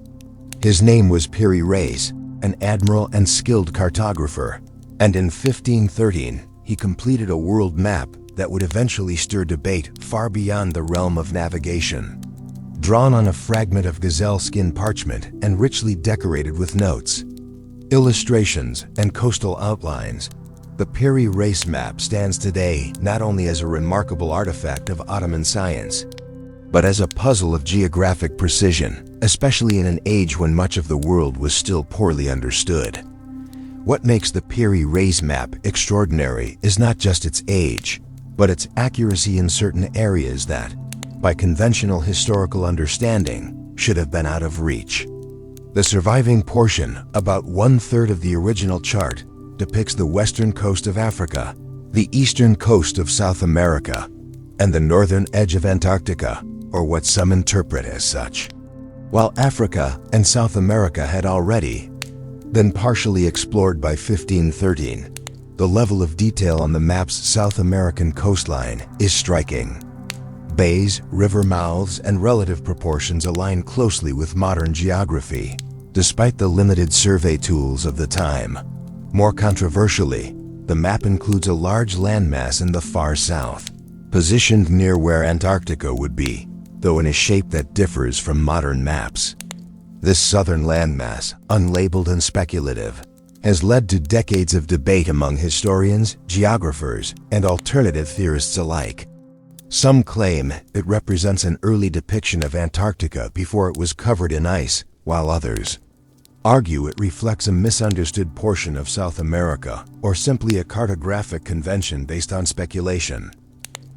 His name was Piri Reis, an admiral and skilled cartographer, and in 1513 he completed a world map that would eventually stir debate far beyond the realm of navigation. Drawn on a fragment of gazelle skin parchment and richly decorated with notes, illustrations, and coastal outlines, the Piri race map stands today not only as a remarkable artifact of Ottoman science, but as a puzzle of geographic precision, especially in an age when much of the world was still poorly understood. What makes the Piri race map extraordinary is not just its age, but its accuracy in certain areas that, by conventional historical understanding, should have been out of reach. The surviving portion, about 1/3 of the original chart, depicts the western coast of Africa, the eastern coast of South America, and the northern edge of Antarctica, or what some interpret as such. While Africa and South America had already been partially explored by 1513, the level of detail on the map's South American coastline is striking. Bays, river mouths, and relative proportions align closely with modern geography, despite the limited survey tools of the time. More controversially, the map includes a large landmass in the far south, positioned near where Antarctica would be, though in a shape that differs from modern maps. This southern landmass, unlabeled and speculative, has led to decades of debate among historians, geographers, and alternative theorists alike. Some claim it represents an early depiction of Antarctica before it was covered in ice, while others argue it reflects a misunderstood portion of South America or simply a cartographic convention based on speculation.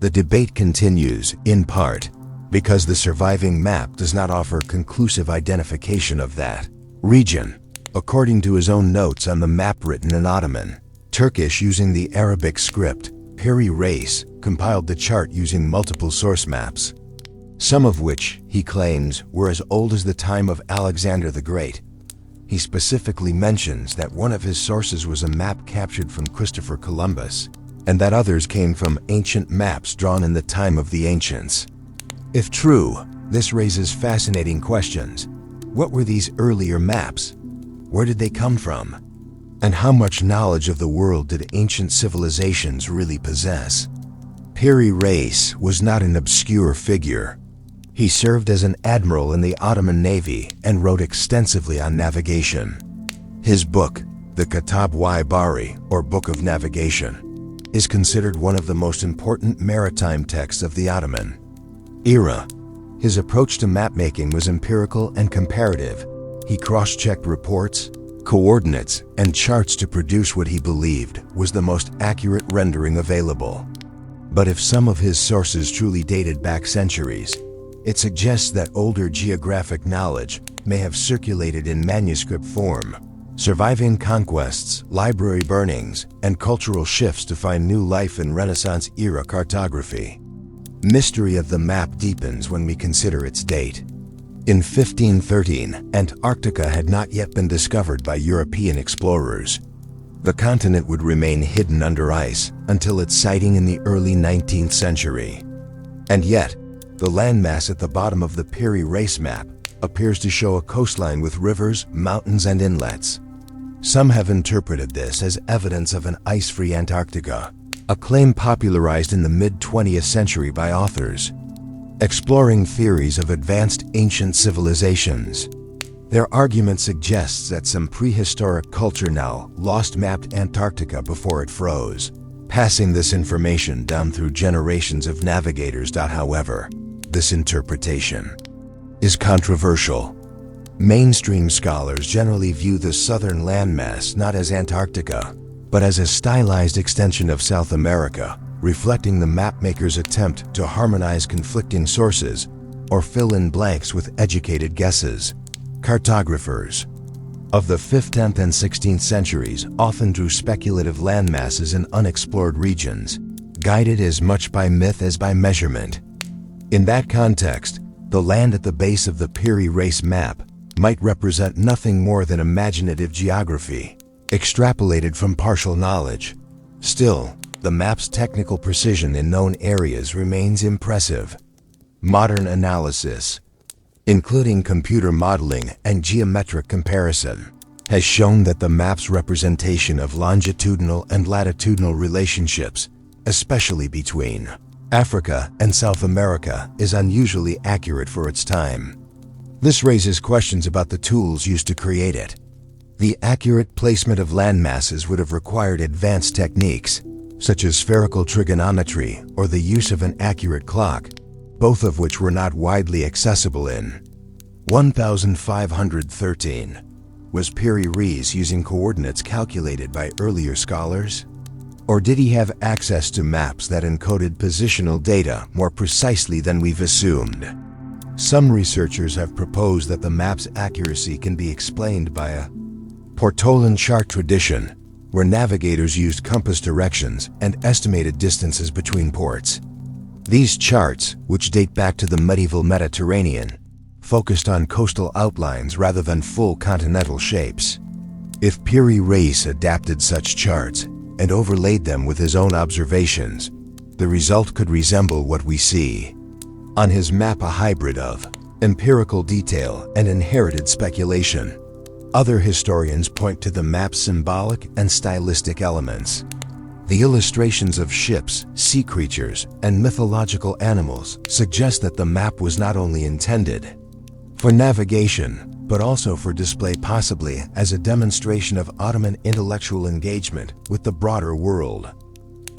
The debate continues, in part, because the surviving map does not offer conclusive identification of that region. According to his own notes on the map written in Ottoman, Turkish using the Arabic script, Piri Reis compiled the chart using multiple source maps, some of which, he claims, were as old as the time of Alexander the Great. He specifically mentions that one of his sources was a map captured from Christopher Columbus, and that others came from ancient maps drawn in the time of the ancients. If true, this raises fascinating questions. What were these earlier maps? Where did they come from? And how much knowledge of the world did ancient civilizations really possess? Piri Reis was not an obscure figure. He served as an admiral in the Ottoman Navy and wrote extensively on navigation. His book, the Kitab-i-Bari, or Book of Navigation, is considered one of the most important maritime texts of the Ottoman era. His approach to mapmaking was empirical and comparative. He cross-checked reports, coordinates, and charts to produce what he believed was the most accurate rendering available. But if some of his sources truly dated back centuries, it suggests that older geographic knowledge may have circulated in manuscript form, surviving conquests, library burnings, and cultural shifts to find new life in Renaissance-era cartography. Mystery of the map deepens when we consider its date. In 1513, Antarctica had not yet been discovered by European explorers. The continent would remain hidden under ice until its sighting in the early 19th century. And yet, the landmass at the bottom of the Piri Reis map appears to show a coastline with rivers, mountains, and inlets. Some have interpreted this as evidence of an ice-free Antarctica, a claim popularized in the mid-20th century by authors exploring theories of advanced ancient civilizations. Their argument suggests that some prehistoric culture now lost-mapped Antarctica before it froze, passing this information down through generations of navigators. However, this interpretation is controversial. Mainstream scholars generally view the southern landmass not as Antarctica, but as a stylized extension of South America, reflecting the mapmaker's attempt to harmonize conflicting sources or fill in blanks with educated guesses. Cartographers of the 5th, 10th, and 16th centuries often drew speculative landmasses in unexplored regions, guided as much by myth as by measurement. In that context, the land at the base of the Piri Reis map might represent nothing more than imaginative geography, extrapolated from partial knowledge. Still, the map's technical precision in known areas remains impressive. Modern analysis, including computer modeling and geometric comparison, has shown that the map's representation of longitudinal and latitudinal relationships, especially between Africa and South America, is unusually accurate for its time. This raises questions about the tools used to create it. The accurate placement of landmasses would have required advanced techniques, such as spherical trigonometry or the use of an accurate clock, both of which were not widely accessible in 1513. Was Piri Reis using coordinates calculated by earlier scholars? Or did he have access to maps that encoded positional data more precisely than we've assumed? Some researchers have proposed that the map's accuracy can be explained by a Portolan chart tradition, where navigators used compass directions and estimated distances between ports. These charts, which date back to the medieval Mediterranean, focused on coastal outlines rather than full continental shapes. If Piri Reis adapted such charts and overlaid them with his own observations, the result could resemble what we see on his map, a hybrid of empirical detail and inherited speculation. Other historians point to the map's symbolic and stylistic elements. The illustrations of ships, sea creatures, and mythological animals suggest that the map was not only intended for navigation, but also for display, possibly as a demonstration of Ottoman intellectual engagement with the broader world.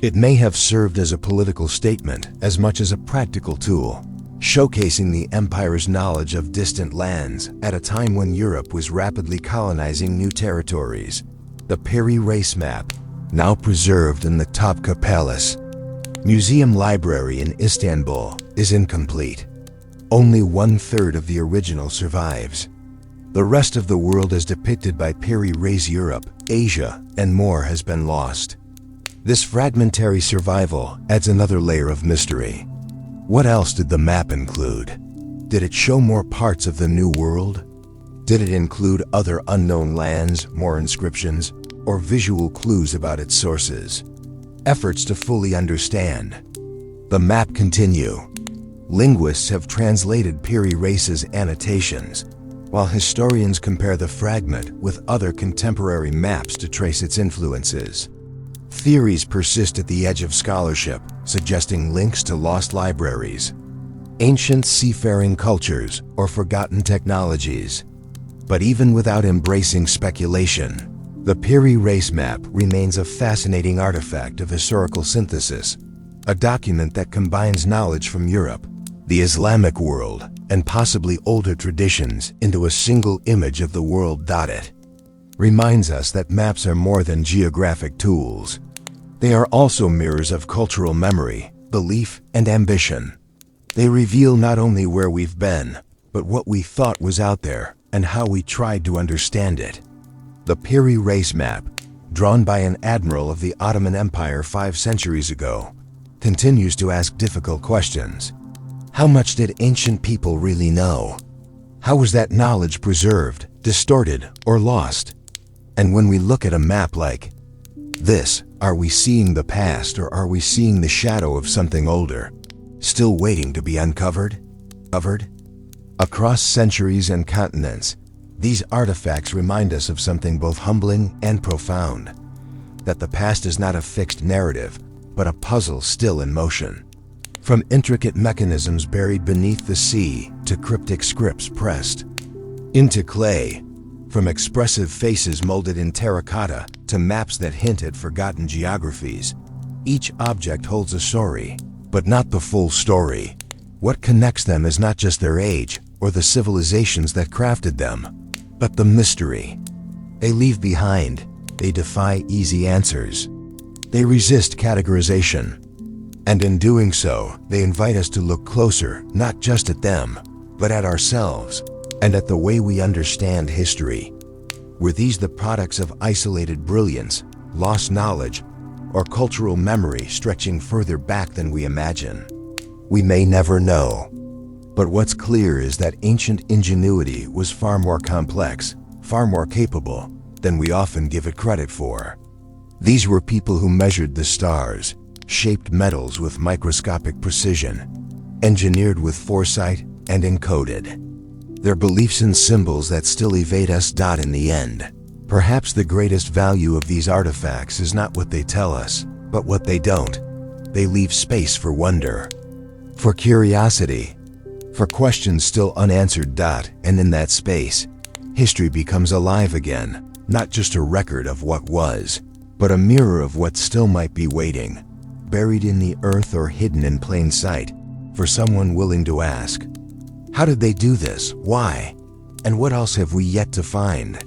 It may have served as a political statement as much as a practical tool, showcasing the empire's knowledge of distant lands at a time when Europe was rapidly colonizing new territories. The Piri race map, now preserved in the Topka Palace Museum Library in Istanbul, is incomplete. Only 1/3 of the original survives. The rest of the world as depicted by Piri race Europe, Asia, and more has been lost. This fragmentary survival adds another layer of mystery. What else did the map include? Did it show more parts of the New World? Did it include other unknown lands, more inscriptions, or visual clues about its sources? Efforts to fully understand the map continue. Linguists have translated Piri race's annotations, while historians compare the fragment with other contemporary maps to trace its influences. Theories persist at the edge of scholarship, suggesting links to lost libraries, ancient seafaring cultures, or forgotten technologies. But even without embracing speculation, the Piri race map remains a fascinating artifact of historical synthesis, a document that combines knowledge from Europe, the Islamic world, and possibly older traditions into a single image of the world. It reminds us that maps are more than geographic tools. They are also mirrors of cultural memory, belief, and ambition. They reveal not only where we've been, but what we thought was out there and how we tried to understand it. The Piri race map, drawn by an admiral of the Ottoman Empire 5 centuries ago, continues to ask difficult questions. How much did ancient people really know? How was that knowledge preserved, distorted, or lost? And when we look at a map like this, are we seeing the past, or are we seeing the shadow of something older, still waiting to be uncovered? Across centuries and continents, these artifacts remind us of something both humbling and profound: that the past is not a fixed narrative, but a puzzle still in motion. From intricate mechanisms buried beneath the sea to cryptic scripts pressed into clay, from expressive faces molded in terracotta to maps that hint at forgotten geographies, each object holds a story, but not the full story. What connects them is not just their age or the civilizations that crafted them, but the mystery they leave behind. They defy easy answers. They resist categorization. And in doing so, they invite us to look closer, not just at them, but at ourselves, and at the way we understand history. Were these the products of isolated brilliance, lost knowledge, or cultural memory stretching further back than we imagine? We may never know. But what's clear is that ancient ingenuity was far more complex, far more capable than we often give it credit for. These were people who measured the stars, shaped metals with microscopic precision, engineered with foresight, and encoded their beliefs in symbols that still evade us. In the end, perhaps the greatest value of these artifacts is not what they tell us, but what they don't. They leave space for wonder, for curiosity, for questions still unanswered. And in that space, history becomes alive again, not just a record of what was, but a mirror of what still might be waiting, buried in the earth or hidden in plain sight, for someone willing to ask. How did they do this? Why? And what else have we yet to find?